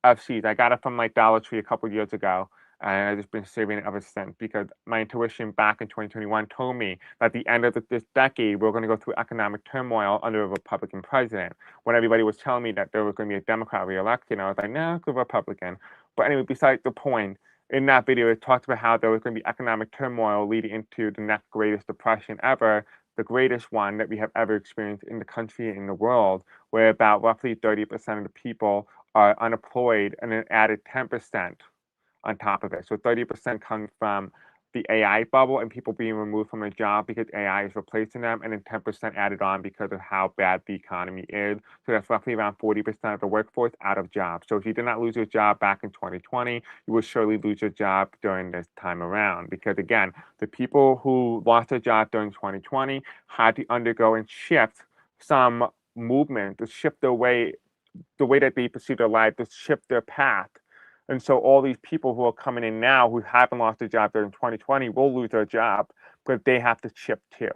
of seeds. I got it from like Dollar Tree a couple years ago, and I've just been saving it ever since because my intuition back in 2021 told me that at the end of this decade, we're going to go through economic turmoil under a Republican president. When everybody was telling me that there was going to be a Democrat re-election, I was like, no, it's a Republican. But anyway, besides the point, in that video, it talked about how there was going to be economic turmoil leading into the next greatest depression ever, the greatest one that we have ever experienced in the country and in the world, where about roughly 30% of the people are unemployed and an added 10% on top of it. So 30% comes from the AI bubble and people being removed from a job because AI is replacing them, and then 10% added on because of how bad the economy is. So that's roughly around 40% of the workforce out of jobs. So if you did not lose your job back in 2020, you will surely lose your job during this time around. Because again, the people who lost their job during 2020 had to undergo and shift some movement to shift the way that they pursue their life, to shift their path. And so all these people who are coming in now who haven't lost their job during 2020 will lose their job, but they have to shift too.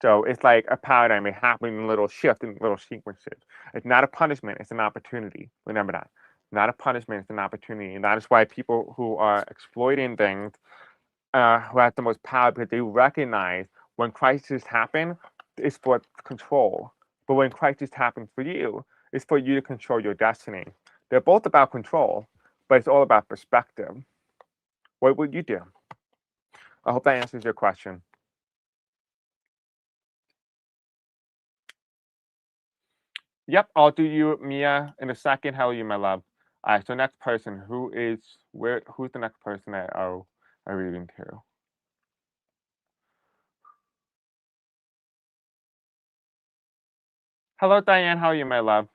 So it's like a paradigm, a happening little shift in little sequences. It's not a punishment, it's an opportunity. Remember that. Not a punishment, it's an opportunity. And that is why people who are exploiting things, who have the most power, because they recognize when crises happen, it's for control. But when crisis happens for you, it's for you to control your destiny. They're both about control, but it's all about perspective. What would you do? I hope that answers your question. Yep, I'll do you, Mia, in a second. How are you, my love? All right, so next person, who's the next person that I'll reading to? Hello, Diane, how are you, my love?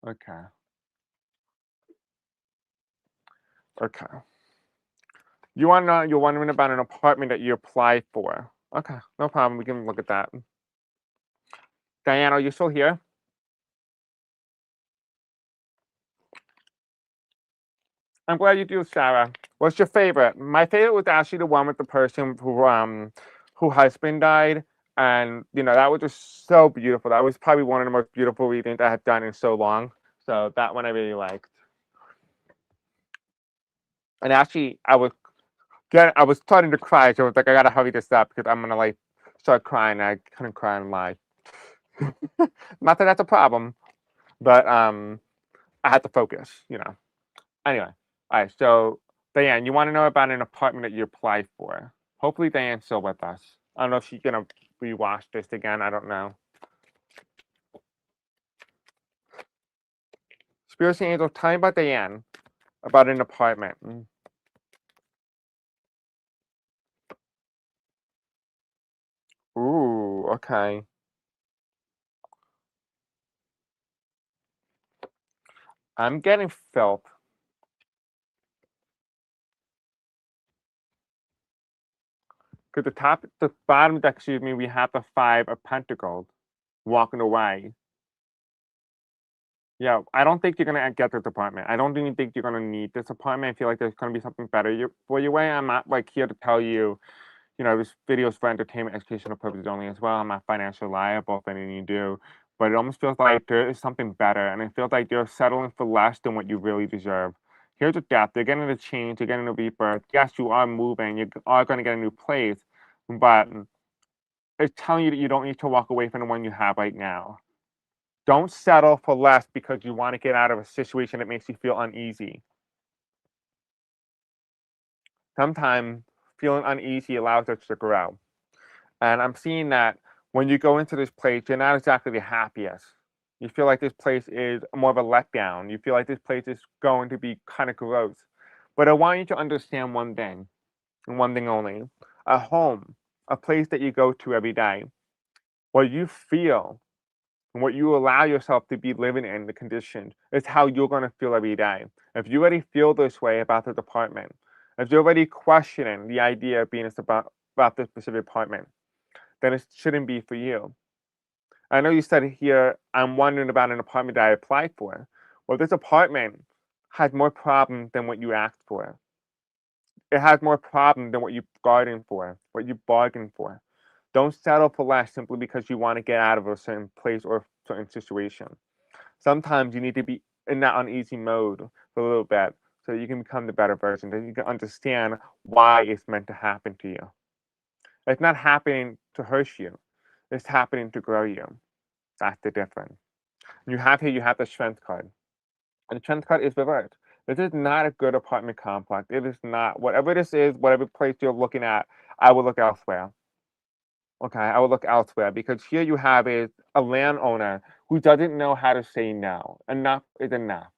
Okay. Okay. You're wondering about an apartment that you applied for. Okay, no problem. We can look at that. Diane, are you still here? I'm glad you do, Sarah. What's your favorite? My favorite was actually the one with the person who husband died, and that was just so beautiful. That was probably one of the most beautiful readings I have done in so long. So that one I really liked. And actually, I was starting to cry, so I was like, I gotta hurry this up because I'm gonna like start crying. I couldn't cry on live. Not that that's a problem, but I had to focus. Anyway, all right. So Diane, you want to know about an apartment that you applied for? Hopefully Diane's still with us. I don't know if she's gonna rewatch this again. I don't know. Spirits and Angels, tell me about Diane, about an apartment. Ooh, okay. I'm getting filth. Because the bottom deck, excuse me, we have the Five of Pentacles walking away. Yeah, I don't think you're gonna get this apartment. I don't even think you're gonna need this apartment. I feel like there's gonna be something better for your way. I'm not like here to tell you, this video is for entertainment, educational purposes only as well. I'm not financially liable for anything you do, but it almost feels like there is something better, and it feels like you're settling for less than what you really deserve. Here's a death. They're getting a change. They're getting a rebirth. Yes, you are moving. You are going to get a new place, but it's telling you that you don't need to walk away from the one you have right now. Don't settle for less because you want to get out of a situation that makes you feel uneasy. Sometimes feeling uneasy allows us to grow. And I'm seeing that when you go into this place, you're not exactly the happiest. You feel like this place is more of a letdown. You feel like this place is going to be kind of gross. But I want you to understand one thing, and one thing only. A home, a place that you go to every day, what you feel and what you allow yourself to be living in, the conditions, is how you're going to feel every day. If you already feel this way about the department, if you're already questioning the idea of being about this specific apartment, then it shouldn't be for you. I know you said here, I'm wondering about an apartment that I applied for. Well, this apartment has more problems than what you asked for. It has more problems than what you bargained for, what you bargained for. Don't settle for less simply because you want to get out of a certain place or certain situation. Sometimes you need to be in that uneasy mode for a little bit so you can become the better version, that you can understand why it's meant to happen to you. It's not happening to hurt you, it's happening to grow you. That's the difference. You have here, you have the strength card. And the strength card is reversed. This is not a good apartment complex. It is not. Whatever this is, whatever place you're looking at, I will look elsewhere. Okay, I will look elsewhere because here you have is a landowner who doesn't know how to say no. Enough is enough,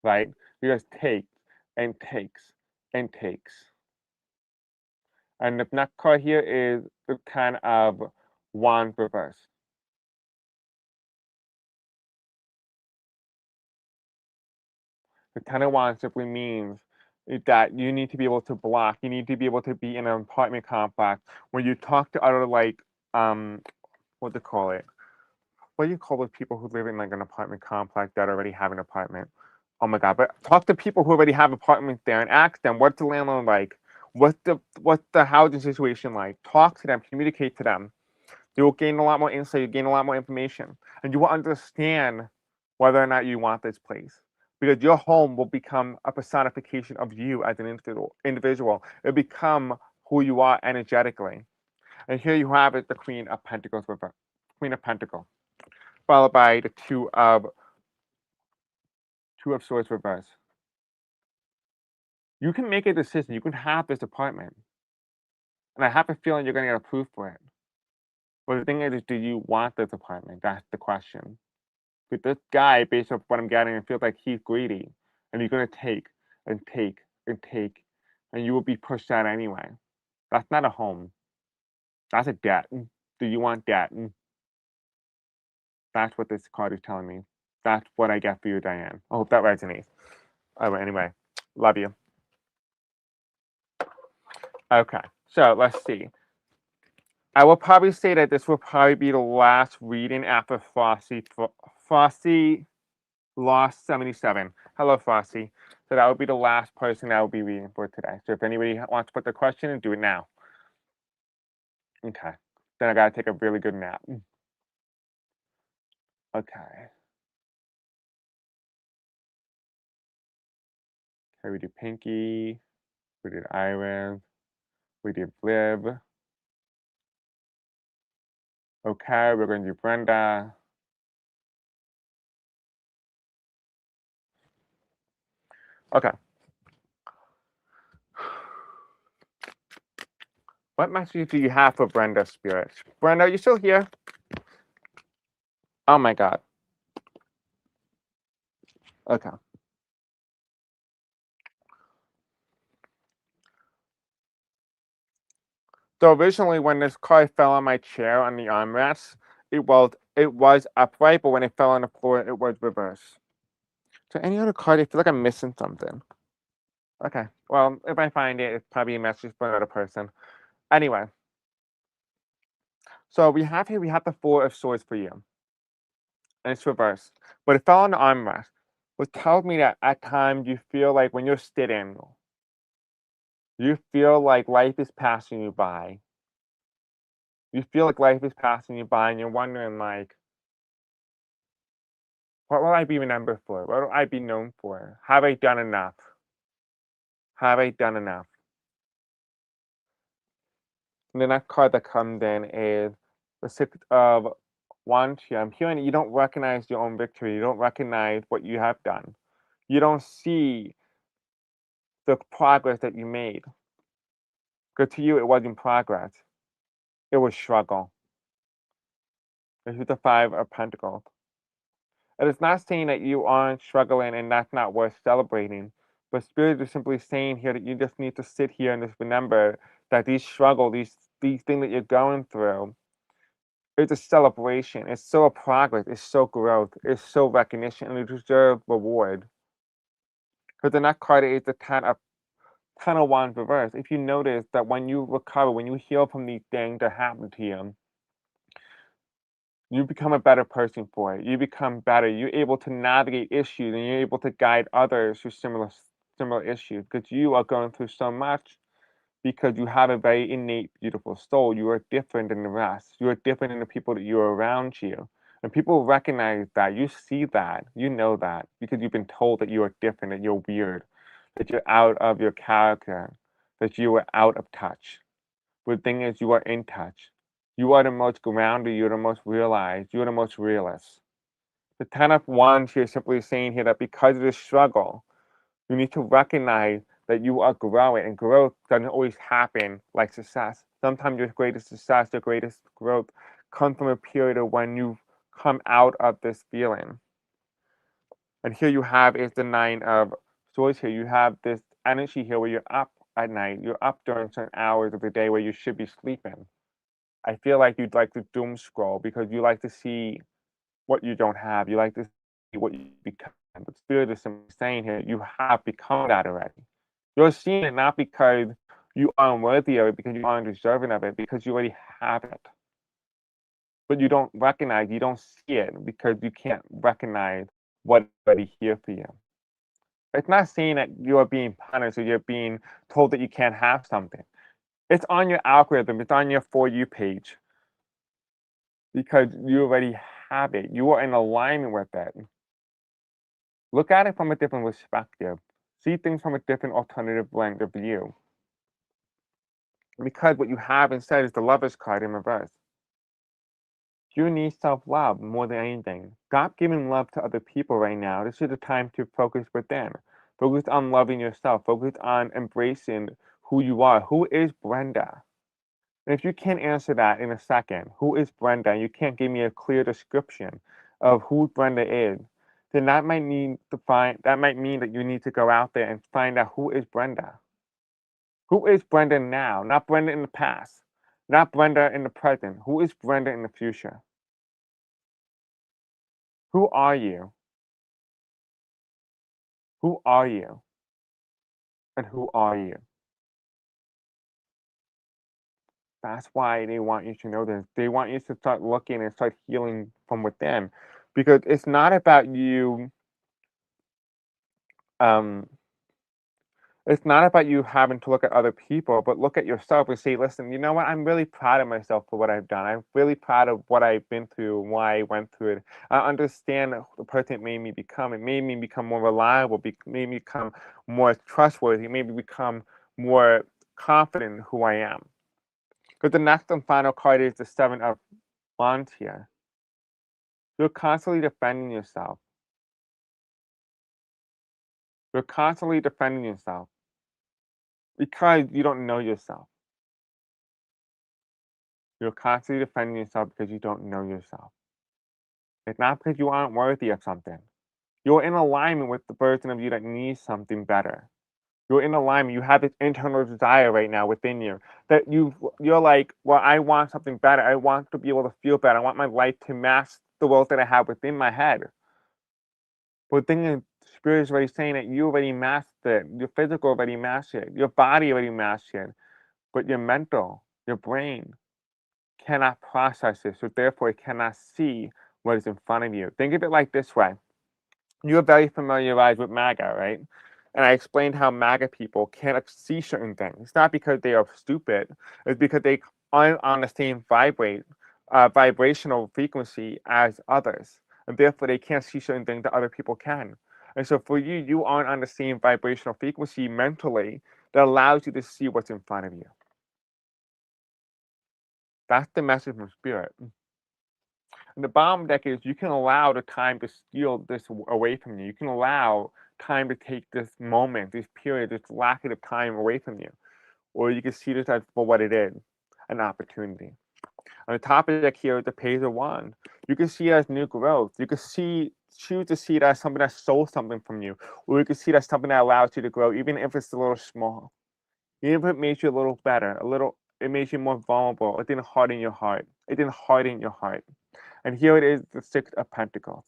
right? Because takes and takes and takes. And the next card here is the kind of wand reverse. The Ten of Wands simply means that you need to be able to block. You need to be able to be in an apartment complex where you talk to other um what do you call it? What do you call those people who live in like an apartment complex that already have an apartment? Oh my god! But talk to people who already have apartments there and ask them what's the landlord like, what's the housing situation like. Talk to them, communicate to them. You will gain a lot more insight. You gain a lot more information, and you will understand whether or not you want this place. Because your home will become a personification of you as an individual. It'll become who you are energetically. And here you have it, the Queen of Pentacles reverse. Queen of Pentacles, followed by the Two of Swords reverse. You can make a decision. You can have this apartment. And I have a feeling you're going to get approved for it. But the thing is, do you want this apartment? That's the question. But this guy, based on what I'm getting, it feels like he's greedy. And he's going to take and take and take. And you will be pushed out anyway. That's not a home. That's a debt. Do you want debt? That's what this card is telling me. That's what I get for you, Diane. I hope that resonates. Oh, anyway, love you. Okay, so let's see. I will probably say that this will probably be the last reading after Frosty lost 77. Hello, Frosty. So that would be the last person I will be reading for today. So if anybody wants to put their question in, do it now. Okay. Then I gotta take a really good nap. Okay. Okay, we do Pinky. We did Iris. We did Liv. Okay, we're going to do Brenda. Okay. What message do you have for Brenda, Spirit? Brenda, are you still here? Oh my god. Okay. So originally when this card fell on my chair on the armrest, it was upright, but when it fell on the floor, it was reversed. So any other card, I feel like I'm missing something. Okay. Well, if I find it, it's probably a message for another person. Anyway. So we have the Four of Swords for you. And it's reversed. But it fell on the armrest, which tells me that at times you feel like when you're sitting, you feel like life is passing you by. You feel like life is passing you by and you're wondering like, what will I be remembered for? What will I be known for? Have I done enough? Have I done enough? And the next card that comes in is the Six of Wands here. I'm hearing that you don't recognize your own victory. You don't recognize what you have done. You don't see the progress that you made. Because to you, it wasn't progress. It was struggle. This is the Five of Pentacles. And it's not saying that you aren't struggling and that's not worth celebrating. But Spirit is simply saying here that you just need to sit here and just remember that these struggles, these things that you're going through, it's a celebration. It's so a progress. It's so growth. It's so recognition, and you deserve reward. Because the next card is the Ten of Wands reverse. If you notice that when you recover, when you heal from these things that happened to you become a better person for it. You become better. You're able to navigate issues, and you're able to guide others through similar issues because you are going through so much because you have a very innate, beautiful soul. You are different than the rest. You are different than the people that you are around you. And people recognize that. You see that. You know that because you've been told that you are different, that you're weird, that you're out of your character, that you are out of touch. But the thing is, you are in touch. You are the most grounded, you're the most realized, you're the most realist. The Ten of Wands here is simply saying here that because of this struggle, you need to recognize that you are growing, and growth doesn't always happen like success. Sometimes your greatest success, your greatest growth comes from a period of when you come out of this feeling. And here you have is the Nine of Swords here. You have this energy here where you're up at night. You're up during certain hours of the day where you should be sleeping. I feel like you'd like to doom scroll because you like to see what you don't have. You like to see what you become. But Spirit is simply saying here, you have become that already. You're seeing it not because you are unworthy of it, because you aren't deserving of it, because you already have it. But you don't recognize, you don't see it because you can't recognize what's already here for you. It's not saying that you're being punished or you're being told that you can't have something. It's on your algorithm, it's on your For You page because you already have it. You are in alignment with it. Look at it from a different perspective. See things from a different alternative lens of view. Because what you have instead is the Lovers card in reverse. You need self-love more than anything. Stop giving love to other people right now. This is the time to focus within. Focus on loving yourself. Focus on embracing who you are. Who is Brenda? And if you can't answer that in a second, who is Brenda? And you can't give me a clear description of who Brenda is, then that might mean that you need to go out there and find out who is Brenda. Who is Brenda now? Not Brenda in the past. Not Brenda in the present. Who is Brenda in the future? Who are you? Who are you? And who are you? That's why they want you to know this. They want you to start looking and start healing from within. Because it's not about you um it's not about you having to look at other people, but look at yourself and say, listen, you know what? I'm really proud of myself for what I've done. I'm really proud of what I've been through and why I went through it. I understand the person it made me become. It made me become more reliable, made me become more trustworthy, it made me become more confident in who I am. Because the next and final card is the Seven of Wands here. You're constantly defending yourself. You're constantly defending yourself because you don't know yourself. You're constantly defending yourself because you don't know yourself. It's not because you aren't worthy of something. You're in alignment with the version of you that needs something better. You're in alignment. You have this internal desire right now within you that you're like, well, I want something better. I want to be able to feel better. I want my life to match the world that I have within my head. But the thing is, Spirit is already saying that you already mastered it. Your physical already mastered it. Your body already mastered it. But your mental, your brain, cannot process it, so therefore it cannot see what is in front of you. Think of it like this way. You're very familiarized with MAGA, right? And I explained how MAGA people can't see certain things. It's not because they are stupid, it's because they aren't on the same vibrational frequency as others. And therefore they can't see certain things that other people can. And so for you, you aren't on the same vibrational frequency mentally that allows you to see what's in front of you. That's the message from Spirit. And the bottom deck is you can allow the time to steal this away from you. You can allow time to take this moment, this period, this lack of time away from you. Or you can see this as for what it is, an opportunity. On the top of the deck here is the Page of Wands. You can see it as new growth. You can choose to see it as something that stole something from you. Or you can see it as something that allows you to grow, even if it's a little small. Even if it makes you a little better, It makes you more vulnerable. It didn't harden your heart. It didn't harden your heart. And here it is, the Six of Pentacles.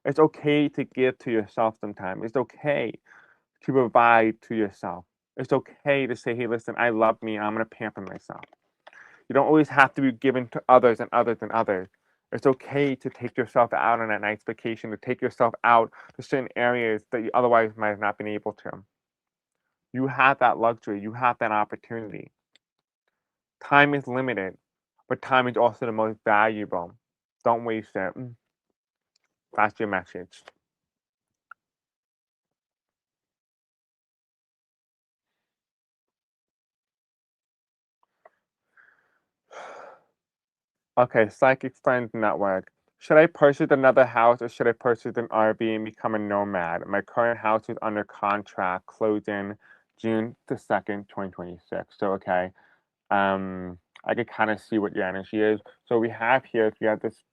It's okay to give to yourself sometimes. It's okay to provide to yourself. It's okay to say, hey, listen, I love me. I'm going to pamper myself. You don't always have to be given to others and others and others. It's okay to take yourself out on a nice vacation, to take yourself out to certain areas that you otherwise might have not been able to. You have that luxury. You have that opportunity. Time is limited, but time is also the most valuable. Don't waste it. That's your message. Okay, Psychic Friends Network. Should I purchase another house or should I purchase an RV and become a nomad? My current house is under contract, closing June the 2nd, 2026. So, okay, I could kind of see what your energy is. So we have here, if you have this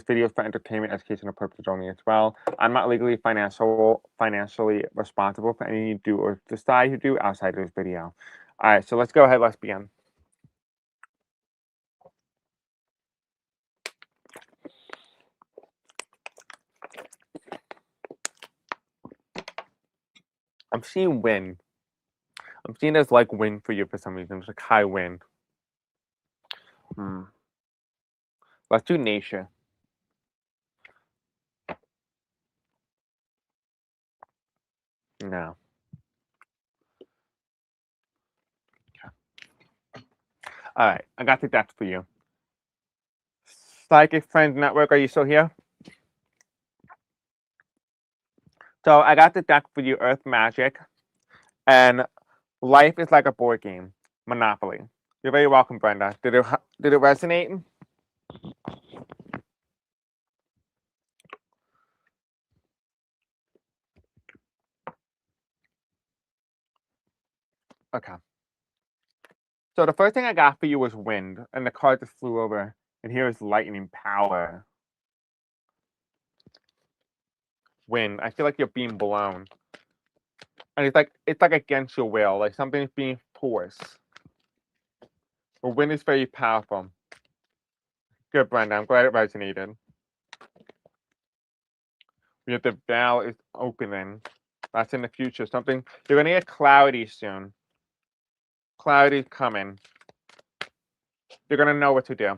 video is for entertainment, educational purposes only as well. I'm not legally financially responsible for anything you do or decide to do outside of this video. All right, so let's go ahead. Let's begin. I'm seeing wind. I'm seeing there's like wind for you for some reason. It's like high wind. Let's do nature. No. All right, I got the deck for you. Psychic Friends Network, are you still here? So I got the deck for you, Earth Magic, and life is like a board game, Monopoly. You're very welcome, Brenda. Did it resonate? Okay. So the first thing I got for you was wind, and the card just flew over. And here is lightning power. Wind. I feel like you're being blown. And it's like against your will, like something's being forced. The wind is very powerful. Good, Brenda. I'm glad it resonated. We have the veil is opening. That's in the future. Something you're gonna get cloudy soon. Cloudy's coming. You're gonna know what to do.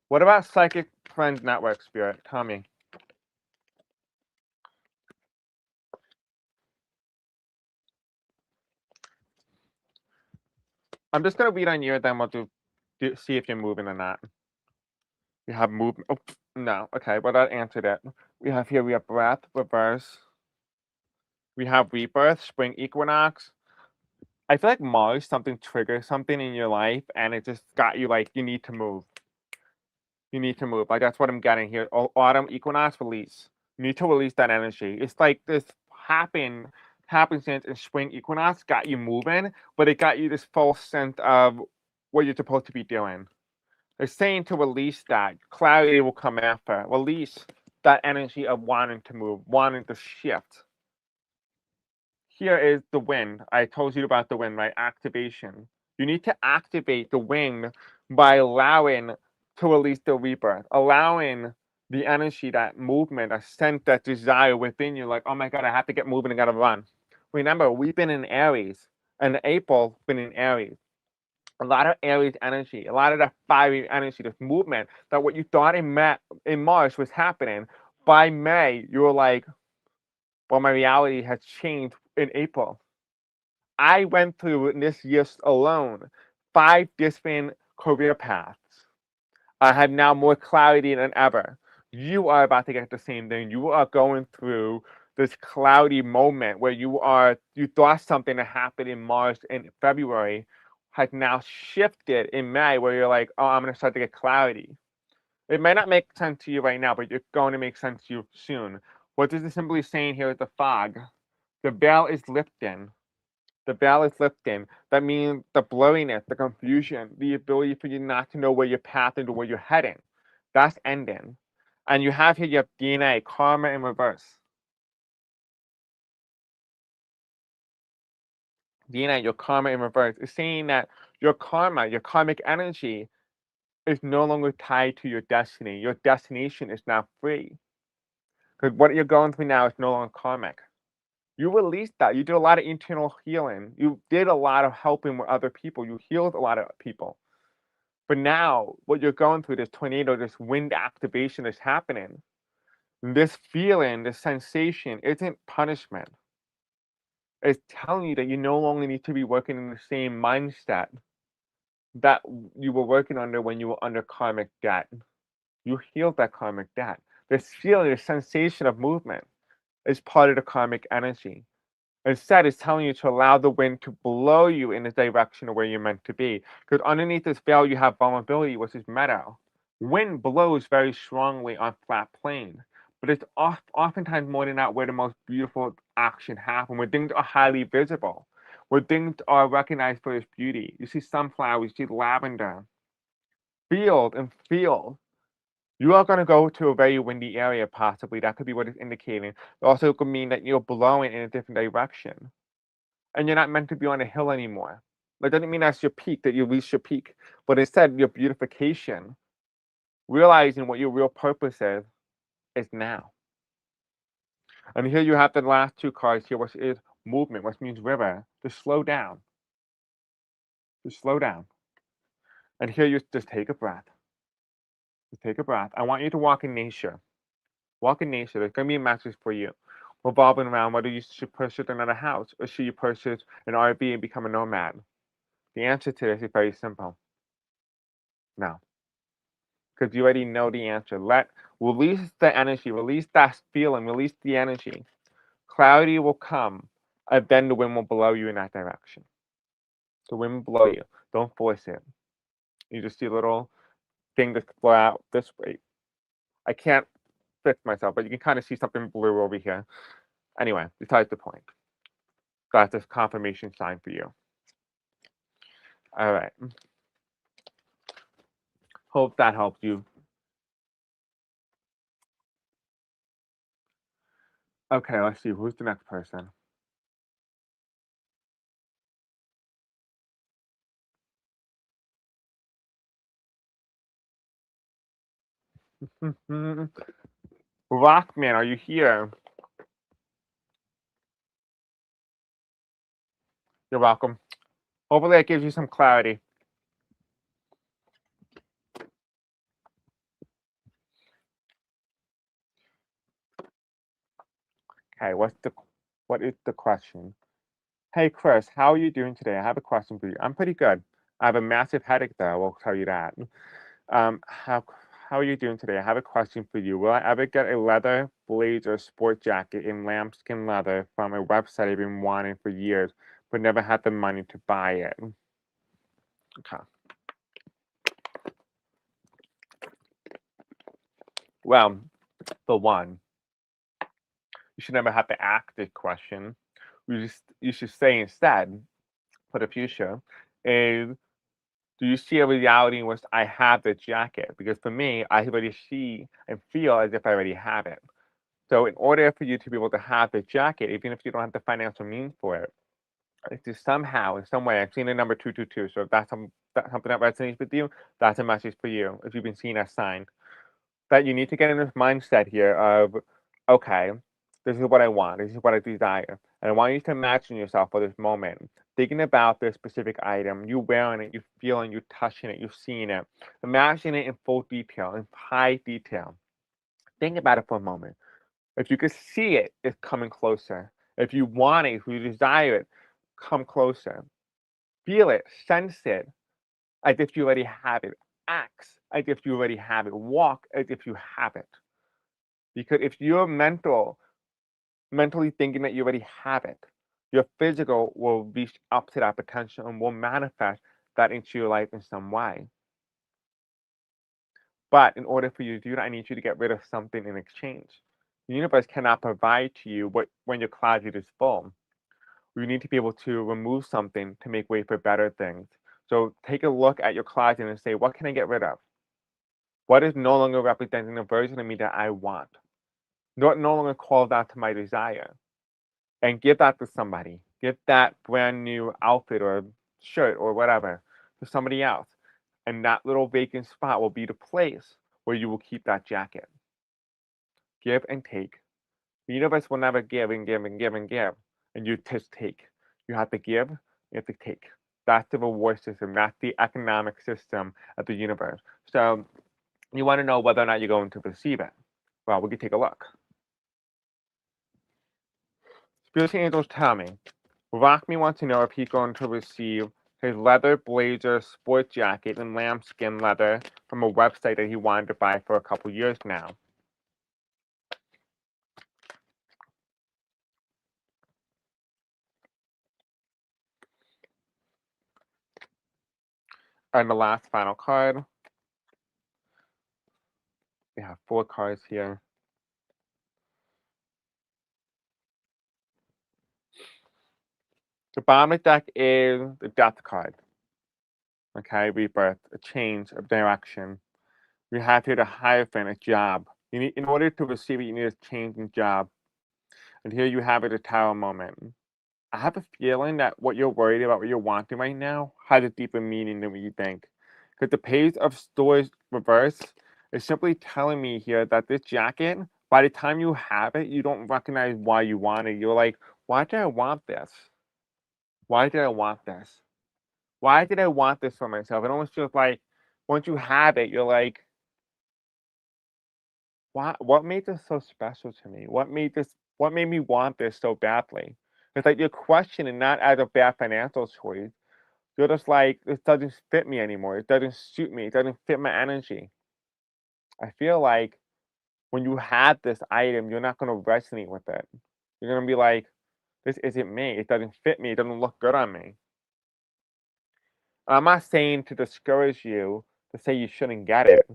What about Psychic Friends Network, Spirit? Tell me. I'm just gonna read on you, then we'll see if you're moving or not. We have movement. Oh, no. Okay, well that answered it. We have breath, reverse. We have rebirth, spring equinox. I feel like Mars, something triggers something in your life, and it just got you like you need to move. You need to move. Like that's what I'm getting here. Autumn equinox release. You need to release that energy. It's like this happenstance in spring equinox got you moving, but it got you this false sense of what you're supposed to be doing. They're saying to release that. Clarity will come after. Release that energy of wanting to move, wanting to shift. Here is the wind. I told you about the wind, right? Activation. You need to activate the wind by allowing to release the rebirth, allowing the energy, that movement, a sense, that desire within you, like, oh my God, I have to get moving, I gotta run. Remember, we've been in Aries, and April been in Aries. A lot of Aries energy, a lot of that fiery energy, this movement, that what you thought in March was happening, by May, you were like, well, my reality has changed in April. I went through in this year alone 5 different career paths. I have now more clarity than ever. You are about to get the same thing. You are going through this cloudy moment where you thought something that happened in March and February has now shifted in May where you're like, oh, I'm going to start to get clarity. It may not make sense to you right now, but it's going to make sense to you soon. What this is simply saying here is the fog. The veil is lifting. The veil is lifting. That means the blurriness, the confusion, the ability for you not to know where your path is or where you're heading. That's ending. And you have here your DNA, karma in reverse. being at your karma in reverse, is saying that your karma, your karmic energy, is no longer tied to your destiny. Your destination is now free. Because what you're going through now is no longer karmic. You released that. You did a lot of internal healing. You did a lot of helping with other people. You healed a lot of people. But now, what you're going through, this tornado, this wind activation is happening. This feeling, this sensation isn't punishment. It's telling you that you no longer need to be working in the same mindset that you were working under when you were under karmic debt. You healed that karmic debt. This feeling, this sensation of movement is part of the karmic energy. Instead, it's telling you to allow the wind to blow you in the direction of where you're meant to be. Because underneath this veil, you have vulnerability, which is meadow. Wind blows very strongly on flat plain, but it's oftentimes more than not where the most beautiful action happens, where things are highly visible, where things are recognized for its beauty. You see sunflowers, you see lavender, field and field. You are going to go to a very windy area, possibly. That could be what it's indicating. It also could mean that you're blowing in a different direction and you're not meant to be on a hill anymore. That doesn't mean that's your peak, that you reach your peak, but instead, your beautification, realizing what your real purpose is now. And here you have the last two cards here, which is movement, which means river, to slow down, to slow down. And here you just take a breath, just take a breath. I want you to walk in nature. Walk in nature. There's going to be a message for you revolving around whether you should purchase another house or should you purchase an RV and become a nomad. The answer to this is very simple. No. Because you already know the answer. Release the energy, release that feeling, release the energy. Clarity will come, and then the wind will blow you in that direction. The wind will blow you. Don't force it. You just see a little thing just blow out this way. I can't fix myself, but you can kind of see something blue over here. Anyway, besides the point. That's a confirmation sign for you. All right. Hope that helped you. Okay, let's see. Who's the next person? Rockman, are you here? You're welcome. Hopefully that gives you some clarity. Okay, what is the question? Hey Chris, how are you doing today? I have a question for you. I'm pretty good. I have a massive headache though, I will tell you that. Um, how how are you doing today? I have a question for you. Will I ever get a leather blazer sport jacket in lambskin leather from a website I've been wanting for years, but never had the money to buy it? Okay. Well, for one, you should never have to ask this question. You should say instead, for the future, is do you see a reality in which I have the jacket? Because for me, I already see and feel as if I already have it. So in order for you to be able to have the jacket, even if you don't have the financial means for it, it's just somehow, in some way, I've seen the number 222. So if that's something that resonates with you, that's a message for you. If you've been seeing that sign, that you need to get in this mindset here of, okay, this is what I want, this is what I desire. And I want you to imagine yourself for this moment, thinking about this specific item, you wearing it, you feeling, you touching it, you seeing it. Imagine it in full detail, in high detail. Think about it for a moment. If you could see it, it's coming closer. If you want it, if you desire it, come closer. Feel it, sense it, as if you already have it. Act as if you already have it. Walk as if you have it. Because if you're mentally thinking that you already have it, your physical will reach up to that potential and will manifest that into your life in some way. But in order for you to do that, I need you to get rid of something in exchange. The universe cannot provide to you when your closet is full. You need to be able to remove something to make way for better things. So take a look at your closet and say, what can I get rid of? What is no longer representing the version of me that I want? No longer calls out to my desire. And give that to somebody. Give that brand new outfit or shirt or whatever to somebody else. And that little vacant spot will be the place where you will keep that jacket. Give and take. The universe will never give and give and give and give, and you just take. You have to give, you have to take. That's the reward system. That's the economic system of the universe. So you want to know whether or not you're going to receive it. Well, we can take a look. Spiritual angels tell me, Rockme wants to know if he's going to receive his leather blazer sport jacket in lambskin leather from a website that he wanted to buy for a couple years now. And the last final card. We have 4 cards here. The bottom of the deck is the death card. Okay, rebirth, a change of direction. We have here the Hierophant, a job. You need, in order to receive it, you need a change in job. And here you have it, a Tower moment. I have a feeling that what you're worried about, what you're wanting right now, has a deeper meaning than what you think. Because the Page of Swords reverse is simply telling me here that this jacket, by the time you have it, you don't recognize why you want it. You're like, why did I want this? Why did I want this? Why did I want this for myself? It almost feels like once you have it, you're like, what made this so special to me? What made me want this so badly? It's like you're questioning not as a bad financial choice. You're just like, this doesn't fit me anymore. It doesn't suit me. It doesn't fit my energy. I feel like when you have this item, you're not gonna resonate with it. You're gonna be like, this isn't me. It doesn't fit me. It doesn't look good on me. I'm not saying to discourage you to say you shouldn't get it,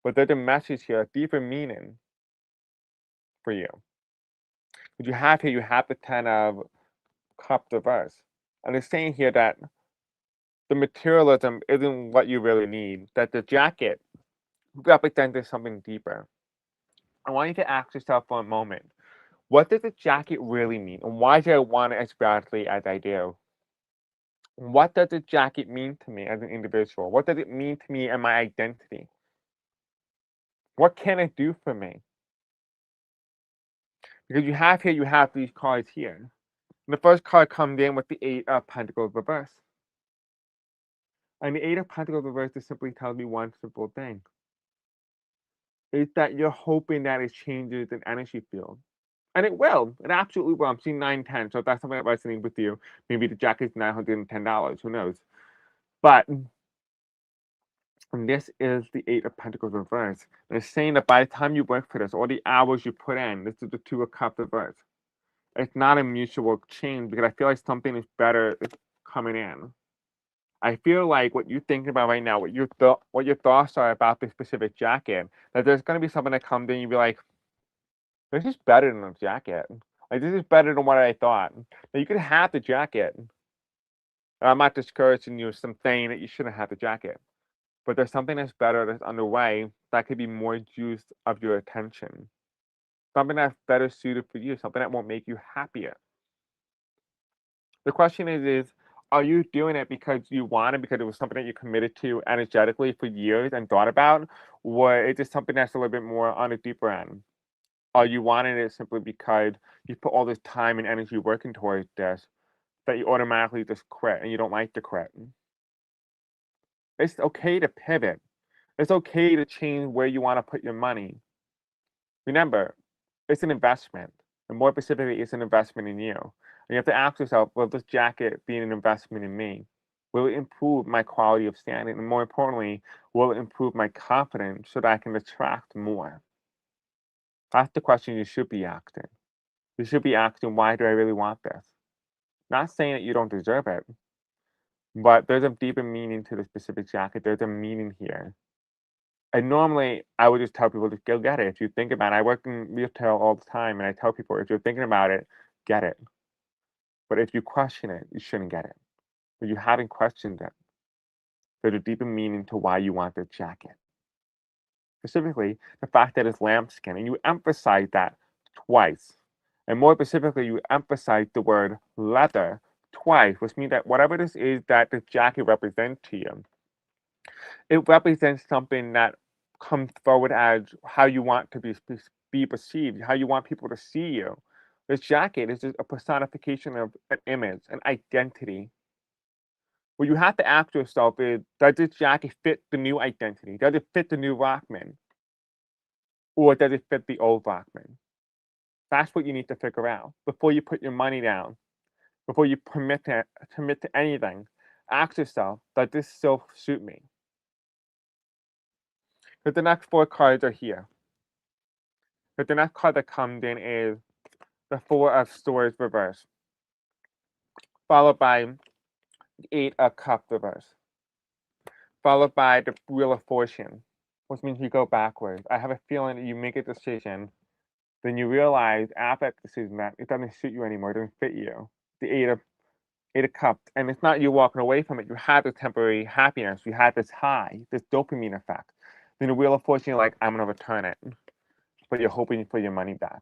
but there's a message here, a deeper meaning for you. What you have here, you have the Ten of Cups reverse. And it's saying here that the materialism isn't what you really need, that the jacket represents something deeper. I want you to ask yourself for a moment, what does the jacket really mean? And why do I want it as badly as I do? What does the jacket mean to me as an individual? What does it mean to me and my identity? What can it do for me? Because you have here, you have these cards here. And the first card comes in with the Eight of Pentacles reverse. And the Eight of Pentacles reverse just simply tells me one simple thing. It's that you're hoping that it changes an energy field. And it will. It absolutely will. I'm seeing 910. So if that's something that resonates with you, maybe the jacket's $910. Who knows? But and this is the Eight of Pentacles reverse. And it's saying that by the time you work for this, all the hours you put in, this is the Two of Cups reverse. It's not a mutual change because I feel like something is better is coming in. I feel like what you're thinking about right now, what your thoughts are about this specific jacket, that there's gonna be something that comes in, you'll be like, this is better than the jacket. Like this is better than what I thought. Now you could have the jacket. And I'm not discouraging you from saying that you shouldn't have the jacket. But there's something that's better that's underway that could be more juice of your attention. Something that's better suited for you, something that will make you happier. The question is are you doing it because you want it, because it was something that you committed to energetically for years and thought about? Or is it something that's a little bit more on a deeper end? Are you wanting it simply because you put all this time and energy working towards this that you automatically just quit and you don't like to quit? It's okay to pivot. It's okay to change where you want to put your money. Remember, it's an investment. And more specifically, it's an investment in you. And you have to ask yourself, will this jacket be an investment in me? Will it improve my quality of standing? And more importantly, will it improve my confidence so that I can attract more? That's the question you should be asking. You should be asking, why do I really want this? Not saying that you don't deserve it, but there's a deeper meaning to the specific jacket. There's a meaning here. And normally, I would just tell people to go get it. If you think about it, I work in retail all the time, and I tell people if you're thinking about it, get it. But if you question it, you shouldn't get it. But you haven't questioned it. There's a deeper meaning to why you want the jacket. Specifically, the fact that it's lambskin, and you emphasize that twice. And more specifically, you emphasize the word leather twice, which means that whatever this is that this jacket represents to you, it represents something that comes forward as how you want to be perceived, how you want people to see you. This jacket is just a personification of an image, an identity. What you have to ask yourself is, does this jacket fit the new identity? Does it fit the new Rockman? Or does it fit the old Rockman? That's what you need to figure out before you put your money down, before you commit to anything. Ask yourself, does this still suit me? Because the next four cards are here. But the next card that comes in is the Four of Swords reverse, followed by the Eight of Cups reverse, followed by the Wheel of Fortune, which means you go backwards. I have a feeling that you make a decision, then you realize after that decision that it doesn't suit you anymore, it doesn't fit you. The Eight of Cups, and it's not you walking away from it. You had this temporary happiness, you had this high, this dopamine effect. Then the Wheel of Fortune, you're like, I'm gonna return it, but you're hoping for your money back.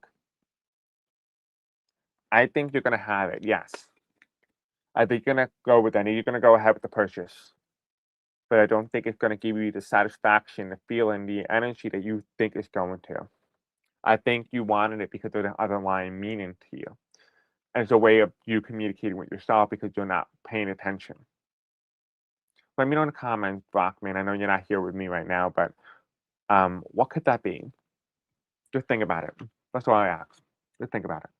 I think you're gonna have it, yes. I think you're gonna go with that. You're gonna go ahead with the purchase, but I don't think it's gonna give you the satisfaction, the feeling, the energy that you think it's going to. I think you wanted it because of the underlying meaning to you, and it's a way of you communicating with yourself because you're not paying attention. Let me know in the comments, Brockman. I know you're not here with me right now, but what could that be? Just think about it. That's all I ask. Just think about it.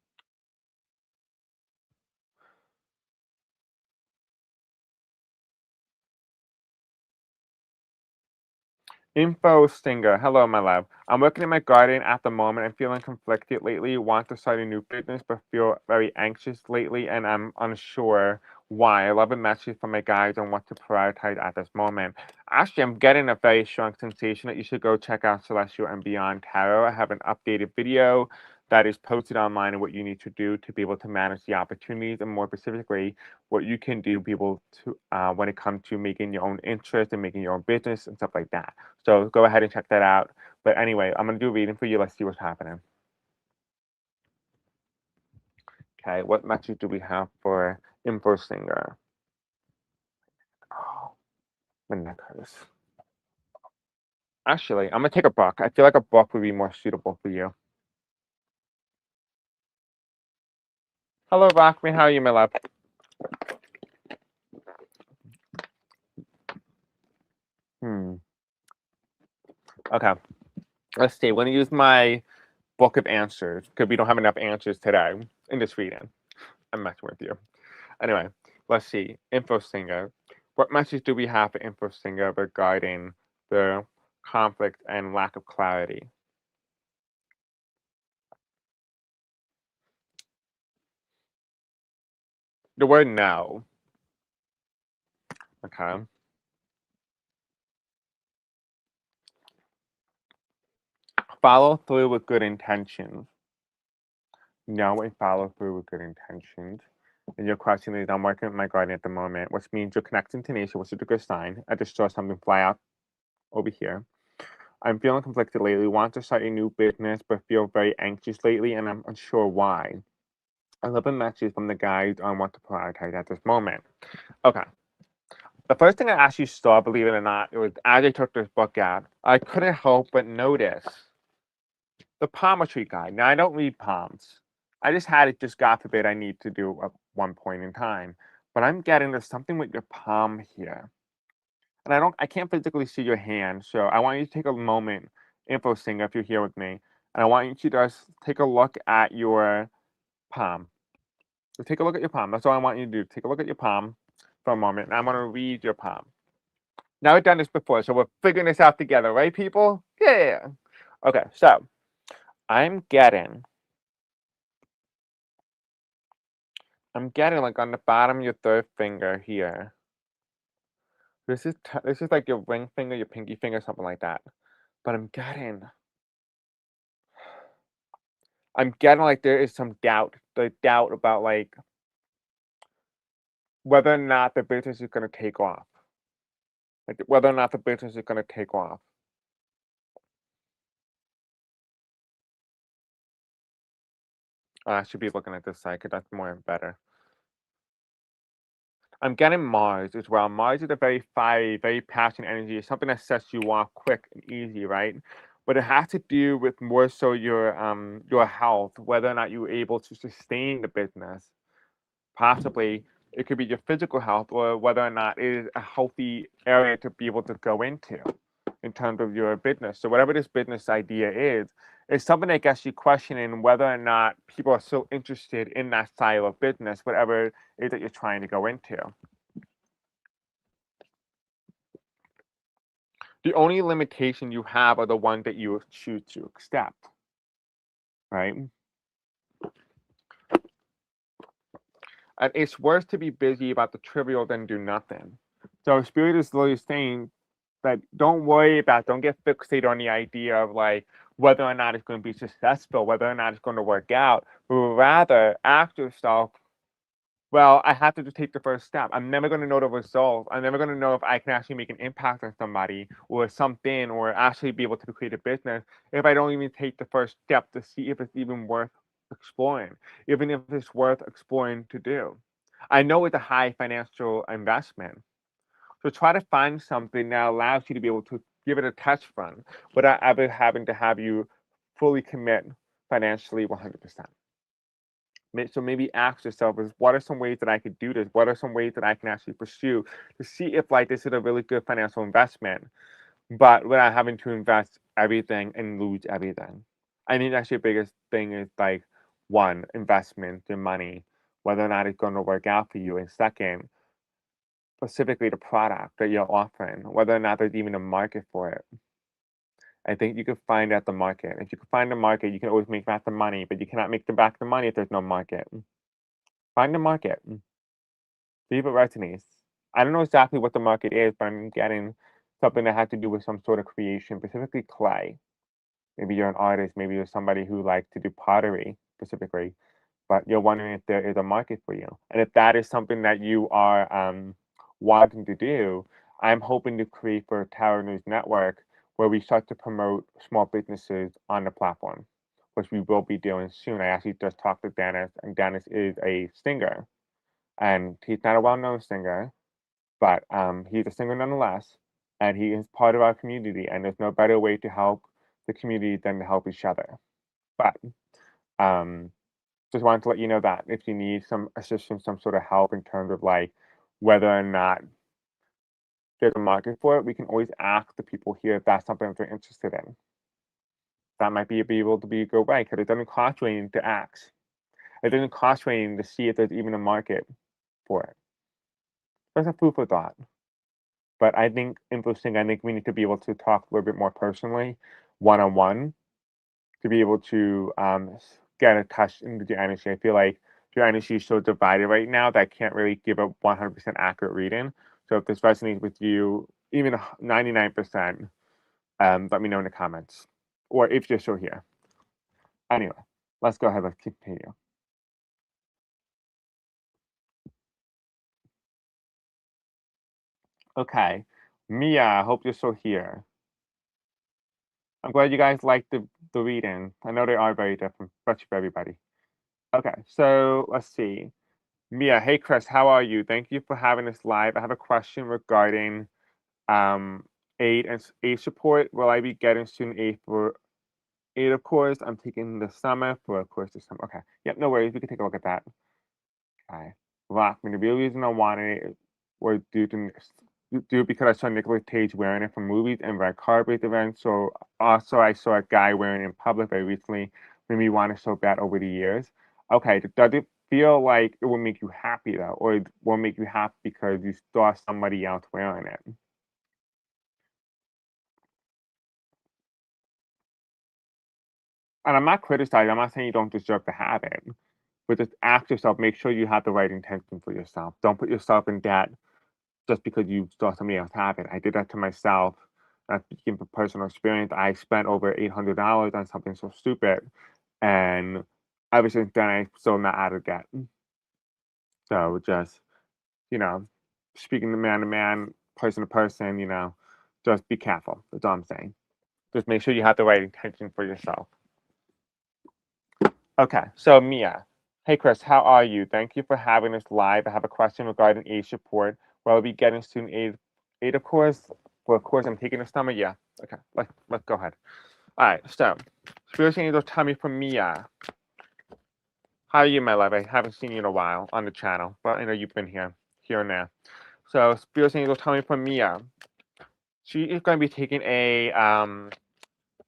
Info Stinger. Hello, my love. I'm working in my garden at the moment. I'm feeling conflicted lately. Want to start a new business, but feel very anxious lately, and I'm unsure why. I love a message from my guides on what to prioritize at this moment. Actually, I'm getting a very strong sensation that you should go check out Celestial and Beyond Tarot. I have an updated video that is posted online and what you need to do to be able to manage the opportunities, and more specifically, what you can do be able to when it comes to making your own interest and making your own business and stuff like that. So go ahead and check that out. But anyway, I'm gonna do a reading for you. Let's see what's happening. Okay, what message do we have for Info Singer? Oh, my neck hurts. Actually, I'm gonna take a book. I feel like a book would be more suitable for you. Hello, Rockman. How are you, my love? Okay. Let's see. We're gonna use my book of answers because we don't have enough answers today in this reading. I'm messing with you. Anyway, let's see. Info Singer. What message do we have for Info Singer regarding the conflict and lack of clarity? The word no. Okay. Follow through with good intentions. No and follow through with good intentions. And your question is, I'm working with my guardian at the moment, which means you're connecting to nature, which is a good sign. I just saw something fly out over here. I'm feeling conflicted lately, want to start a new business, but feel very anxious lately, and I'm unsure why. I love a message from the guides on what to prioritize at this moment. Okay. The first thing I actually saw, believe it or not, it was as I took this book out, I couldn't help but notice the palmistry guide. Now, I don't read palms. I just had it, just God forbid, I need to do at one point in time. But I'm getting there's something with your palm here. And I can't physically see your hand. So I want you to take a moment, Info Singer, if you're here with me. And I want you to just take a look at your palm. So take a look at your palm. That's all I want you to do. Take a look at your palm for a moment. And I'm going to read your palm. Now we've done this before, so we're figuring this out together, right, people? Yeah. Okay, so I'm getting like on the bottom of your third finger here. This is like your ring finger, your pinky finger, something like that. But I'm getting like there is some doubt, the doubt about like whether or not the business is gonna take off. Like whether or not the business is gonna take off. I should be looking at this side because that's more better. I'm getting Mars as well. Mars is a very fiery, very passionate energy. It's something that sets you off quick and easy, right? But it has to do with more so your health, whether or not you're able to sustain the business. Possibly it could be your physical health or whether or not it is a healthy area to be able to go into in terms of your business. So whatever this business idea is, it's something that gets you questioning whether or not people are so interested in that style of business, whatever it is that you're trying to go into. The only limitation you have are the ones that you choose to accept, right? And it's worse to be busy about the trivial than do nothing. So Spirit is literally saying that don't get fixated on the idea of like whether or not it's going to be successful, whether or not it's going to work out, but rather ask yourself, well, I have to just take the first step. I'm never going to know the result. I'm never going to know if I can actually make an impact on somebody or something or actually be able to create a business if I don't even take the first step to see if it's even worth exploring, even if it's worth exploring to do. I know it's a high financial investment. So try to find something that allows you to be able to give it a test run without ever having to have you fully commit financially 100%. So maybe ask yourself is what are some ways that I could do this? What are some ways that I can actually pursue to see if like this is a really good financial investment, but without having to invest everything and lose everything. I think that's your biggest thing is like one, investment, your money, whether or not it's going to work out for you. And second, specifically the product that you're offering, whether or not there's even a market for it. I think you can find out the market. If you can find the market, you can always make back the money, but you cannot make back the money if there's no market. Find the market. See if it resonates. I don't know exactly what the market is, but I'm getting something that has to do with some sort of creation, specifically clay. Maybe you're an artist, maybe you're somebody who likes to do pottery specifically, but you're wondering if there is a market for you. And if that is something that you are wanting to do, I'm hoping to create for Tower News Network where we start to promote small businesses on the platform, which we will be doing soon. I actually just talked to Dennis, and Dennis is a singer, and he's not a well-known singer, but he's a singer nonetheless, and he is part of our community. And there's no better way to help the community than to help each other. But um, just wanted to let you know that if you need some assistance, some sort of help in terms of like whether or not there's a market for it, we can always ask the people here if that's something that they're interested in. That might be able to be a good way because it doesn't cost you anything to ask. It doesn't cost you anything to see if there's even a market for it. That's a food for thought. But I think interesting. I think we need to be able to talk a little bit more personally, one on one, to be able to get a touch into the energy. I feel like your energy is so divided right now that I can't really give a 100% accurate reading. So if this resonates with you, even 99%, let me know in the comments, or if you're still here. Anyway, let's go ahead. Let's continue. Okay, Mia, I hope you're still here. I'm glad you guys like the reading. I know they are very different, especially for everybody. Okay, so let's see. Mia, hey Chris, how are you? Thank you for having this live. I have a question regarding um aid and aid support. Will I be getting student aid for aid of course? I'm taking the summer for a course this summer. Okay. Yep, no worries. We can take a look at that. Okay. Rockman, the real reason I wanted it was due because I saw Nicolas Cage wearing it from movies and red carpet events. So also I saw a guy wearing it in public very recently, made me want it so bad over the years. Okay, does it feel like it will make you happy though, or it will make you happy because you saw somebody else wearing it? And I'm not criticizing, I'm not saying you don't deserve to have it, but just ask yourself, make sure you have the right intention for yourself. Don't put yourself in debt just because you saw somebody else have it. I did that to myself. Speaking from personal experience, I spent over $800 on something so stupid, and ever since then, I'm still not out of debt. So just, you know, speaking to man, person to person, just be careful. That's all I'm saying. Just make sure you have the right intention for yourself. Okay, so Mia, Hey Chris, how are you? Thank you for having us live. I have a question regarding aid support. Will I be getting student aid of course? For of course I'm taking this summer? Yeah. Okay, let's go ahead. Alright, so Spiritual Angel tell me from Mia. How are you, my love? I haven't seen you in a while on the channel, but I know you've been here and there. So Spiritual Angel tell me from Mia. She is going to be taking a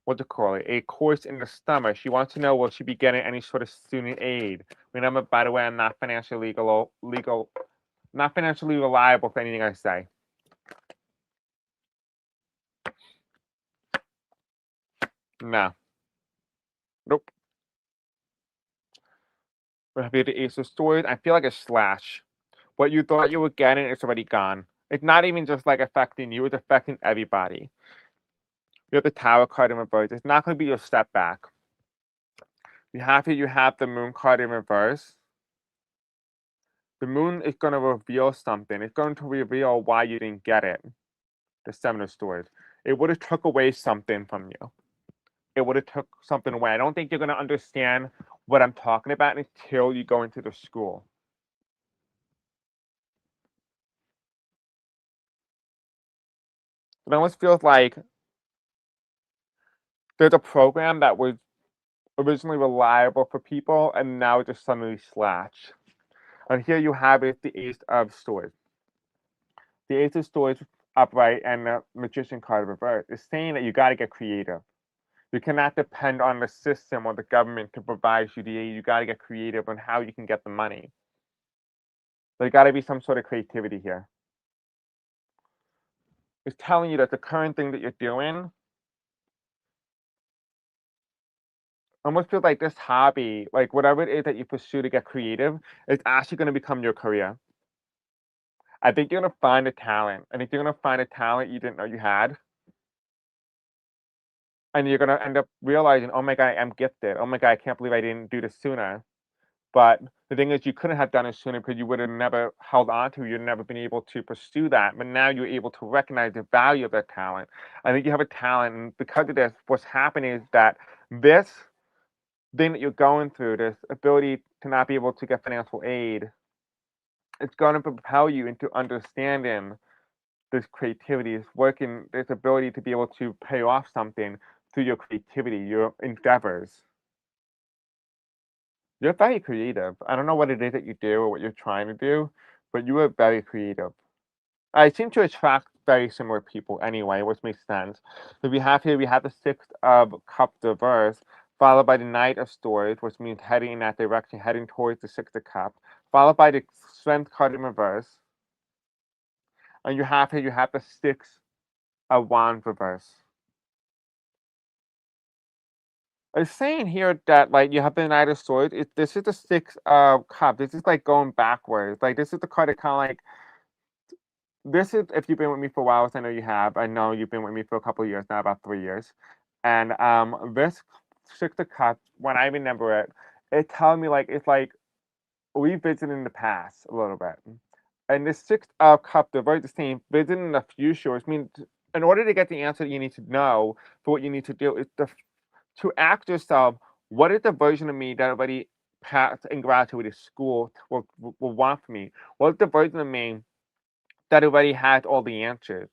what to call it, a course in the summer. She wants to know will she be getting any sort of student aid. Remember, by the way, I'm not financially not financially reliable for anything I say. No. Nope. We're happy to Ace of Swords. I feel like a slash. What you thought you were getting is already gone. It's not even just like affecting you, it's affecting everybody. You have the Tower card in reverse. It's not going to be your step back. You have the Moon card in reverse. The Moon is going to reveal something. It's going to reveal why you didn't get it. The Seven of Swords. It would have took away something from you. It would have took something away. I don't think you're going to understand what I'm talking about until you go into the school. It almost feels like there's a program that was originally reliable for people and now it just suddenly slashed. And here you have it, the Ace of Swords. The Ace of Swords upright and the Magician card reversed is saying that you got to get creative. You cannot depend on the system or the government to provide you the aid. You got to get creative on how you can get the money. There got to be some sort of creativity here. It's telling you that the current thing that you're doing almost feels like this hobby, like whatever it is that you pursue to get creative, is actually going to become your career. I think you're going to find a talent. I think you're going to find a talent you didn't know you had. And you're going to end up realizing, oh my God, I'm gifted. Oh my God, I can't believe I didn't do this sooner. But the thing is, you couldn't have done it sooner because you would have never held on to it. You'd never been able to pursue that. But now you're able to recognize the value of that talent. I think you have a talent. And because of this, what's happening is that this thing that you're going through, this ability to not be able to get financial aid, it's going to propel you into understanding this creativity, this working, this ability to be able to pay off something through your creativity, your endeavors. You're very creative. I don't know what it is that you do or what you're trying to do, but you are very creative. I seem to attract very similar people anyway, which makes sense. So we have here, we have the Six of Cups reverse, followed by the Knight of Swords, which means heading in that direction, heading towards the Six of Cups, followed by the Strength card in reverse. And you have here, you have the Six of Wands reverse. It's saying here that like you have the Knight of Swords. This is the Six of Cups. This is like going backwards. Like this is the card that kind of like this is if you've been with me for a while, which I know you have. I know you've been with me for a couple of years now, about 3 years. And this Six of Cups, when I remember it, it tells me like it's like revisiting the past a little bit. And the Six of Cups, they're very the same. Visiting the future, which means in order to get the answer that you need to know for what you need to do, is to ask yourself, what is the version of me that everybody passed and graduated school will want from me? What is the version of me that everybody has all the answers?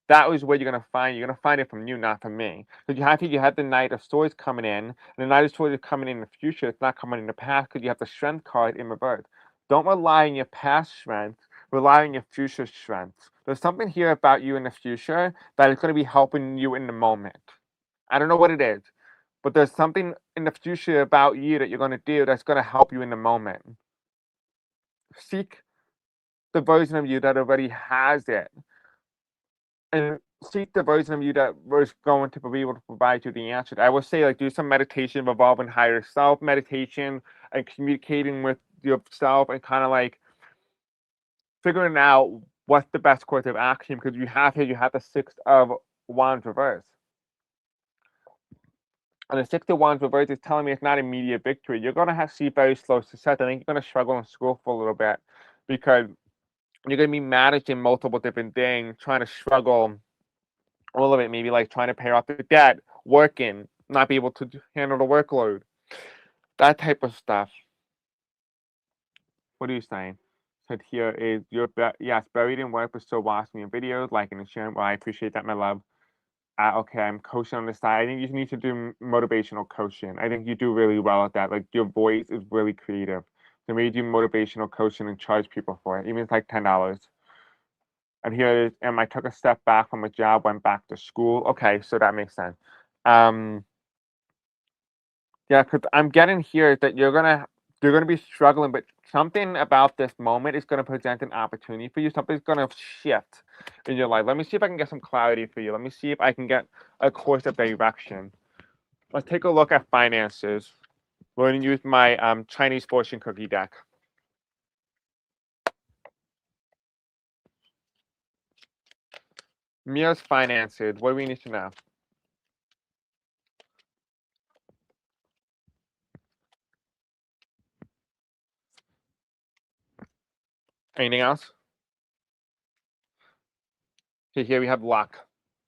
That is where you're gonna find. You're gonna find it from you, not from me. Because you have the Knight of Swords coming in, and the Knight of Swords is coming in the future. It's not coming in the past because you have the Strength card in reverse. Don't rely on your past strength. Rely on your future strength. There's something here about you in the future that is going to be helping you in the moment. I don't know what it is, but there's something in the future about you that you're going to do that's going to help you in the moment. Seek the version of you that already has it, and seek the version of you that was going to be able to provide you the answer. I would say, like, do some meditation revolving higher self meditation and communicating with yourself and kind of like figuring out what's the best course of action because you have the Six of Wands reverse. And the Six of Wands reverse is telling me it's not immediate victory. You're going to have to see very slow success. I think you're going to struggle in school for a little bit because you're going to be managing multiple different things, trying to struggle a little bit, maybe like trying to pay off the debt, working, not be able to handle the workload, that type of stuff. What are you saying? Said here is yes, buried in work, but still watching your videos, liking and sharing. Well, I appreciate that, my love. Okay, I'm coaching on the side. I think you need to do motivational coaching. I think you do really well at that. Like your voice is really creative. So maybe do motivational coaching and charge people for it. Even if it's like $10. And here it is, and I took a step back from a job, went back to school. Okay, so that makes sense. Um, yeah, because I'm getting here that you're gonna be struggling, but something about this moment is gonna present an opportunity for you. Something's gonna shift in your life. Let me see if I can get some clarity for you. Let me see if I can get a course of direction. Let's take a look at finances. We're gonna use my Chinese fortune cookie deck. Mia's finances. What do we need to know? Anything else? Okay, here we have luck.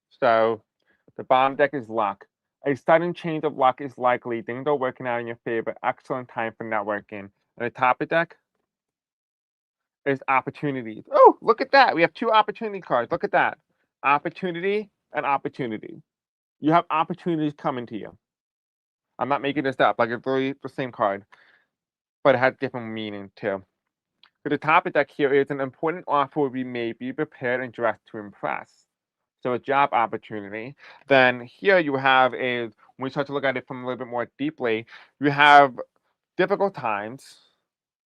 So the bottom deck is luck. A sudden change of luck is likely. Things are working out in your favor. Excellent time for networking. And the top of the deck is opportunities. Oh, look at that. We have two opportunity cards. Look at that. Opportunity and opportunity. You have opportunities coming to you. I'm not making this up. Like it's really the same card, but it has different meaning too. So the top of the deck here is an important offer will be made. Be prepared and dressed to impress. So a job opportunity. Then here you have is when we start to look at it from a little bit more deeply, you have difficult times,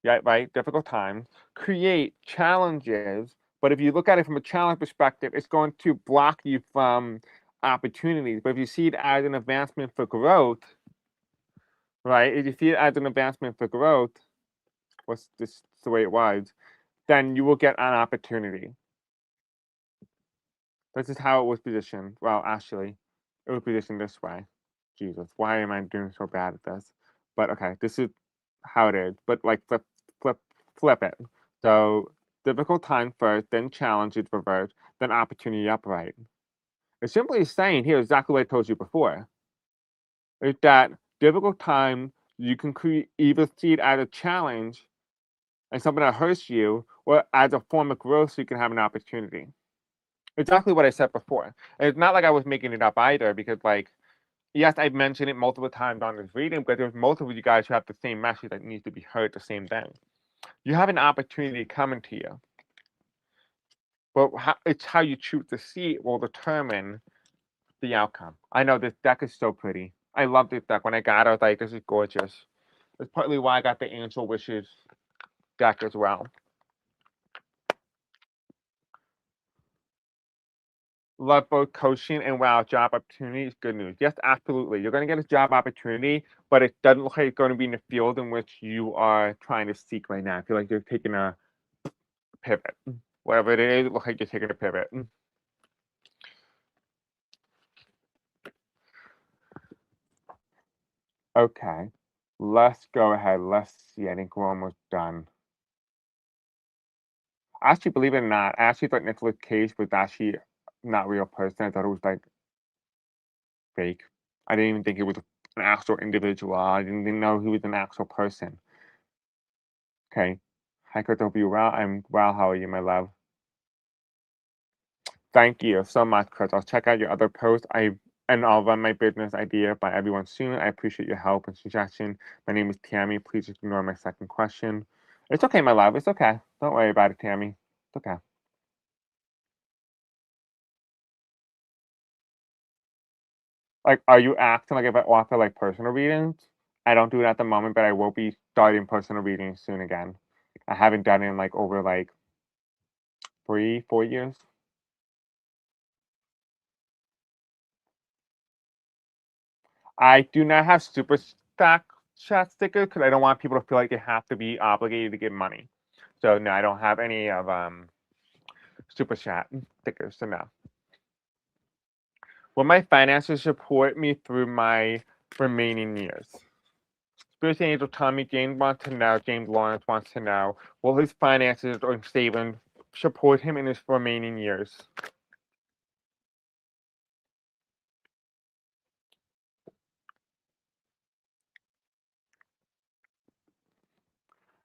yeah, right? Difficult times create challenges, but if you look at it from a challenge perspective, it's going to block you from opportunities. But if you see it as an advancement for growth, right? If you see it as an advancement for growth, what's this the way it was, then you will get an opportunity. This is how it was positioned. Well, actually, it was positioned this way. Jesus, why am I doing so bad at this? But okay, this is how it is. But like flip, flip it. So difficult time first, then challenge is reversed, then opportunity upright. It's simply saying here exactly what I told you before. Is that difficult time you can either see it as a challenge and something that hurts you, or as a form of growth so you can have an opportunity. Exactly what I said before. And it's not like I was making it up either, because like, yes, I've mentioned it multiple times on this reading, but there's multiple of you guys who have the same message that needs to be heard, the same thing. You have an opportunity coming to you, but it's how you choose to see it will determine the outcome. I know this deck is so pretty. I love this deck. When I got it, I was like, this is gorgeous. That's partly why I got the Angel Wishes deck as well. Love both coaching and wow, job opportunity is good news. Yes, absolutely. You're going to get a job opportunity, but it doesn't look like it's going to be in the field in which you are trying to seek right now. I feel like you're taking a pivot. Whatever it is, it looks like you're taking a pivot. Okay, let's go ahead. Let's see. I think we're almost done. Actually, believe it or not, I actually thought Nicolas Cage was actually not a real person. I thought it was like fake. I didn't even think it was an actual individual. I didn't even know he was an actual person. Okay. Hi, Chris. Hope you're well. I'm well. How are you, my love? Thank you so much, Chris. I'll check out your other posts. And I'll run my business idea by everyone soon. I appreciate your help and suggestion. My name is Tammy. Please just ignore my second question. It's okay, my love. It's okay. Don't worry about it, Tammy. It's okay. Like, are you asking like if I offer like personal readings? I don't do it at the moment, but I will be starting personal readings soon again. I haven't done it in like over like 3, 4 years. I do not have super stack chat stickers because I don't want people to feel like they have to be obligated to give money. So no, I don't have any of super chat stickers. So no. Will my finances support me through my remaining years? Spirit Angel Tommy James wants to know. James Lawrence wants to know. Will his finances or savings support him in his remaining years?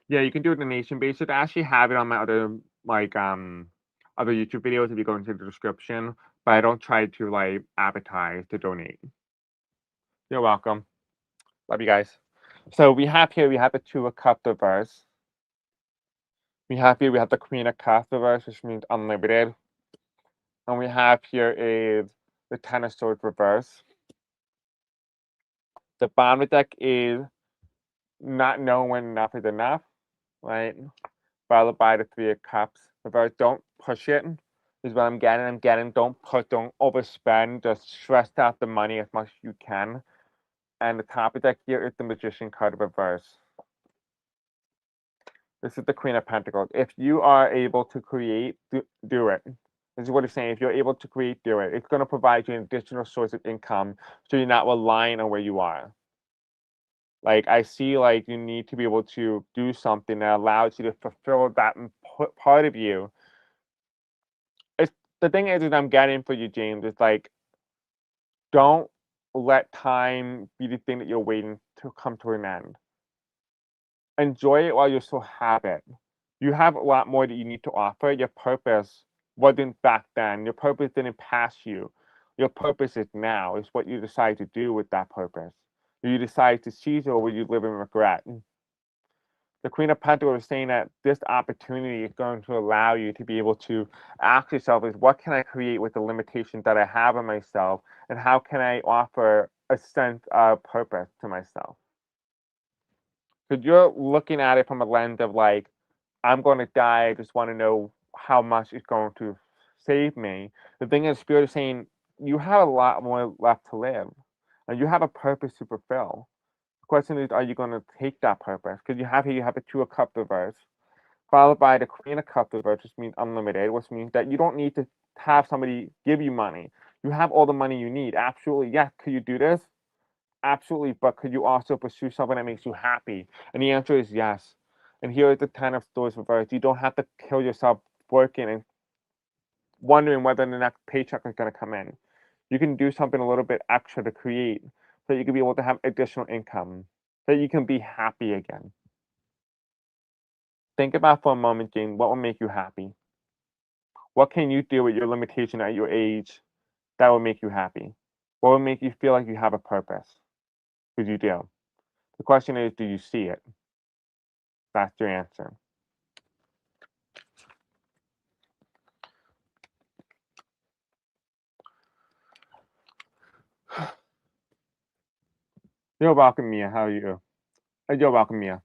Yeah, you can do a donation basis. I actually have it on my other other YouTube videos if you go into the description, but I don't try to like advertise to donate. You're welcome. Love you guys. So we have here, we have the Two of Cups reverse. We have here, we have the Queen of Cups reverse, which means unlimited. And we have here is the Ten of Swords reverse. The bottom of the deck is not knowing when enough is enough, right? Followed by the Three of Cups reverse. Don't push it, is what I'm getting. Don't overspend, just stress out the money as much as you can. And the top of the deck here is the Magician card reverse. This is the Queen of Pentacles. If you are able to create, do it. This is what it's saying. If you're able to create, do it. It's going to provide you an additional source of income so you're not relying on where you are. Like, I see, like, you need to be able to do something that allows you to fulfill that part of you. It's the thing is I'm getting for you, James, it's like, don't let time be the thing that you're waiting to come to an end. Enjoy it while you still have it. You have a lot more that you need to offer. Your purpose wasn't back then. Your purpose didn't pass you. Your purpose is now. It's what you decide to do with that purpose. Do you decide to seize it or will you live in regret? The Queen of Pentacles is saying that this opportunity is going to allow you to be able to ask yourself is what can I create with the limitations that I have in myself and how can I offer a sense of purpose to myself? Because you're looking at it from a lens of like, I'm going to die. I just want to know how much it's going to save me. The thing is, Spirit is saying you have a lot more left to live, and you have a purpose to fulfill. The question is, are you going to take that purpose? Because you have a Two of Cups reverse, followed by the Queen of Cups reverse, which means unlimited, which means that you don't need to have somebody give you money. You have all the money you need. Absolutely, yes. Could you do this? Absolutely, but could you also pursue something that makes you happy? And the answer is yes. And here is the Ten of Swords reversed. You don't have to kill yourself working and wondering whether the next paycheck is going to come in. You can do something a little bit extra to create so you can be able to have additional income, so you can be happy again. Think about for a moment, Jane, what will make you happy? What can you do with your limitation at your age that will make you happy? What will make you feel like you have a purpose? Because you do. The question is, do you see it? That's your answer. You're welcome, Mia. How are you? You're welcome, Mia.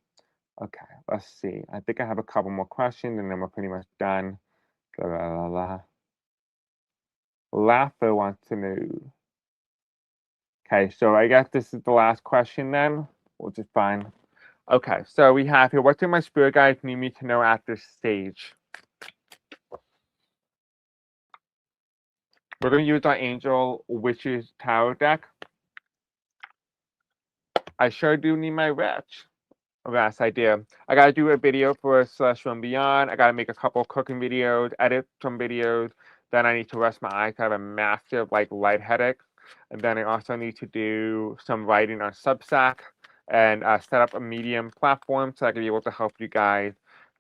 Okay, let's see. I think I have a couple more questions and then we're pretty much done. La, la, la, la. Laughter wants to know. Okay, so I guess this is the last question then, which is fine. Okay, so we have here, what do my spirit guides need me to know at this stage? We're going to use our Angel Witches Tarot deck. I sure do need my witch. Yes, I do. I gotta do a video for Celestial and Beyond. I gotta make a couple cooking videos, edit some videos. Then I need to rest my eyes. I have a massive like light headache. And then I also need to do some writing on Substack and set up a Medium platform so I can be able to help you guys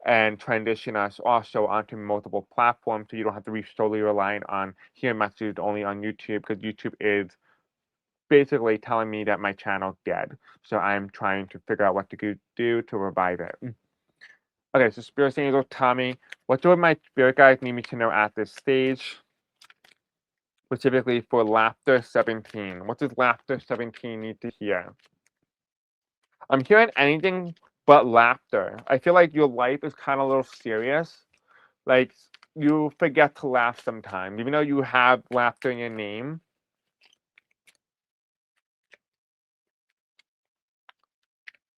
and transition us also onto multiple platforms so you don't have to be solely reliant on hearing messages only on YouTube because YouTube is basically telling me that my channel's dead. So I'm trying to figure out what to do to revive it. Okay, so Spirit Angel, Tommy, what do my spirit guides need me to know at this stage? Specifically for Laughter 17. What does Laughter 17 need to hear? I'm hearing anything but laughter. I feel like your life is kind of a little serious. Like you forget to laugh sometimes, even though you have laughter in your name.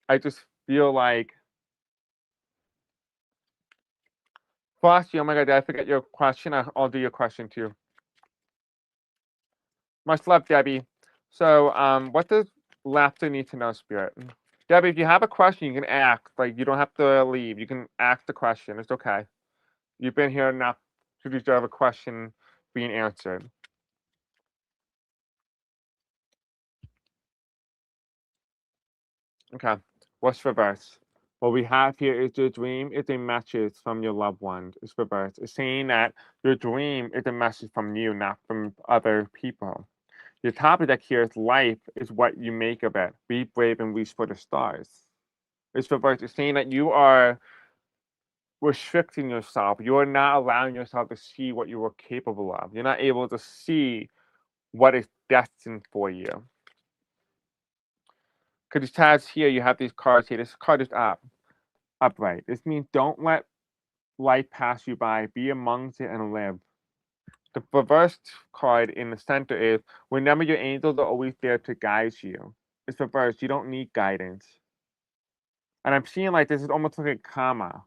I just feel like Frosty, oh my god, did I forget your question? I'll do your question too. Much love, Debbie. So, what does laughter need to know, Spirit? Debbie, if you have a question, you can ask. Like, you don't have to leave. You can ask the question. It's okay. You've been here enough to deserve a question being answered. Okay. What's reverse? What we have here is your dream is a message from your loved ones. It's reversed. It's saying that your dream is a message from you, not from other people. Your topic deck here is life is what you make of it. Be brave and reach for the stars. It's reversed. It's saying that you are restricting yourself. You are not allowing yourself to see what you are capable of. You're not able to see what is destined for you. Because these cards here, you have these cards here. This card is upright. This means don't let life pass you by. Be amongst it and live. The reversed card in the center is remember your angels are always there to guide you. It's reversed. You don't need guidance. And I'm seeing like this is almost like a comma,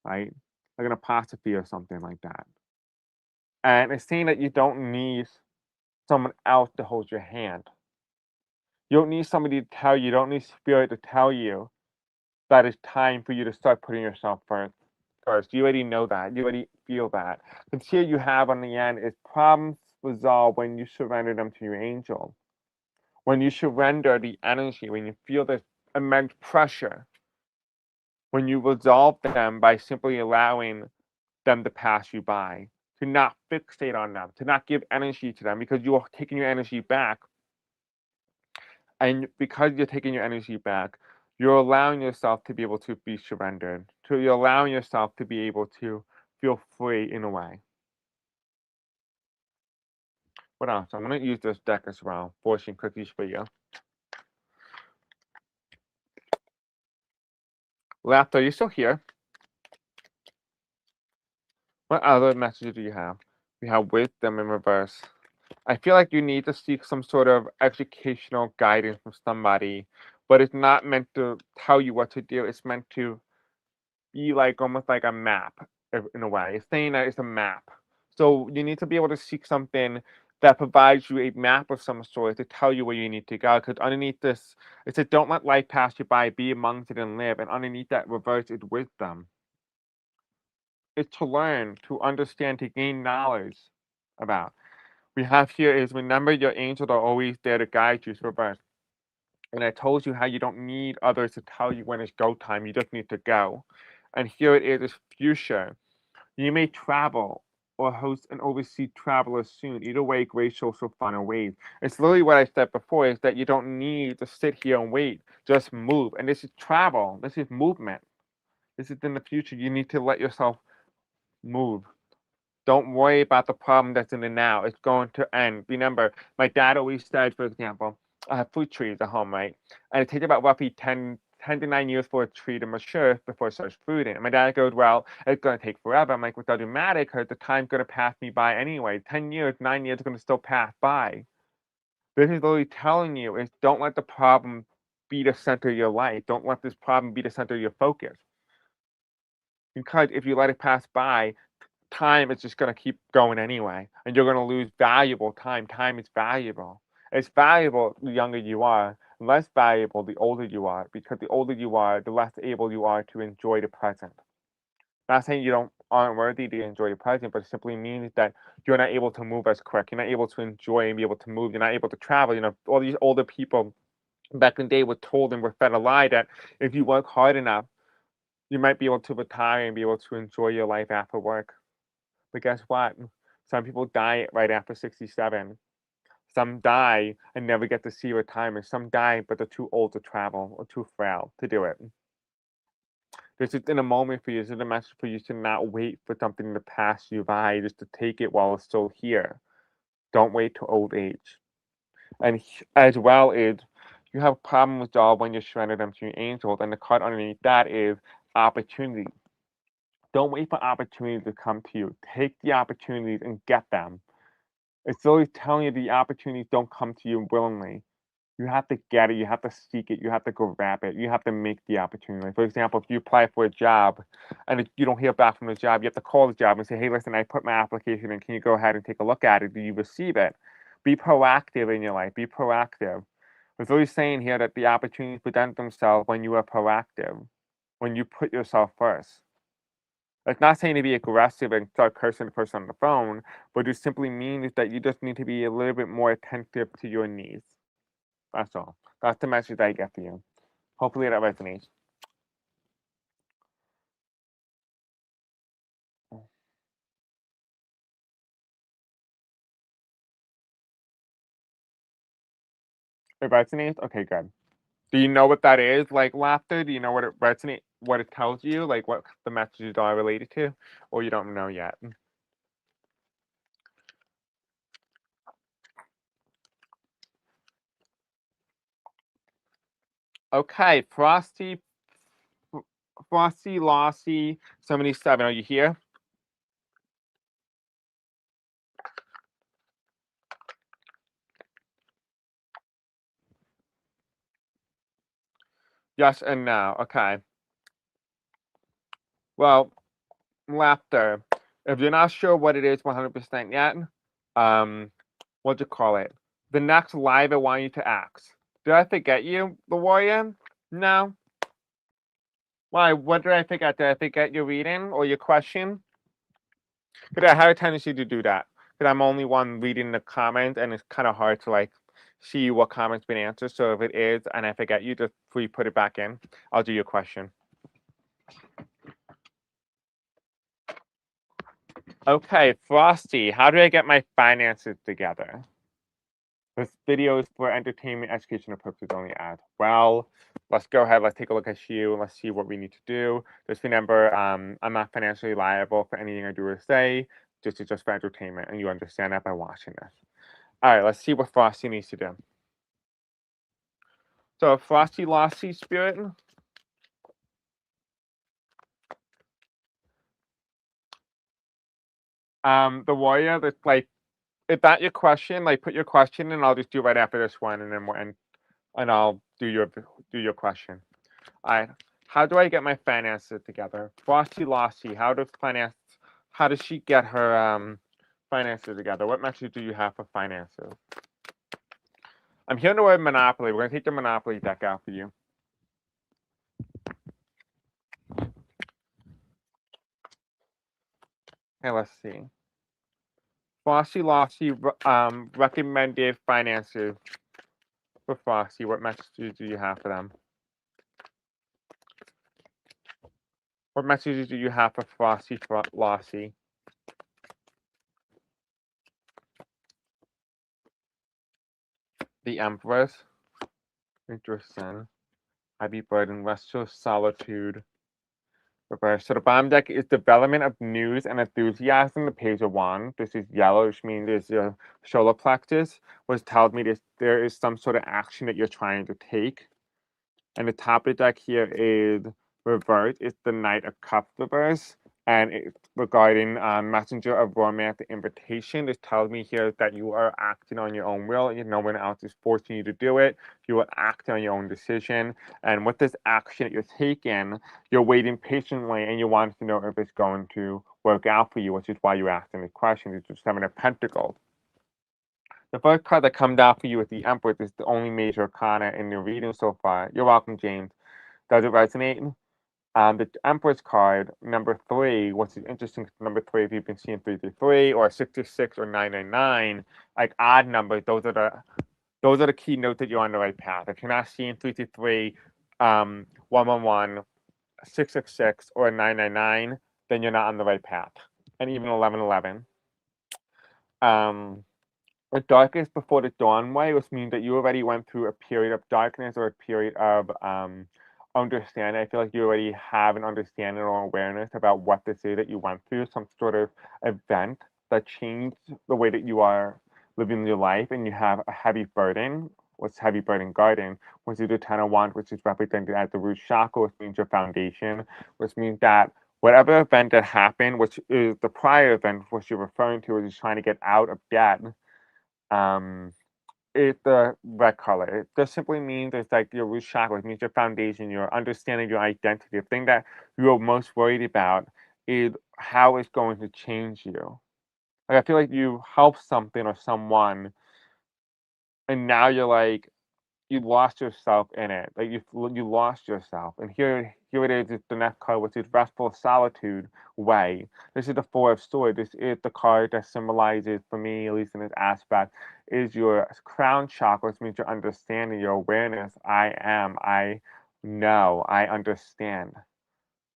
right? Like an apostrophe or something like that. And it's saying that you don't need someone else to hold your hand. You don't need somebody to tell you, you don't need spirit to tell you that it's time for you to start putting yourself first. You already know that. You already feel that. Because here you have on the end is problems resolved when you surrender them to your angel. When you surrender the energy, when you feel this immense pressure, when you resolve them by simply allowing them to pass you by, to not fixate on them, to not give energy to them because you are taking your energy back. And because you're taking your energy back, you're allowing yourself to be able to be surrendered. You're allowing yourself to be able to feel free in a way. What else? I'm going to use this deck as well. Fortune cookies for you. Laughter, are you still here? What other messages do you have? We have wisdom in reverse. I feel like you need to seek some sort of educational guidance from somebody, but it's not meant to tell you what to do. It's meant to be like almost like a map in a way. It's saying that it's a map. So you need to be able to seek something that provides you a map of some sort to tell you where you need to go. Because underneath this, it said, "Don't let life pass you by. Be amongst it and live." And underneath that reverse is wisdom. It's to learn, to understand, to gain knowledge about. We have here is remember your angels are always there to guide you. It's reverse. And I told you how you don't need others to tell you when it's go time. You just need to go. And here it is future. You may travel or host an overseas traveler soon. Either way, great social fun awaits. It's literally what I said before is that you don't need to sit here and wait. Just move. And this is travel. This is movement. This is in the future. You need to let yourself move. Don't worry about the problem that's in the now. It's going to end. Remember, my dad always said, for example, I have fruit trees at home, right? And it takes about roughly 10 to 9 years for a tree to mature before it starts fruiting. And my dad goes, well, it's going to take forever. I'm like, well, it doesn't matter because the time's going to pass me by anyway. 10 years, 9 years are going to still pass by. This is literally telling you is don't let the problem be the center of your life. Don't let this problem be the center of your focus. Because if you let it pass by, time is just going to keep going anyway, and you're going to lose valuable time. Time is valuable. It's valuable the younger you are, less valuable the older you are, because the older you are, the less able you are to enjoy the present. Not saying you don't aren't worthy to enjoy the present, but it simply means that you're not able to move as quick. You're not able to enjoy and be able to move. You're not able to travel. You know, all these older people back in the day were told and were fed a lie that if you work hard enough, you might be able to retire and be able to enjoy your life after work. But guess what? Some people die right after 67. Some die and never get to see retirement. Some die, but they're too old to travel or too frail to do it. This is in a moment for you. This is a message for you to not wait for something to pass you by, just to take it while it's still here. Don't wait till old age. And as well is you have a problem with job when you surrender them to your angels, and the card underneath that is opportunity. Don't wait for opportunities to come to you. Take the opportunities and get them. It's always telling you the opportunities don't come to you willingly. You have to get it. You have to seek it. You have to go grab it. You have to make the opportunity. Like, for example, if you apply for a job and if you don't hear back from the job, you have to call the job and say, hey, listen, I put my application in. Can you go ahead and take a look at it? Do you receive it? Be proactive in your life. Be proactive. It's always saying here that the opportunities present themselves when you are proactive, when you put yourself first. It's not saying to be aggressive and start cursing the person on the phone, but it simply means that you just need to be a little bit more attentive to your needs. That's all. That's the message I get for you. Hopefully that resonates. It resonates? Okay, good. Do you know what that is? Like laughter? Do you know what it resonates, what it tells you? Like what the messages are related to? Or you don't know yet? Okay, Frosty Lossy 77. Are you here? Yes and no. Okay. Well, laughter. If you're not sure what it is 100% yet, um, what do you call it? The next live I want you to ask. Did I forget you, the warrior? No. Why? What did I forget? Did I forget your reading or your question? Because I have a tendency to do that. Because I'm only one reading the comments, and it's kind of hard to like see what comments been answered. So if it is, and I forget you, just please put it back in. I'll do your question. Okay, Frosty, how do I get my finances together? This video is for entertainment, educational purposes only. Well, let's go ahead. Let's take a look at you and let's see what we need to do. Just remember, I'm not financially liable for anything I do or say. This is just for entertainment, and you understand that by watching this. All right, let's see what Frosty needs to do. So, Frosty Lossy Spirit. The warrior. That's like, if that your question, like put your question, and I'll just do right after this one, and then we'll end, and I'll do your question. All right. How do I get my finances together? Frosty Lossy, how does she get her finances together? What message do you have for finances? I'm hearing the word Monopoly. We're gonna take the Monopoly deck out for you. Okay, let's see. Frosty Lossy recommended finances for Frosty. What messages do you have for them? What messages do you have for Frosty Lossy? The Empress. Interesting. Heavy burden, restless solitude. Reverse. So the bottom deck is development of news and enthusiasm. The page of wands. This is yellow, which means there's your solar plexus, which tells me there is some sort of action that you're trying to take. And the top of the deck here is reverse. It's the Knight of Cups reverse. And it's regarding messenger of romance, the invitation. This tells me here that you are acting on your own will. No one else is forcing you to do it. You are acting on your own decision. And with this action that you're taking, you're waiting patiently and you want to know if it's going to work out for you, which is why you asked the question. It's just Seven of Pentacles. The first card that comes out for you with the Empress is the only major arcana in the reading so far. You're welcome, James. Does it resonate? The Empress card, number 3, which is interesting, number 3, if you've been seeing 333 or 66 or 999, like odd numbers, those are the key notes that you're on the right path. If you're not seeing 333, 111, 666, or 999, then you're not on the right path. And even 1111. The darkest before the dawn way, which means that you already went through a period of darkness or a period of understanding. I feel like you already have an understanding or awareness about what this is that you went through, some sort of event that changed the way that you are living your life, and you have a heavy burden. What's heavy burden garden, which is the Ten of Wands, which is represented as the root chakra, which means your foundation, which means that whatever event that happened, which is the prior event, which you're referring to, is trying to get out of debt. It's the red color. It just simply means it's like your root chakra. It means your foundation, your understanding your identity. The thing that you're most worried about is how it's going to change you. Like I feel like you help something or someone, and now you're like you lost yourself in it. Like you lost yourself. And here it is. It's the next card, which is restful solitude way. This is the Four of Swords. This is the card that symbolizes, for me, at least in this aspect, is your crown chakra, which means your understanding, your awareness. I know, I understand.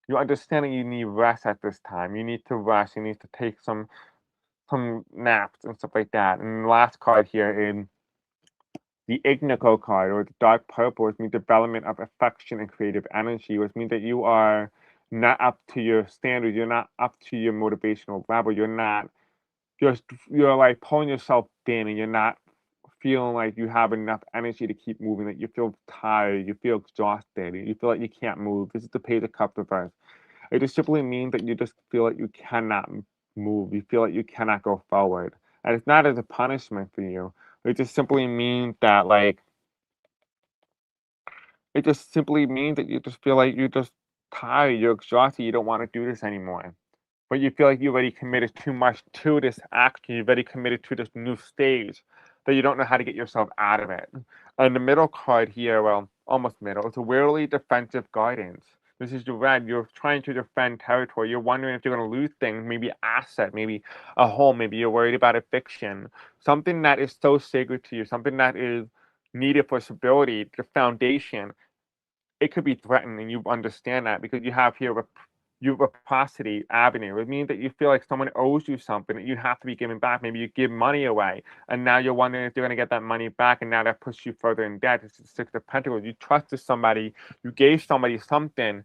You understand that you need rest at this time. You need to rest. You need to take some naps and stuff like that. And the last card here in The Ignico card or the dark purple, which means development of affection and creative energy, which means that you are not up to your standards, you're not up to your motivational level, you're not just you're like pulling yourself in and you're not feeling like you have enough energy to keep moving, that you feel tired, you feel exhausted, you feel like you can't move. This is the Page of Cups reverse. It just simply means that you just feel like you cannot move. You feel like you cannot go forward. And it's not as a punishment for you. It just simply means that like it just simply means that you just feel like you're just tired, you're exhausted, you don't want to do this anymore. But you feel like you already committed too much to this action, you've already committed to this new stage that you don't know how to get yourself out of it. And the middle card here, well, almost middle, it's a weirdly defensive guidance. This is the red. You're trying to defend territory. You're wondering if you're going to lose things, maybe asset, maybe a home, maybe you're worried about eviction. Something that is so sacred to you, something that is needed for stability, the foundation, it could be threatened, and you understand that because you have here reciprocity avenue. It means that you feel like someone owes you something that you have to be giving back. Maybe you give money away, and now you're wondering if you're going to get that money back, and now that puts you further in debt. It's the Six of Pentacles. You trusted somebody, you gave somebody something,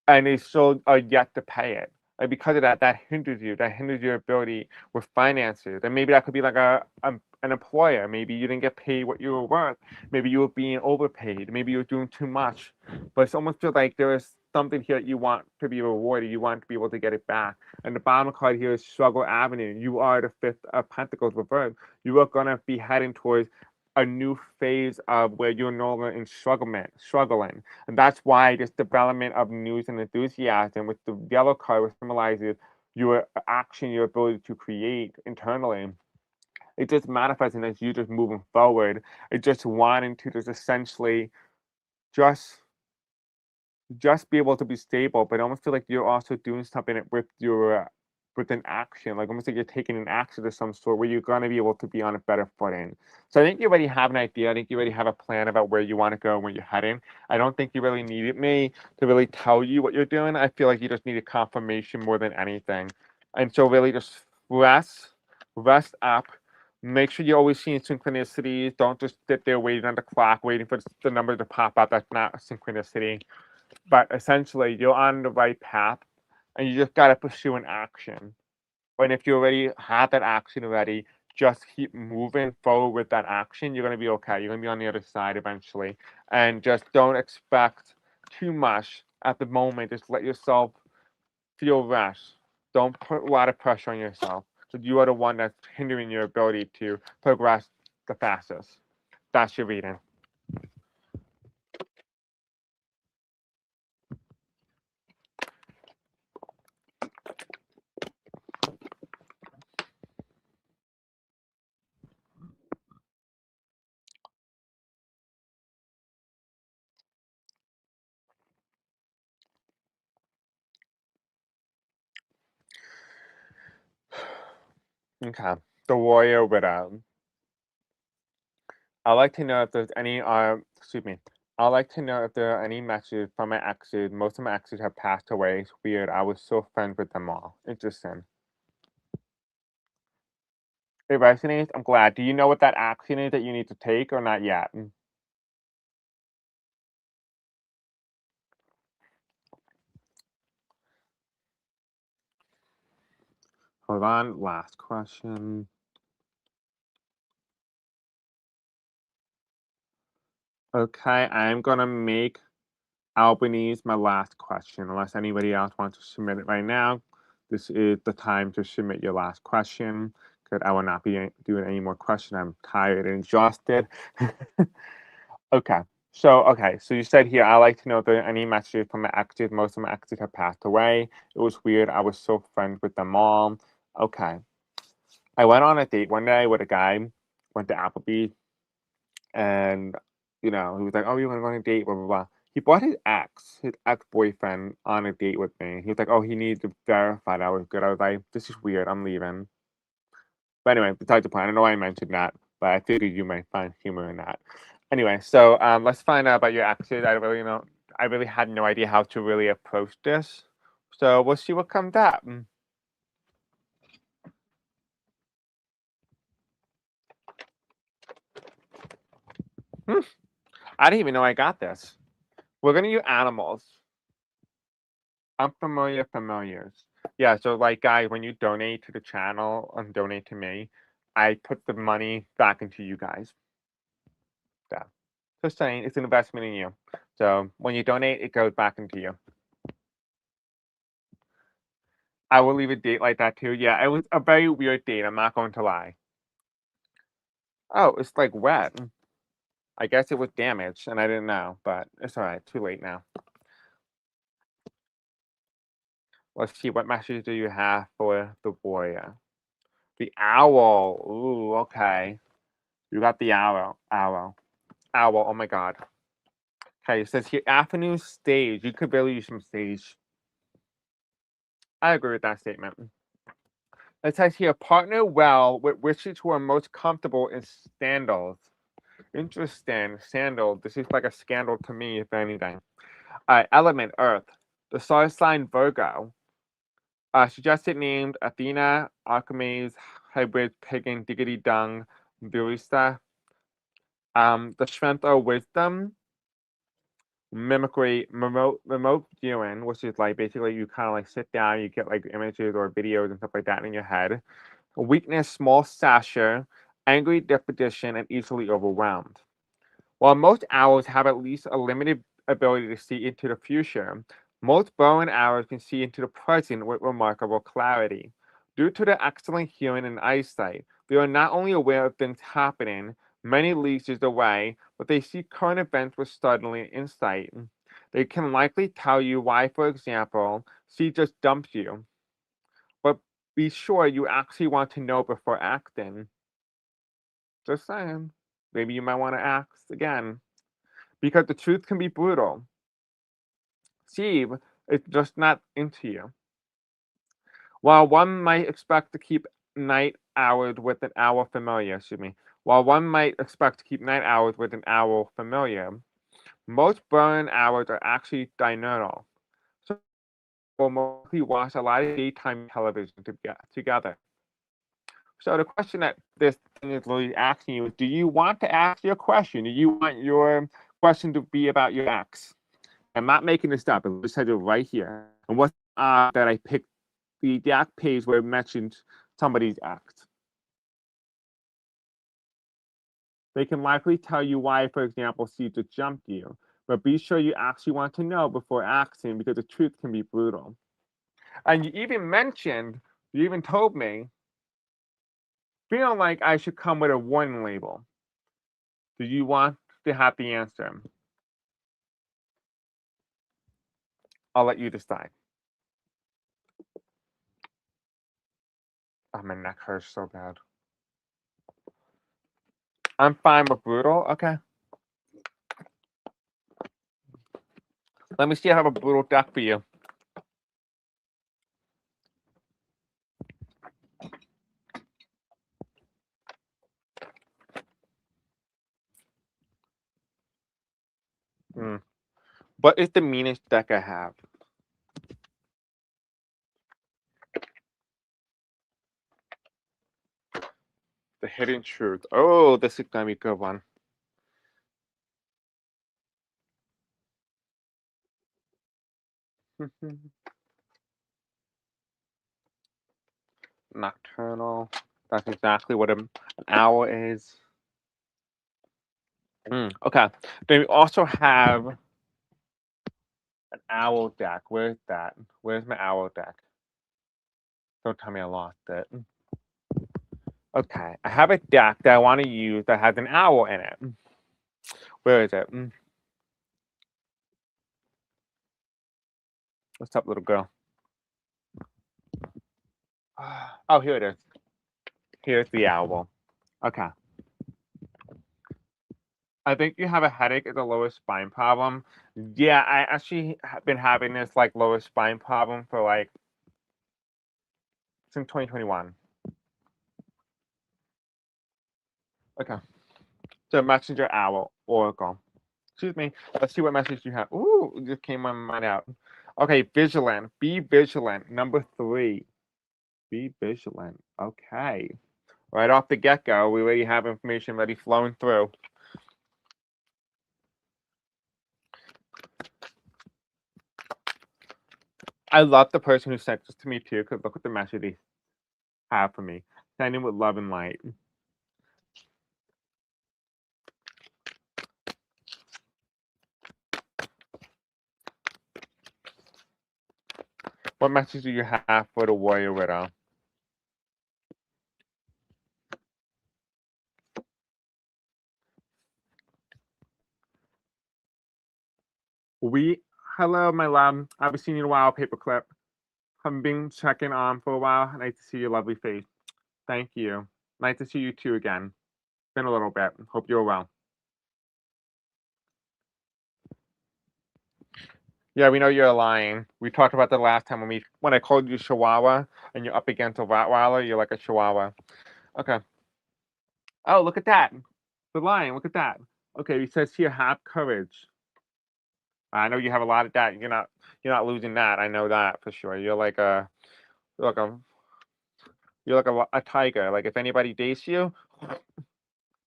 and they still are yet to pay it. And because of that, that hinders you. That hinders your ability with finances. And maybe that could be like an employer. Maybe you didn't get paid what you were worth. Maybe you were being overpaid. Maybe you were doing too much. But it's almost feels like there is something here that you want to be rewarded. You want to be able to get it back. And the bottom card here is Struggle Avenue. You are the Fifth of Pentacles reversed. You are gonna be heading towards a new phase of where you're no longer in struggling. And that's why this development of news and enthusiasm with the yellow card, which symbolizes your action, your ability to create internally, it just manifesting as you just moving forward. It just wanting to just essentially just just be able to be stable, but I almost feel like you're also doing something with your with an action, like almost like you're taking an action of some sort where you're going to be able to be on a better footing. So I think you already have an idea. I think you already have a plan about where you want to go and where you're heading. I don't think you really needed me to really tell you what you're doing. I feel like you just needed confirmation more than anything. And so really just rest up. Make sure you're always seeing synchronicities. Don't just sit there waiting on the clock, waiting for the number to pop up. That's not a synchronicity, but essentially you're on the right path and you just got to pursue an action. And if you already have that action already, just keep moving forward with that action. You're going to be okay. You're going to be on the other side eventually. And just don't expect too much at the moment. Just let yourself feel rest. Don't put a lot of pressure on yourself. So you are the one that's hindering your ability to progress the fastest. That's your reading. Okay. The Warrior Widow. I'd like to know if there's any, excuse me. I'd like to know if there are any messages from my exes. Most of my exes have passed away. It's weird. I was so friends with them all. Interesting. It resonates. I'm glad. Do you know what that action is that you need to take or not yet? Hold on. Last question. Okay, I'm gonna make Albanese my last question. Unless anybody else wants to submit it right now, this is the time to submit your last question. Because I will not be doing any more questions. I'm tired and exhausted. Okay. So you said here, I like to know if there are any messages from my exes. Most of my exes have passed away. It was weird. I was so friends with them all. Okay. I went on a date one day with a guy, went to Applebee's, and he was like, "Oh, you want to go on a date?" Blah blah blah. He brought his ex-boyfriend, on a date with me. He was like, "Oh, he needs to verify that I was good." I was like, "This is weird. I'm leaving." But anyway, besides the point, I don't know why I mentioned that, but I figured you might find humor in that. Anyway, so let's find out about your exes. I really had no idea how to really approach this. So we'll see what comes up. I didn't even know I got this. We're gonna use animals. Unfamiliar familiars. Yeah, so like guys, when you donate to the channel and donate to me, I put the money back into you guys. Yeah. Just saying, it's an investment in you. So when you donate, it goes back into you. I will leave a date like that too. Yeah, it was a very weird date. I'm not going to lie. Oh, it's like wet. I guess it was damaged and I didn't know, but it's all right. Too late now. Let's see. What message do you have for the warrior? The owl. Ooh, okay. You got the owl. Owl. Owl. Oh my god. Okay, it says here afternoon stage. You could really use some stage. I agree with that statement. It says here partner well with witches who are most comfortable in sandals. Interesting. Sandal. This is like a scandal to me, if anything. Element Earth. The star sign Virgo. Suggested named Athena, Archimedes, Hybrid, Pagan, Diggity Dung, Burista. The strength of wisdom, mimicry, remote viewing, which is like basically you kind of like sit down, you get like images or videos and stuff like that in your head. Weakness, small stature, angry disposition, and easily overwhelmed. While most owls have at least a limited ability to see into the future, most bow and arrows can see into the present with remarkable clarity. Due to their excellent hearing and eyesight, they are not only aware of things happening many leagues away, but they see current events with startling insight. They can likely tell you why, for example, C just dumped you, but be sure you actually want to know before acting. Just saying. Maybe you might want to ask again. Because the truth can be brutal. Steve is just not into you. While one might expect to keep night hours with an owl familiar, while one might expect to keep night hours with an owl familiar, most burn hours are actually diurnal. So we'll mostly watch a lot of daytime television together. So the question that this thing is really asking you is, do you want to ask your question? Do you want your question to be about your ex? I'm not making this up. It just said it right here. And what's that I picked the exact page where it mentioned somebody's ex. They can likely tell you why, for example, Caesar jumped you, but be sure you actually want to know before acting because the truth can be brutal. And you even told me, feeling like I should come with a warning label. Do you want to have the answer? I'll let you decide. Oh, my neck hurts so bad. I'm fine with brutal. Okay. Let me see. I have a brutal deck for you. What is the meanest deck I have? The Hidden Truth. Oh, this is gonna be a good one. Nocturnal. That's exactly what an owl is. Okay. Then we also have an owl deck. Where's that? Where's my owl deck? Don't tell me I lost it. Okay. I have a deck that I want to use that has an owl in it. Where is it? What's up, little girl? Oh, here it is. Here's the owl. Okay. I think you have a headache is a lower spine problem. Yeah, I actually have been having this like lower spine problem for like since 2021. Okay. So messenger owl, Oracle. Excuse me. Let's see what message you have. Ooh, it just came my mind out. Okay, vigilant. Be vigilant. Number 3. Be vigilant. Okay. Right off the get-go, we already have information ready flowing through. I love the person who sent this to me too, because look what the message they have for me. Sending with love and light. What message do you have for the warrior widow? Hello, my love. I haven't seen you in a while, Paperclip. I've been checking on for a while. Nice to see your lovely face. Thank you. Nice to see you too again. Been a little bit. Hope you're well. Yeah, we know you're lying. We talked about that last time when I called you Chihuahua and you're up against a Rottweiler. You're like a Chihuahua. Okay. Oh, look at that. The lion. Look at that. Okay, it says here, have courage. I know you have a lot of that. You're not losing that. I know that for sure. You're like a a tiger. Like if anybody dates you,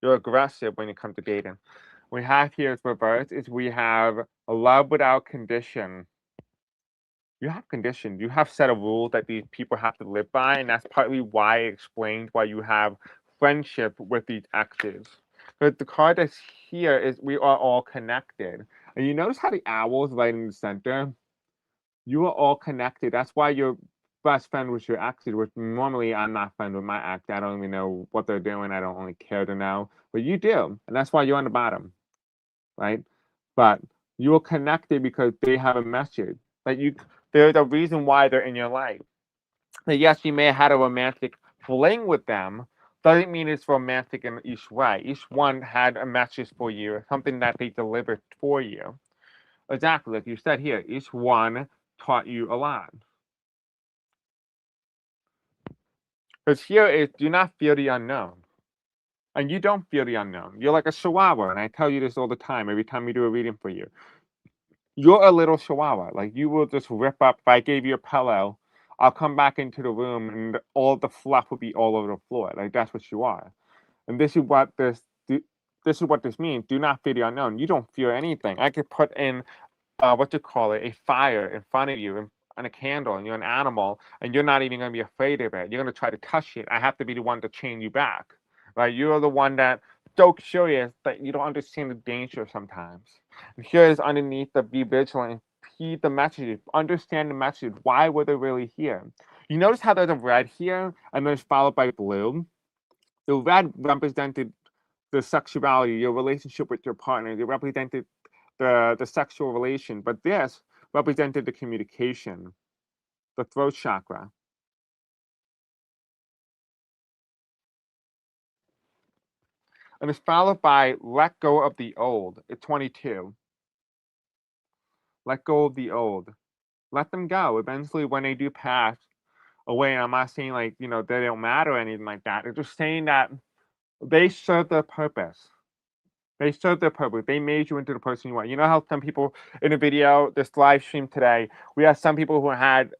you're aggressive when it comes to dating. We have here is reverse is we have a love without condition. You have conditions. You have set of rules that these people have to live by, and that's partly why I explained why you have friendship with these exes. But the card that's here is we are all connected. And you notice how the owl is right in the center? You are all connected. That's why your best friend was your ex, which normally I'm not friends with my ex. I don't even know what they're doing. I don't really care to know. But you do. And that's why you're on the bottom, right? But you are connected because they have a message. Like there's a reason why they're in your life. Now, yes, you may have had a romantic fling with them. Doesn't mean it's romantic in each way. Each one had a message for you, something that they delivered for you. Exactly, like you said here, each one taught you a lot. Because here is do not fear the unknown. And you don't fear the unknown. You're like a chihuahua, and I tell you this all the time, every time we do a reading for you. You're a little chihuahua. Like you will just rip up. If I gave you a pillow, I'll come back into the room and all the fluff will be all over the floor. Like that's what you are. And this is what this means. Do not fear the unknown. You don't fear anything. I could put in what you call it, a fire in front of you and a candle, and you're an animal, and you're not even going to be afraid of it. You're going to try to touch it. I have to be the one to chain you back, right? You're the one that so curious that you don't understand the danger sometimes. And here is underneath the be vigilant, heed the message, understand the message. Why were they really here? You notice how there's a red here, and then it's followed by blue. The red represented the sexuality, your relationship with your partner. It represented the sexual relation, but this represented the communication, the throat chakra. And it's followed by let go of the old at 22. Let go of the old. Let them go. Eventually, when they do pass away, and I'm not saying like, they don't matter or anything like that. It's just saying that they serve their purpose. They serve their purpose. They made you into the person you are. You know how some people in a video, this live stream today, we had some people who had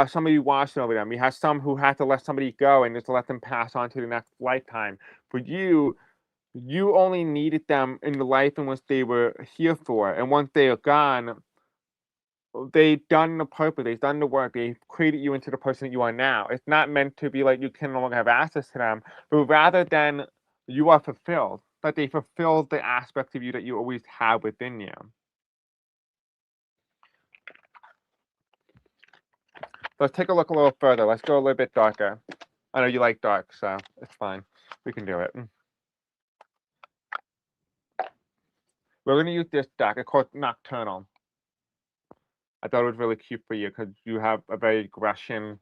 somebody watching over them. We had some who had to let somebody go and just let them pass on to the next lifetime. For you, you only needed them in the life in which they were here for. And once they are gone, they've done the purpose, they've done the work, they've created you into the person that you are now. It's not meant to be like you can no longer have access to them, but rather than you are fulfilled, that they fulfill the aspects of you that you always have within you. Let's take a look a little further. Let's go a little bit darker. I know you like dark, so it's fine. We can do it. We're going to use this deck. It's called Nocturnal. I thought it was really cute for you because you have a very aggression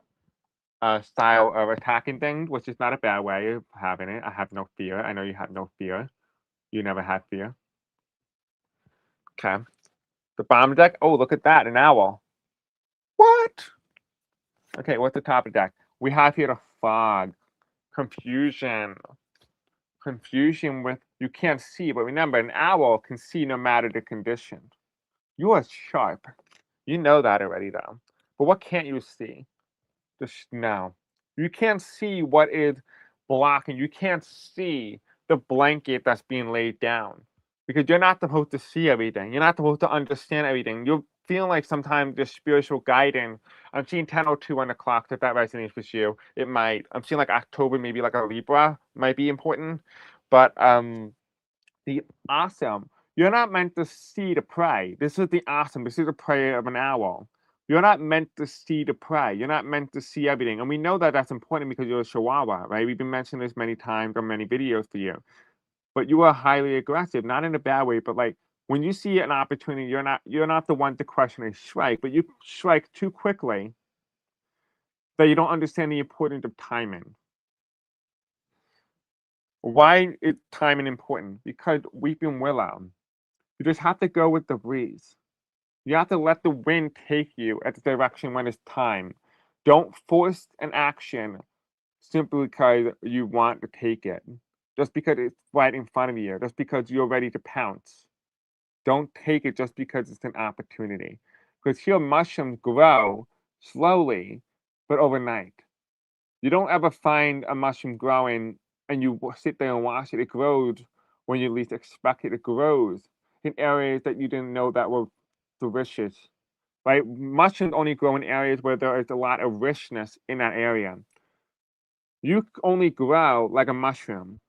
style of attacking things, which is not a bad way of having it. I have no fear. I know you have no fear. You never had fear. Okay. The bottom deck. Oh, look at that. An owl. What? Okay, what's the top of the deck? We have here the fog. Confusion. Confusion with you can't see, but remember, an owl can see no matter the condition. You are sharp. You know that already, though. But what can't you see? The snow. You can't see what is blocking. You can't see the blanket that's being laid down because you're not supposed to see everything. You're not supposed to understand everything. feeling like sometimes the spiritual guidance. I'm seeing 10:02 on the clock. If that resonates with you, it might. I'm seeing like October, maybe like a Libra might be important, but the awesome. You're not meant to see the prey. This is the awesome. This is the prey of an owl. You're not meant to see the prey. You're not meant to see everything. And we know that that's important because you're a chihuahua, right? We've been mentioning this many times on many videos for you. But you are highly aggressive, not in a bad way, but like when you see an opportunity, you're not the one to question a strike, but you strike too quickly that you don't understand the importance of timing. Why is timing important? Because weeping willow. You just have to go with the breeze. You have to let the wind take you at the direction when it's time. Don't force an action simply because you want to take it. Just because it's right in front of you, just because you're ready to pounce. Don't take it just because it's an opportunity. Because here mushrooms grow slowly, but overnight. You don't ever find a mushroom growing and you sit there and watch it. It grows when you least expect it. It grows in areas that you didn't know that were delicious, right? Mushrooms only grow in areas where there is a lot of richness in that area. You only grow like a mushroom.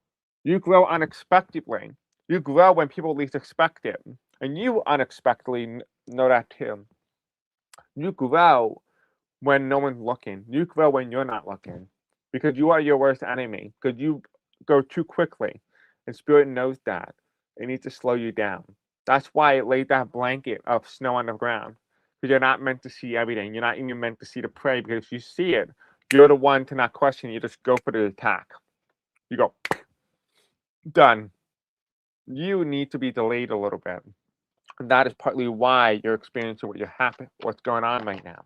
You grow unexpectedly. You grow when people least expect it. And you unexpectedly know that too. You grow when no one's looking. You grow when you're not looking because you are your worst enemy because you go too quickly. And Spirit knows that. It needs to slow you down. That's why it laid that blanket of snow on the ground because you're not meant to see everything. You're not even meant to see the prey because if you see it, you're the one to not question. You just go for the attack. You go, done. You need to be delayed a little bit. And that is partly why you're experiencing what's going on right now.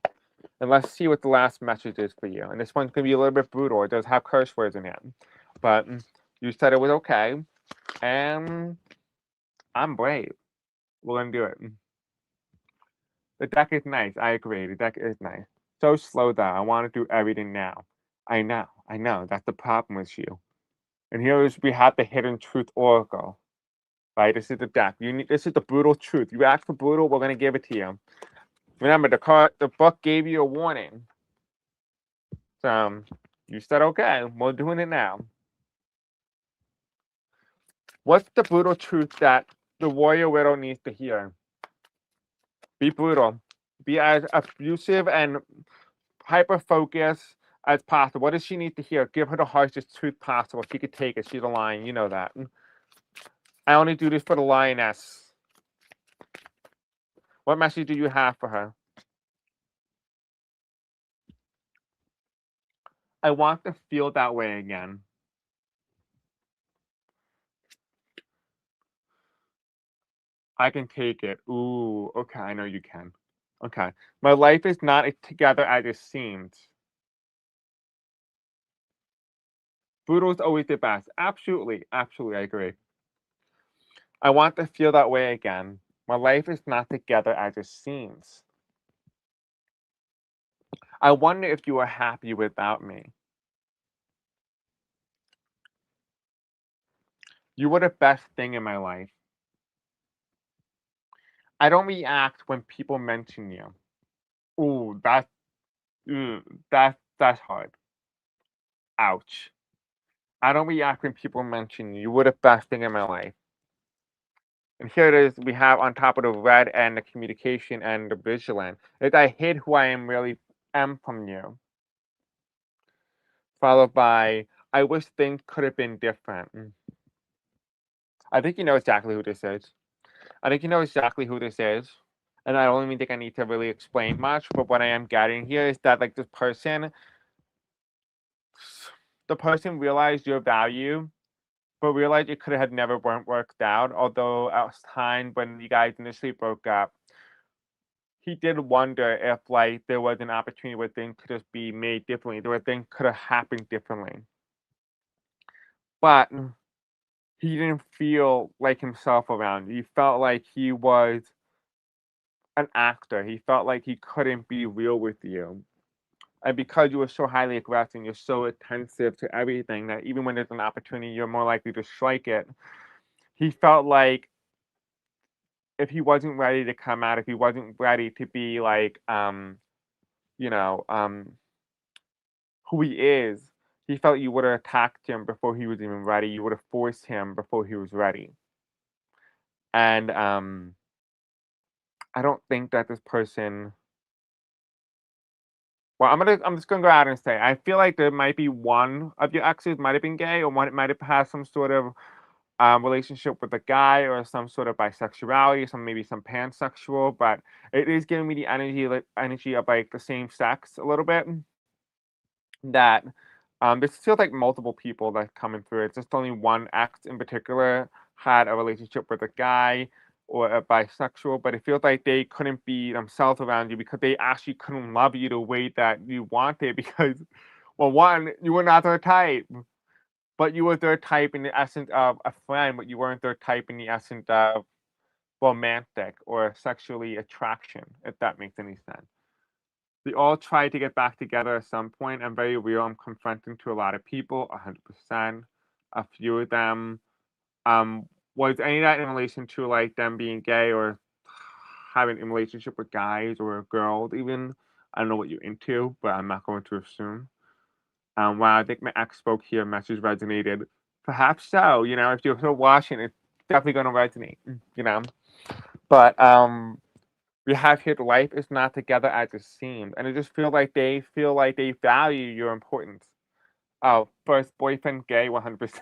And let's see what the last message is for you. And this one's going to be a little bit brutal. It does have curse words in it. But you said it was okay. And I'm brave. We're going to do it. The deck is nice. I agree. The deck is nice. So slow down. I want to do everything now. I know. That's the problem with you. And here is we have the Hidden Truth Oracle. Right? This is the deck. This is the brutal truth. You ask for brutal, we're going to give it to you. Remember, the book gave you a warning. So you said, okay, we're doing it now. What's the brutal truth that the warrior widow needs to hear? Be brutal. Be as abusive and hyper focused as possible. What does she need to hear? Give her the harshest truth possible. She could take it. She's a lion. You know that. I only do this for the lioness. What message do you have for her? I want to feel that way again. I can take it. Ooh, okay, I know you can. Okay. My life is not together as it seems. Brutal is always the best. Absolutely, I agree. I want to feel that way again. My life is not together as it seems. I wonder if you are happy without me. You were the best thing in my life. I don't react when people mention you. Ooh, that's hard. Ouch. I don't react when people mention you. You were the best thing in my life. And here it is, we have on top of the red and the communication and the vigilant. Is I hid who I am really am from you. Followed by I wish things could have been different. I think you know exactly who this is. I think you know exactly who this is. And I don't even think I need to really explain much, but what I am getting here is that like the person realized your value, but realized it could have never worked out. Although at the time when you guys initially broke up, he did wonder if like there was an opportunity where things could just be made differently, where things could have happened differently. But he didn't feel like himself around you. He felt like he was an actor. He felt like he couldn't be real with you. And because you were so highly aggressive and you're so attentive to everything that even when there's an opportunity, you're more likely to strike it. He felt like if he wasn't ready to come out, if he wasn't ready to be like, you know, who he is, he felt you would have attacked him before he was even ready. You would have forced him before he was ready. And I don't think that this person. Well, I'm just gonna go out and say I feel like there might be one of your exes might have been gay, or one might have had some sort of relationship with a guy, or some sort of bisexuality, some maybe some pansexual. But it is giving me the energy of like the same sex a little bit. That there's still like multiple people that coming through. It's just only one ex in particular had a relationship with a guy or a bisexual, but it feels like they couldn't be themselves around you because they actually couldn't love you the way that you wanted because, well, one, you were not their type, but you were their type in the essence of a friend, but you weren't their type in the essence of romantic or sexually attraction, if that makes any sense. We all try to get back together at some point. I'm very real. I'm confronting to a lot of people, 100%. A few of them. Um, was any of that in relation to like them being gay or having a relationship with guys or girls even? I don't know what you're into, but I'm not going to assume. Wow, I think my ex spoke here, message resonated. Perhaps so, if you're still watching, it's definitely gonna resonate, you know. But we have here life is not together as it seems, and it just feel like they value your importance. Oh, first boyfriend gay, 100%.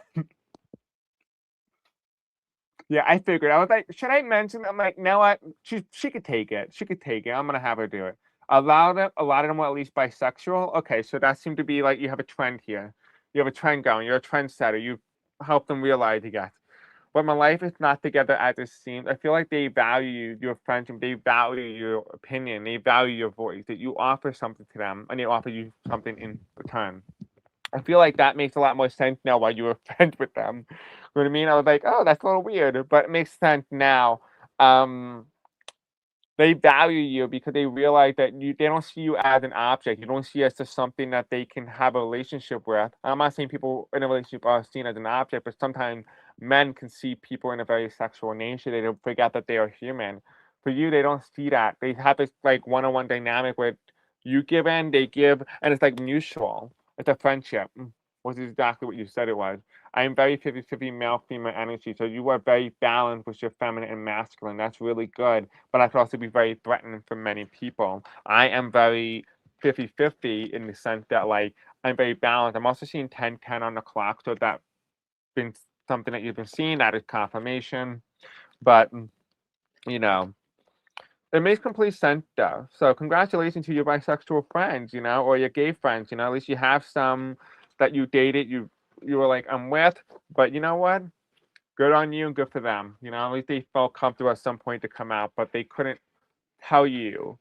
Yeah, I figured. I was like, should I mention? I'm like, no, what? She could take it. She could take it. I'm gonna have her do it. A lot of them were at least bisexual. Okay, so that seemed to be like you have a trend here. You have a trend going. You're a trendsetter. You help them realize, I guess. But my life is not together as it seems. I feel like they value your friendship, they value your opinion, they value your voice, that you offer something to them and they offer you something in return. I feel like that makes a lot more sense now while you were friends with them. You know what I mean? I was like, oh, that's a little weird, but it makes sense now. Um, they value you because they realize that they don't see you as an object. You don't see us as something that they can have a relationship with. I'm not saying people in a relationship are seen as an object, but sometimes men can see people in a very sexual nature. They don't forget that they are human. For you, they don't see that. They have this like one-on-one dynamic where you give in, they give, and it's like mutual. It's a friendship, which is exactly what you said it was. I am very 50-50 male female energy. So you are very balanced with your feminine and masculine. That's really good. But that could also be very threatening for many people. I am very 50-50 in the sense that like I'm very balanced. I'm also seeing 10-10 on the clock. So that's been something that you've been seeing. That is confirmation. But you know, it makes complete sense though. So congratulations to your bisexual friends, or your gay friends, At least you have some that you dated, you were like, I'm with, but you know what? Good on you and good for them. At least they felt comfortable at some point to come out, but they couldn't tell you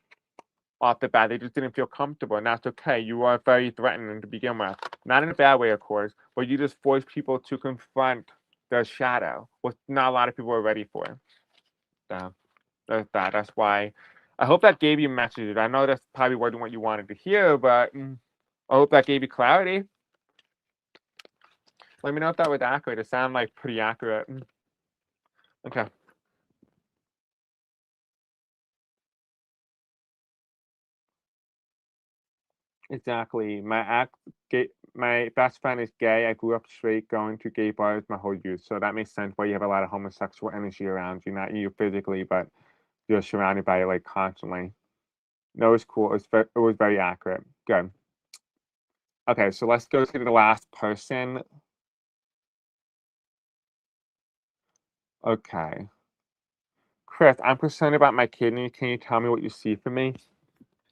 off the bat. They just didn't feel comfortable, and that's okay. You are very threatening to begin with. Not in a bad way, of course, but you just force people to confront their shadow, which not a lot of people are ready for. So there's that. That's why I hope that gave you messages. I know that's probably wasn't what you wanted to hear, but I hope that gave you clarity. Let me know if that was accurate. It sounded like pretty accurate. Okay. Exactly. My best friend is gay. I grew up straight, going to gay bars my whole youth. So that makes sense why you have a lot of homosexual energy around you. Not you physically, but you're surrounded by it like constantly. No, it was cool. It was very accurate. Good. Okay, so let's go to the last person. Okay. Chris, I'm concerned about my kidney. Can you tell me what you see for me?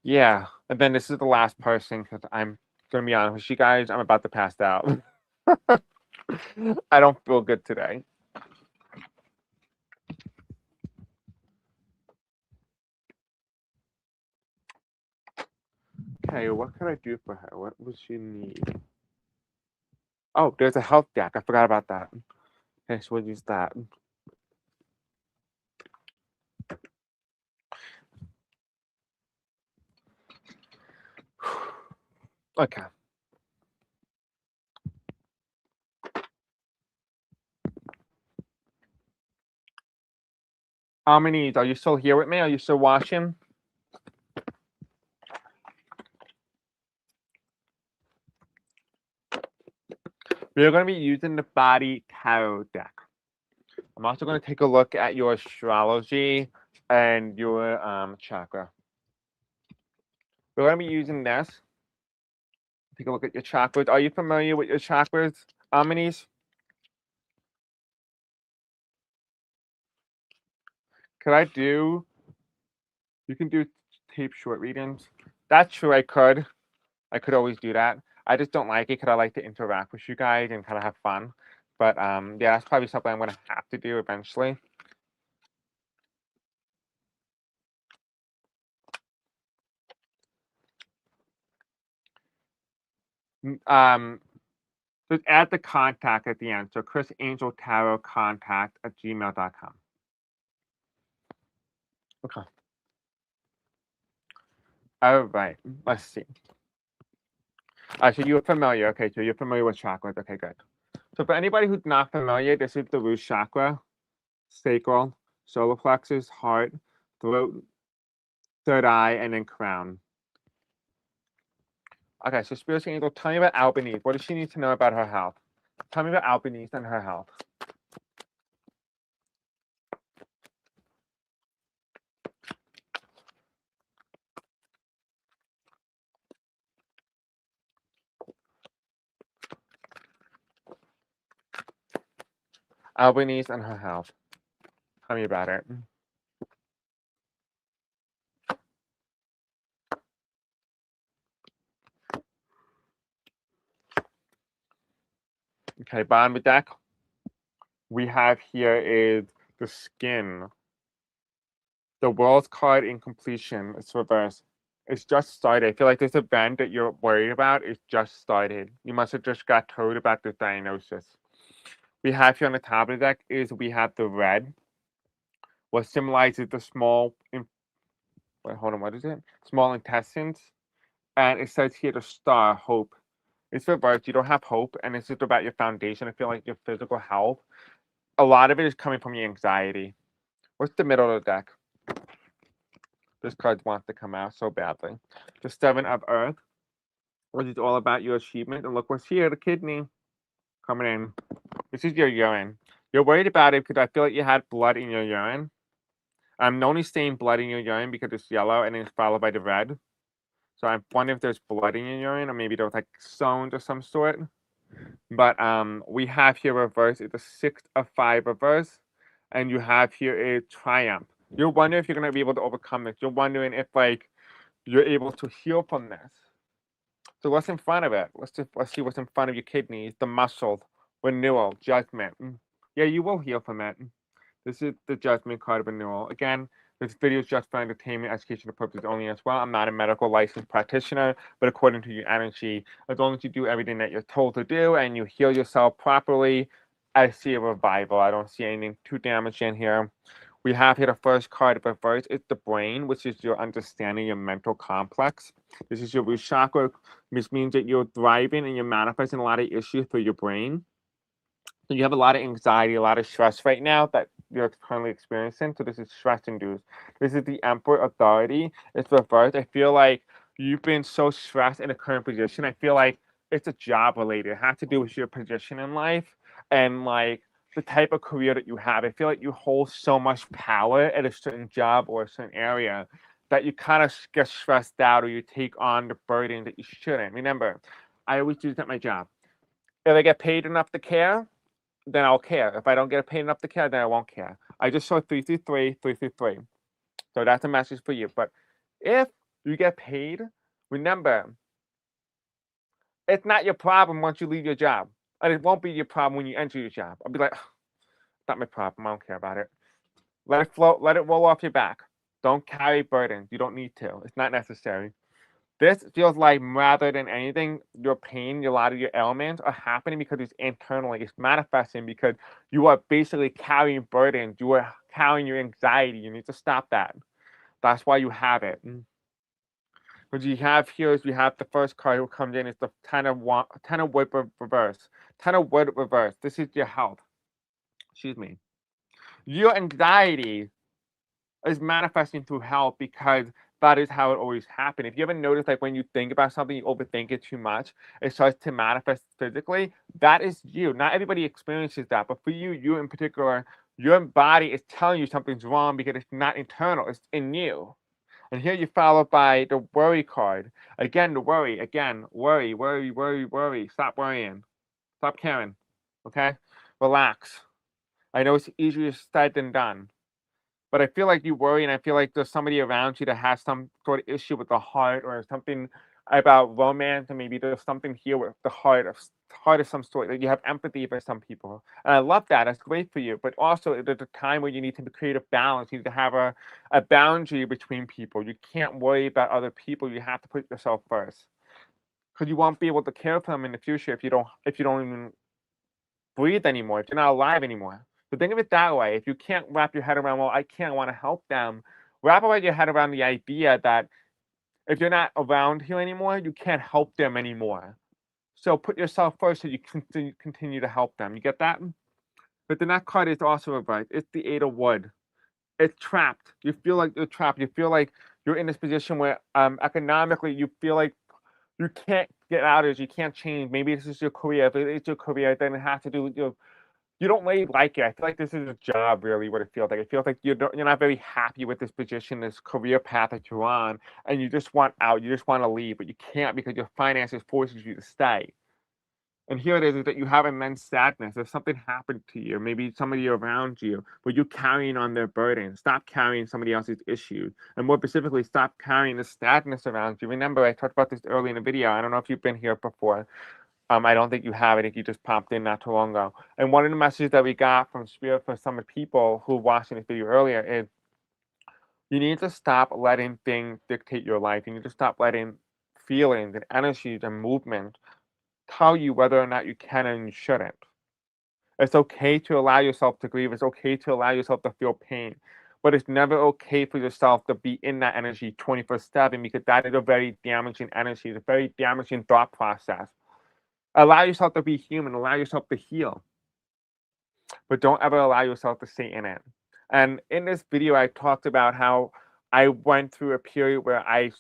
Yeah. And then this is the last person because I'm gonna be honest with you guys, I'm about to pass out. I don't feel good today. Okay, what can I do for her? What would she need? Oh, there's a health deck. I forgot about that. Okay, so we'll use that. Okay. Amaniz, are you still here with me? Are you still watching? We're going to be using the Body Tarot deck. I'm also going to take a look at your astrology and your chakra. We're going to be using this. Take a look at your chakras. Are you familiar with your chakras, Amaniz? You can do tape short readings. That's true, I could. I could always do that. I just don't like it because I like to interact with you guys and kind of have fun. But yeah, that's probably something I'm going to have to do eventually. Just add the contact at the end. So Chris Angel Tarot contact at gmail.com. Okay. All right. Let's see. So you're familiar. Okay, so you're familiar with chakras. Okay, good. So for anybody who's not familiar, this is the root chakra, sacral, solar plexus, heart, throat, third eye, and then crown. Okay, so Spiritual Angel, tell me about Albaniz. What does she need to know about her health? Tell me about Albaniz and her health. Albaniz and her health. Tell me about it. Okay, bottom of the deck. We have here is the skin. The world's card in completion. It's reversed. It's just started. I feel like this event that you're worried about is just started. You must have just got told about this diagnosis. We have here on the top of the deck is we have the red, what symbolizes the small. Wait, hold on. What is it? Small intestines, and it says here the star, hope. It's reversed. You don't have hope, and it's just about your foundation. I feel like your physical health. A lot of it is coming from your anxiety. What's the middle of the deck? This card wants to come out so badly. The Seven of Earth, which is all about your achievement. And look what's here, the kidney coming in. This is your urine. You're worried about it because I feel like you had blood in your urine. I'm only saying blood in your urine because it's yellow and it's followed by the red. So I'm wondering if there's blood in your urine or maybe there was like stones or some sort. But we have here reverse. It's a 6 of 5 reverse. And you have here a triumph. You're wondering if you're going to be able to overcome this. You're wondering if like you're able to heal from this. So what's in front of it? Let's see what's in front of your kidneys, the muscles, renewal, judgment. Yeah, you will heal from it. This is the judgment card of renewal. Again, this video is just for entertainment, educational purposes only as well. I'm not a medical licensed practitioner, but according to your energy, as long as you do everything that you're told to do and you heal yourself properly, I see a revival. I don't see anything too damaging here. We have here the first card of reverse. It's the brain, which is your understanding, your mental complex. This is your root chakra, which means that you're thriving and you're manifesting a lot of issues through your brain. So you have a lot of anxiety, a lot of stress right now that you're currently experiencing. So this is stress induced. This is the Emperor authority. It's reversed. I feel like you've been so stressed in the current position. I feel like it's a job related. It has to do with your position in life and like the type of career that you have. I feel like you hold so much power at a certain job or a certain area that you kind of get stressed out or you take on the burden that you shouldn't. Remember, I always do this at my job. If I get paid enough to care, then I'll care. If I don't get paid enough to care, then I won't care. I just saw 333, 333. So that's a message for you. But if you get paid, remember, it's not your problem once you leave your job. And it won't be your problem when you enter your job. I'll be like, it's not my problem. I don't care about it. Let it float, let it roll off your back. Don't carry burdens. You don't need to. It's not necessary. This feels like rather than anything, your pain, a lot of your ailments are happening because it's internally, it's manifesting because you are basically carrying burdens. You are carrying your anxiety. You need to stop that. That's why you have it. What you have here is we have the first card who comes in is the ten of wood reverse. 10 of wood reverse. This is your health. Excuse me. Your anxiety is manifesting through health because that is how it always happened. If you ever notice, like when you think about something, you overthink it too much, it starts to manifest physically. That is you. Not everybody experiences that, but for you, you in particular, your body is telling you something's wrong because it's not internal, it's in you. And here you follow by the worry card. Again, the worry. Again, worry, worry, worry, worry. Stop worrying. Stop caring. Okay? Relax. I know it's easier said than done. But I feel like you worry, and I feel like there's somebody around you that has some sort of issue with the heart or something about romance, and maybe there's something here with the heart of some sort that you have empathy for some people. And I love that. That's great for you. But also, there's a time where you need to create a balance. You need to have a boundary between people. You can't worry about other people. You have to put yourself first, because you won't be able to care for them in the future if you don't even breathe anymore, if you're not alive anymore. So think of it that way. If you can't wrap your head around, well, I can't want to help them, wrap around your head around the idea that if you're not around here anymore, you can't help them anymore. So put yourself first so you continue to help them. You get that? But the next card is also advice. It's the Eight of Wood. It's trapped. You feel like you're trapped. You feel like you're in this position where economically you feel like you can't get out of it. You can't change. Maybe this is your career. If it's your career, then it has to do with your you don't really like it. I feel like this is a job, really, what it feels like. It feels like you're not very happy with this position, this career path that you're on, and you just want out. You just want to leave, but you can't because your finances forces you to stay. And here it is that you have immense sadness. If something happened to you, maybe somebody around you, but you're carrying on their burden. Stop carrying somebody else's issues. And more specifically, stop carrying the sadness around you. Remember, I talked about this early in the video. I don't know if you've been here before. I don't think you have. I think you just popped in not too long ago. And one of the messages that we got from Spirit for some of the people who watched this video earlier is you need to stop letting things dictate your life. You need to stop letting feelings and energies and movement tell you whether or not you can and you shouldn't. It's okay to allow yourself to grieve. It's okay to allow yourself to feel pain. But it's never okay for yourself to be in that energy 24/7 because that is a very damaging energy. It's a very damaging thought process. Allow yourself to be human. Allow yourself to heal. But don't ever allow yourself to stay in it. And in this video, I talked about how I went through a period where I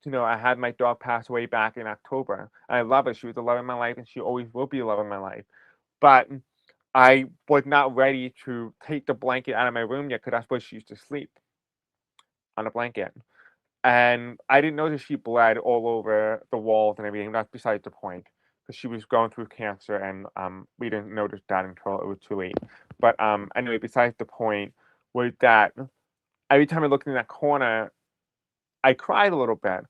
had my dog pass away back in October. I love her. She was the love of my life, and she always will be the love of my life. But I was not ready to take the blanket out of my room yet because that's where she used to sleep, on a blanket. And I didn't notice she bled all over the walls and everything. That's besides the point, because she was going through cancer, and we didn't notice that until it was too late. But anyway, besides the point was that every time I looked in that corner, I cried a little bit.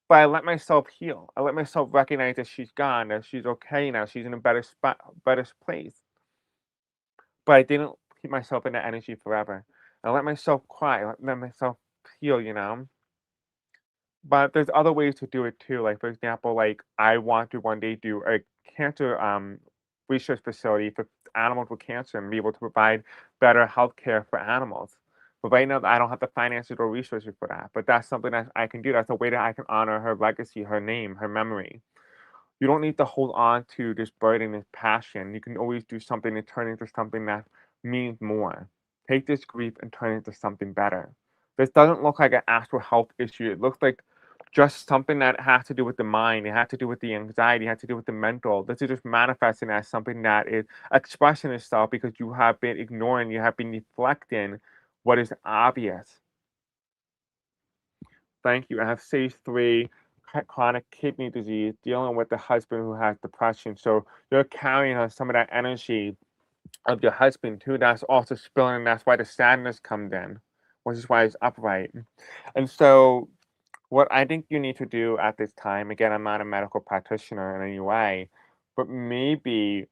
But I let myself heal. I let myself recognize that she's gone, that she's okay now. She's in a better spot, better place. But I didn't keep myself in that energy forever. I let myself cry. I let myself heal. But there's other ways to do it too. Like for example, like I want to one day do a cancer research facility for animals with cancer and be able to provide better health care for animals. But right now, I don't have the finances or resources for that. But that's something that I can do. That's a way that I can honor her legacy, her name, her memory. You don't need to hold on to this burden, this passion. You can always do something and turn it into something that means more. Take this grief and turn it into something better. This doesn't look like an actual health issue. It looks like just something that has to do with the mind. It has to do with the anxiety. It has to do with the mental. This is just manifesting as something that is expressing itself because you have been ignoring, you have been deflecting what is obvious. Thank you. I have stage 3 chronic kidney disease, dealing with the husband who has depression. So you're carrying on some of that energy of your husband too. That's also spilling. That's why the sadness comes in, which is why it's upright. And so, what I think you need to do at this time, again, I'm not a medical practitioner in any way, but maybe,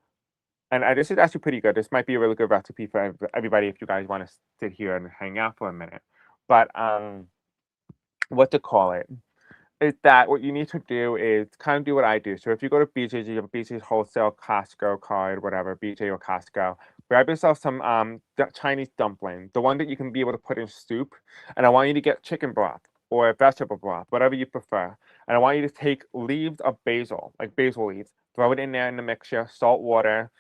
this is actually pretty good. This might be a really good recipe for everybody if you guys want to sit here and hang out for a minute. But what to call it? Is that what you need to do is kind of do what I do. So if you go to BJ's, you have BJ's Wholesale, Costco card, whatever, BJ or Costco, grab yourself some Chinese dumpling, the one that you can be able to put in soup. And I want you to get chicken broth or vegetable broth, whatever you prefer. And I want you to take leaves of basil, like basil leaves, throw it in there in the mixture, salt, water,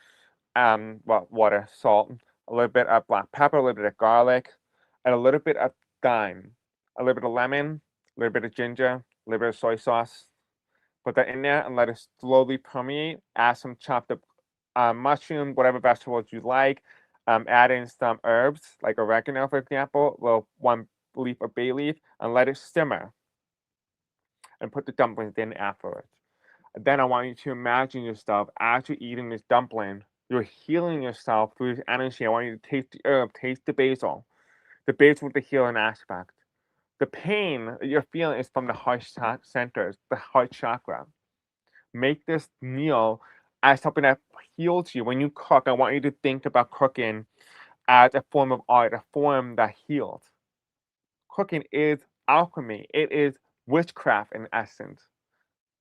water, salt, a little bit of black pepper, a little bit of garlic, and a little bit of thyme, a little bit of lemon, a little bit of ginger, a little bit of soy sauce. Put that in there and let it slowly permeate. Add some chopped up mushroom, whatever vegetables you like. Add in some herbs like oregano, for example, well, one leaf of bay leaf, and let it simmer. And put the dumplings in afterwards. And then I want you to imagine yourself as you're eating this dumpling, you're healing yourself through this energy. I want you to taste the herb, taste the basil. The basil with the healing aspect. The pain that you're feeling is from the heart centers, the heart chakra. Make this meal as something that heals you. When you cook, I want you to think about cooking as a form of art, a form that heals. Cooking is alchemy. It is witchcraft in essence.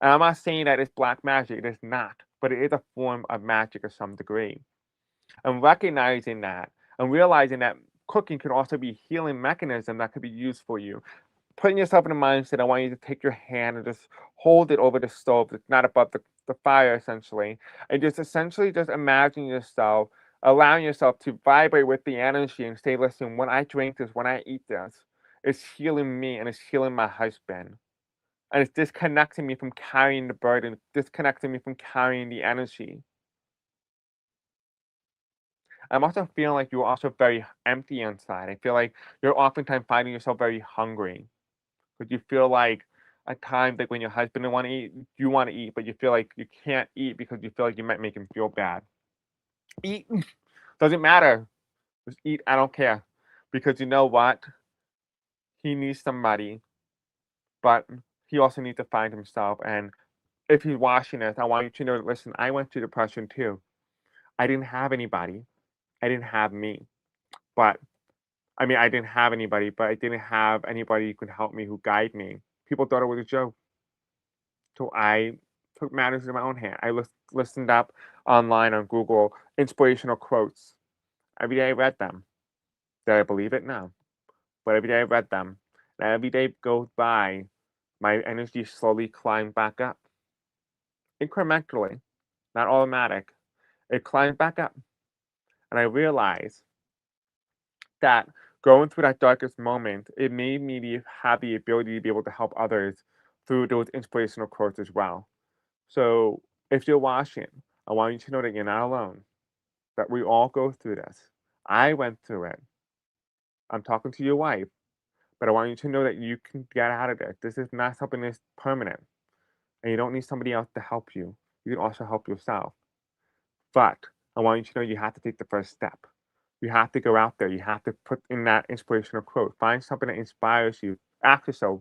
And I'm not saying that it's black magic, it is not, but it is a form of magic to some degree. And recognizing that and realizing that cooking can also be a healing mechanism that could be used for you. Putting yourself in a mindset, I want you to take your hand and just hold it over the stove that's not above the fire, essentially. And just essentially just imagine yourself, allowing yourself to vibrate with the energy and say, listen, when I drink this, when I eat this, it's healing me and it's healing my husband. And it's disconnecting me from carrying the burden, disconnecting me from carrying the energy. I'm also feeling like you're also very empty inside. I feel like you're oftentimes finding yourself very hungry. But you feel like at times, like when your husband don't want to eat, you want to eat, but you feel like you can't eat because you feel like you might make him feel bad. Eat. Doesn't matter. Just eat. I don't care. Because you know what? He needs somebody, but he also needs to find himself. And if he's watching this, I want you to know, listen, I went through depression too. I didn't have anybody. I didn't have me. But I mean, I didn't have anybody, but I didn't have anybody who could help me, who guide me. People thought it was a joke. So I took matters in my own hand. I listened up online on Google inspirational quotes. Every day I read them. Did I believe it? No. But every day I read them. And every day goes by, my energy slowly climbed back up. Incrementally, not automatic. It climbed back up. And I realized that going through that darkest moment, it made me have the ability to be able to help others through those inspirational quotes as well. So if you're watching, I want you to know that you're not alone, that we all go through this. I went through it. I'm talking to your wife, but I want you to know that you can get out of it. This is not something that's permanent, and you don't need somebody else to help you. You can also help yourself. But I want you to know you have to take the first step. You have to go out there. You have to put in that inspirational quote. Find something that inspires you. Ask yourself,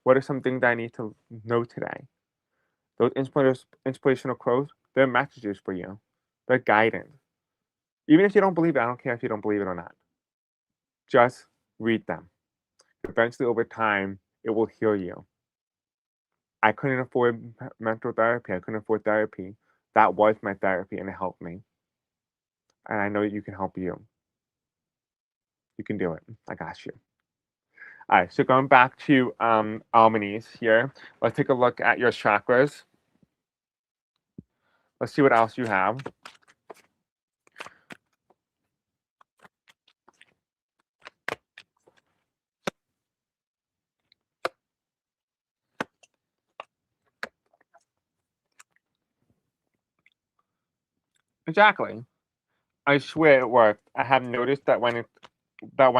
what are some things I need to know today? Those inspirational quotes, they're messages for you. They're guidance. Even if you don't believe it, I don't care if you don't believe it or not. Just read them. Eventually, over time, it will heal you. I couldn't afford mental therapy. I couldn't afford therapy. That was my therapy, and it helped me. And I know you can help you. You can do it. I got you. All right. So going back to Almanies here, let's take a look at your chakras. Let's see what else you have. Exactly. I swear it worked. I have noticed that when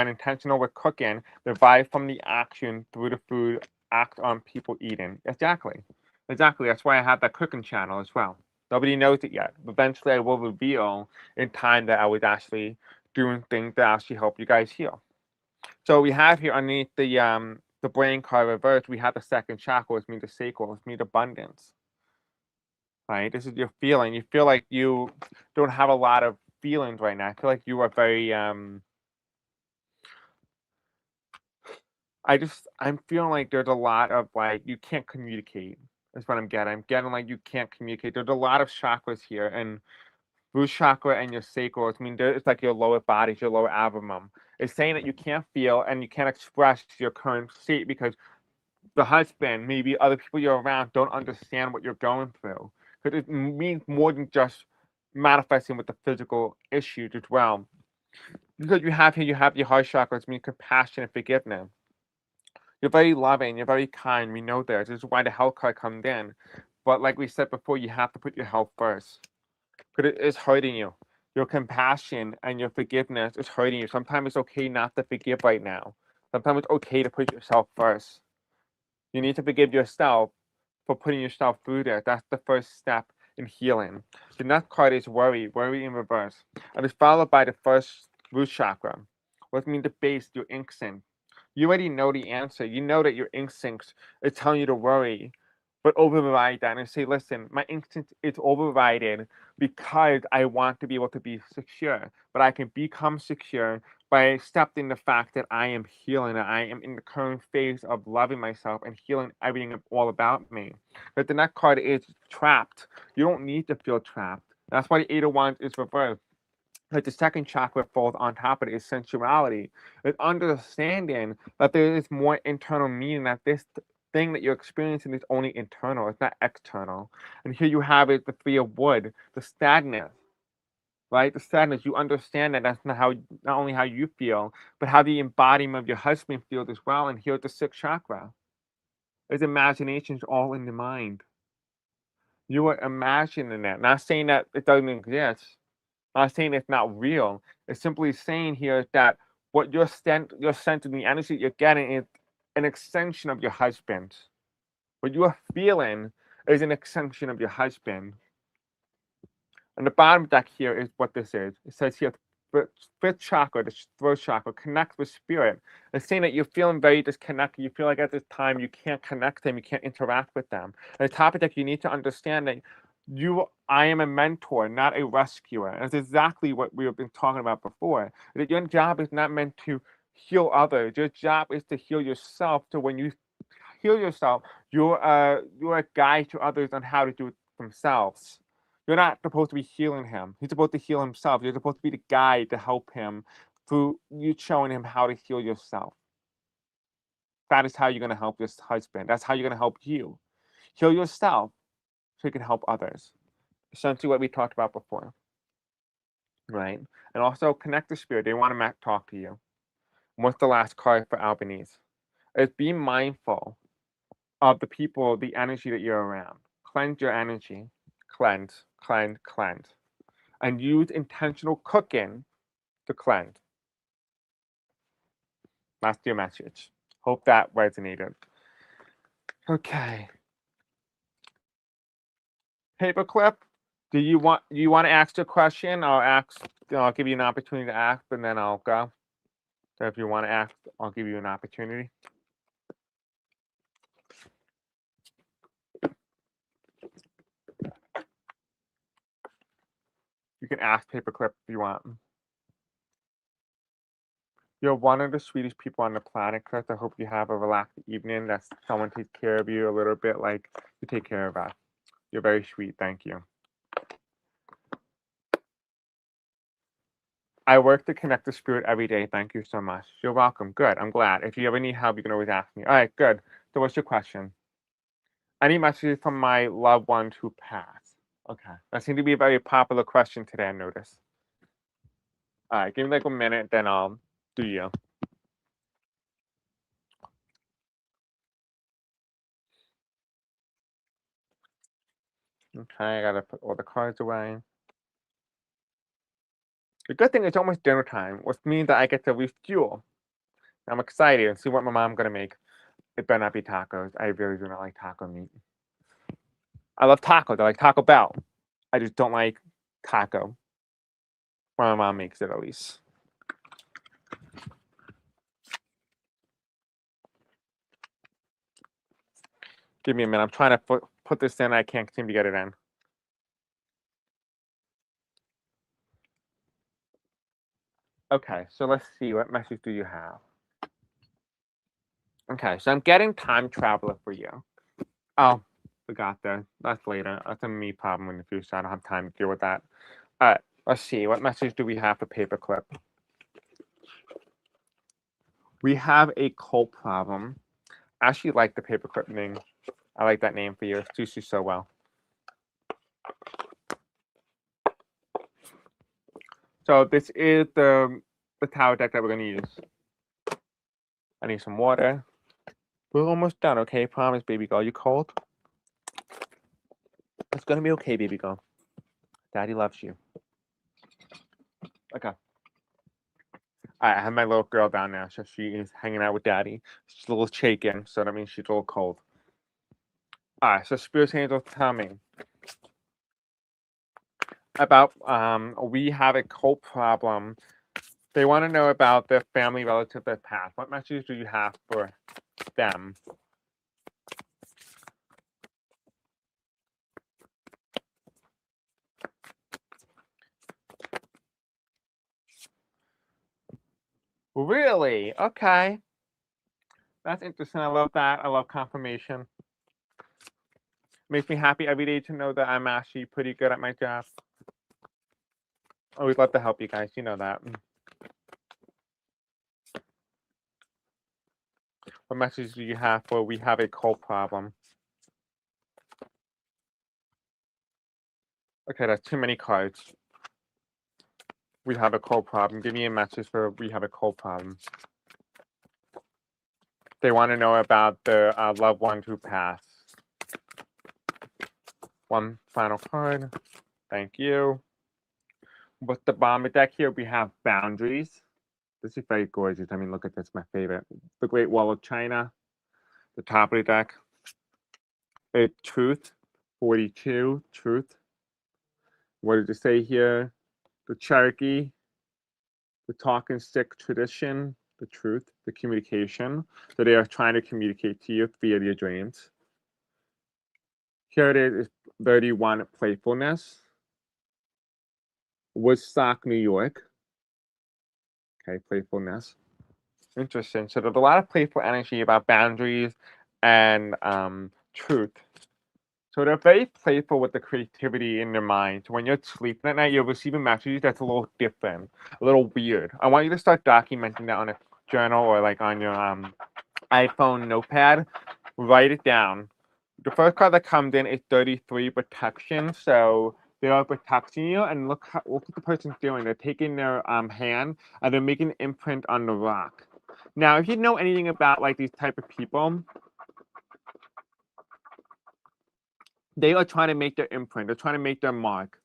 intentional with cooking, the vibe from the action through the food act on people eating. Exactly. Exactly. That's why I have that cooking channel as well. Nobody knows it yet. Eventually I will reveal in time that I was actually doing things that actually help you guys heal. So we have here underneath the brain card reverse, we have the second chakra, which means the sacral, which means abundance. Right? This is your feeling. You feel like you don't have a lot of feelings right now. I feel like you are very I'm feeling like there's a lot of like you can't communicate. That's what I'm getting. I'm getting like you can't communicate. There's a lot of chakras here, and root chakra and your sacral. I mean, it's like your lower body, your lower abdomen. It's saying that you can't feel and you can't express your current state because the husband, maybe other people you're around, don't understand what you're going through. Because it means more than just manifesting with the physical issues as well. Because you have here, you have your heart chakra, which means compassion and forgiveness. You're very loving, you're very kind. We know this. This is why the health card comes in. But like we said before, you have to put your health first. Because it is hurting you. Your compassion and your forgiveness is hurting you. Sometimes it's okay not to forgive right now. Sometimes it's okay to put yourself first. You need to forgive yourself for putting yourself through there. That's the first step in healing. The next card is worry, worry in reverse. And it's followed by the first root chakra, which means the base, your instinct. You already know the answer. You know that your instincts are telling you to worry, but override that and say, listen, my instinct is overridden because I want to be able to be secure, but I can become secure by accepting the fact that I am healing, that I am in the current phase of loving myself and healing everything all about me. But the next card is trapped. You don't need to feel trapped. That's why the Eight of Wands is reversed. Like the second chakra falls on top of it is sensuality. It's understanding that there is more internal meaning, that this thing that you're experiencing is only internal, it's not external. And here you have it, the Three of Wood, the sadness, right? The sadness, you understand that that's not only how you feel, but how the embodiment of your husband feels as well. And here's the sixth chakra. His imagination's all in the mind. You are imagining that, not saying that it doesn't exist, not saying it's not real. It's simply saying here that what you're sensing, the energy you're getting is an extension of your husband. What you are feeling is an extension of your husband. And the bottom deck here is what this is. It says here, fifth chakra, the throat chakra, connect with spirit. It's saying that you're feeling very disconnected. You feel like at this time you can't connect them, you can't interact with them. And the top of deck, you need to understand that I am a mentor, not a rescuer. And it's exactly what we have been talking about before. That your job is not meant to heal others. Your job is to heal yourself. So when you heal yourself, you're a guide to others on how to do it themselves. You're not supposed to be healing him. He's supposed to heal himself. You're supposed to be the guide to help him through you showing him how to heal yourself. That is how you're going to help your husband. That's how you're going to help you. Heal yourself so you can help others. Essentially what we talked about before. Right? And also connect the spirit. They want to talk to you. What's the last card for Albanese? Is be mindful of the people, the energy that you're around. Cleanse your energy. Cleanse, cleanse, cleanse. And use intentional cooking to cleanse. That's your message. Hope that resonated. Okay. Paperclip, do you want to ask a question? I'll give you an opportunity to ask, and then I'll go. So if you want to ask, I'll give you an opportunity. You can ask Paperclip if you want. You're one of the sweetest people on the planet, Chris. I hope you have a relaxed evening. That someone takes care of you a little bit like you take care of us. You're very sweet. Thank you. I work to connect the spirit every day. Thank you so much. You're welcome. Good. I'm glad. If you ever need help, you can always ask me. All right, good. So what's your question? Any messages from my loved ones who passed? Okay. That seems to be a very popular question today, I noticed. All right, give me like a minute, then I'll do you. Okay, I gotta put all the cards away. The good thing is almost dinner time, which means that I get to refuel. I'm excited and see what my mom's gonna make. It better not be tacos. I really do not like taco meat. I love tacos. I like Taco Bell. I just don't like taco. When my mom makes it, at least. Give me a minute. I'm trying to put this in. I can't seem to get it in. Okay, so let's see. What message do you have? Okay, so I'm getting time traveler for you. Oh, forgot that. That's later. That's a me problem in the future. I don't have time to deal with that. All right, let's see. What message do we have for Paperclip? We have a cult problem. I actually like the Paperclip name. I like that name for you. It suits you so well. So this is the the tower deck that we're going to use. I need some water. We're almost done, okay? Promise, baby girl. You cold? It's going to be okay, baby girl. Daddy loves you. Okay. I have my little girl down now, so she is hanging out with Daddy. She's a little shaken, so that means she's a little cold. All right, so Spirit Angels tell me about we have a cold problem. They want to know about their family relative that passed. What messages do you have for them? Really? Okay. That's interesting. I love that. I love confirmation. Makes me happy every day to know that I'm actually pretty good at my job. I always love to help you guys. You know that. What message do you have for we have a cold problem? Okay, that's too many cards. We have a cold problem. Give me a message for we have a cold problem. They want to know about the loved ones who passed. One final card. Thank you. With the bomber deck here, we have boundaries. This is very gorgeous. I mean, look at this, my favorite. The Great Wall of China. The top of the deck. Truth. 42. Truth. What did it say here? The Cherokee. The talking stick tradition. The truth. The communication. So they are trying to communicate to you via your dreams. Here it is 31. Playfulness. Woodstock, New York. Okay, playfulness. Interesting. So there's a lot of playful energy about boundaries and truth. So they're very playful with the creativity in their mind. So when you're sleeping at night, you're receiving messages that's a little different, a little weird. I want you to start documenting that on a journal or like on your iPhone notepad. Write it down. The first card that comes in is 33, protection. So they are protecting you, and look what the person's doing. They're taking their hand and they're making an imprint on the rock. Now, if you know anything about like these type of people, they are trying to make their imprint. They're trying to make their mark.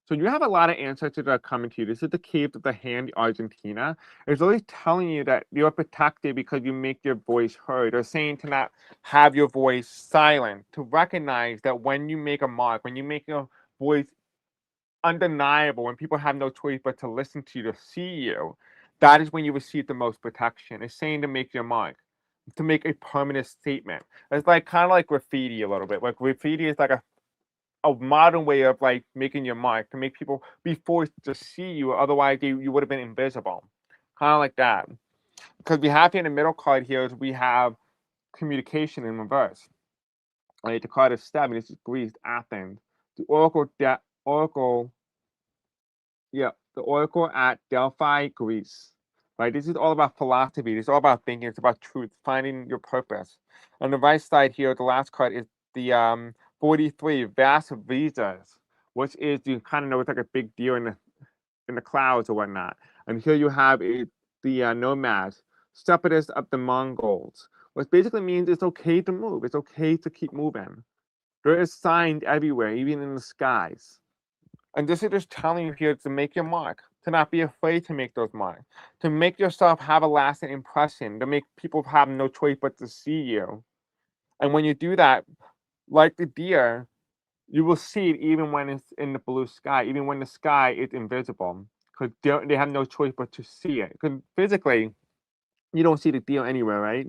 So you have a lot of ancestors that are coming to you. This is the Cave of the Hand, Argentina. It's always telling you that you're protected because you make your voice heard. They're saying to not have your voice silent, to recognize that when you make a mark, when you make your voice undeniable, when people have no choice but to listen to you, to see you, that is when you receive the most protection. It's saying to make your mark, to make a permanent statement. It's like kind of like graffiti a little bit. Like graffiti is like a modern way of like making your mark, to make people be forced to see you, otherwise you would have been invisible. Kind of like that. Because we have here in the middle card here is we have communication in reverse. Right, the card is 7. This is Greece, Athens. The oracle at Delphi, Greece. Right, this is all about philosophy. This is all about thinking. It's about truth, finding your purpose. On the right side here, the last card is the 43, vast visas, which is, you kind of know, it's like a big deal in the clouds or whatnot. And here you have the nomads, separatists of the Mongols, which basically means it's okay to move. It's okay to keep moving. There is signs everywhere, even in the skies. And this is just telling you here to make your mark, to not be afraid to make those marks, to make yourself have a lasting impression, to make people have no choice but to see you. And when you do that, like the deer, you will see it even when it's in the blue sky, even when the sky is invisible, because they have no choice but to see it. Because physically, you don't see the deer anywhere, right?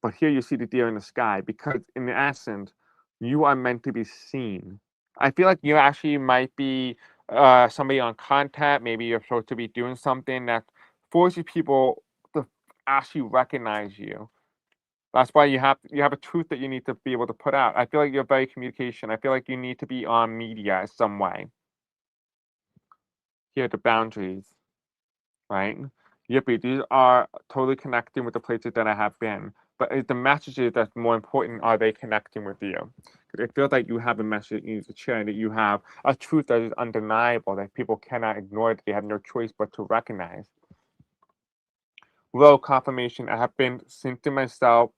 But here you see the deer in the sky, because in the essence, you are meant to be seen. I feel like you actually might be somebody on content. Maybe you're supposed to be doing something that forces people to actually recognize you. That's why you have a truth that you need to be able to put out. I feel like you're very communication. I feel like you need to be on media in some way. Here are the boundaries, right? Yippee, these are totally connecting with the places that I have been. But the messages that's more important, are they connecting with you? Because it feels like you have a message you need to share, that you have a truth that is undeniable, that people cannot ignore, that they have no choice but to recognize. Low confirmation. I have been syncing myself,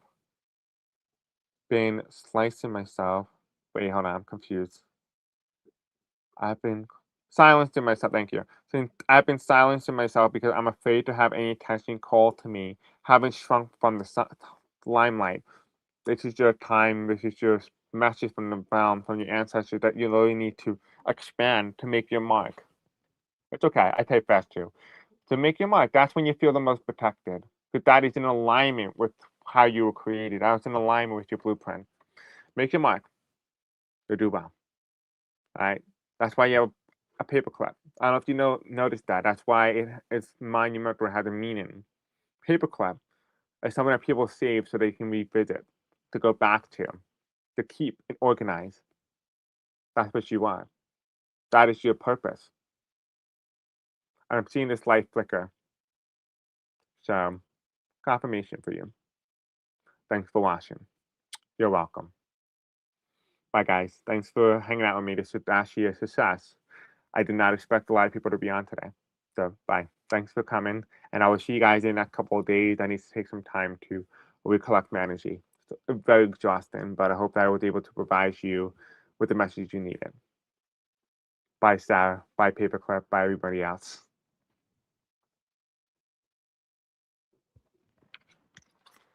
been slicing myself. Wait, hold on, I'm confused. I've been silencing myself. Thank you. Since I've been silencing myself because I'm afraid to have any attention called to me, having shrunk from the limelight. This is your time. This is your message from the realm, from your ancestors that you really need to expand to make your mark. It's okay. I type fast too. To make your mark, that's when you feel the most protected. Because that is in alignment with how you were created. That's in alignment with your blueprint. Make your mark. You'll do well. All right. That's why you have a paperclip. I don't know if you noticed that. That's why it's monumental, has a meaning. Paperclip is something that people save so they can revisit, to go back to keep and organize. That's what you want. That is your purpose. And I'm seeing this light flicker. So, confirmation for you. Thanks for watching. You're welcome. Bye, guys. Thanks for hanging out with me. This was actually a success. I did not expect a lot of people to be on today. So, bye. Thanks for coming. And I will see you guys in a couple of days. I need to take some time to recollect my energy. It's very exhausting, but I hope that I was able to provide you with the message you needed. Bye, Sarah. Bye, Paperclip. Bye, everybody else.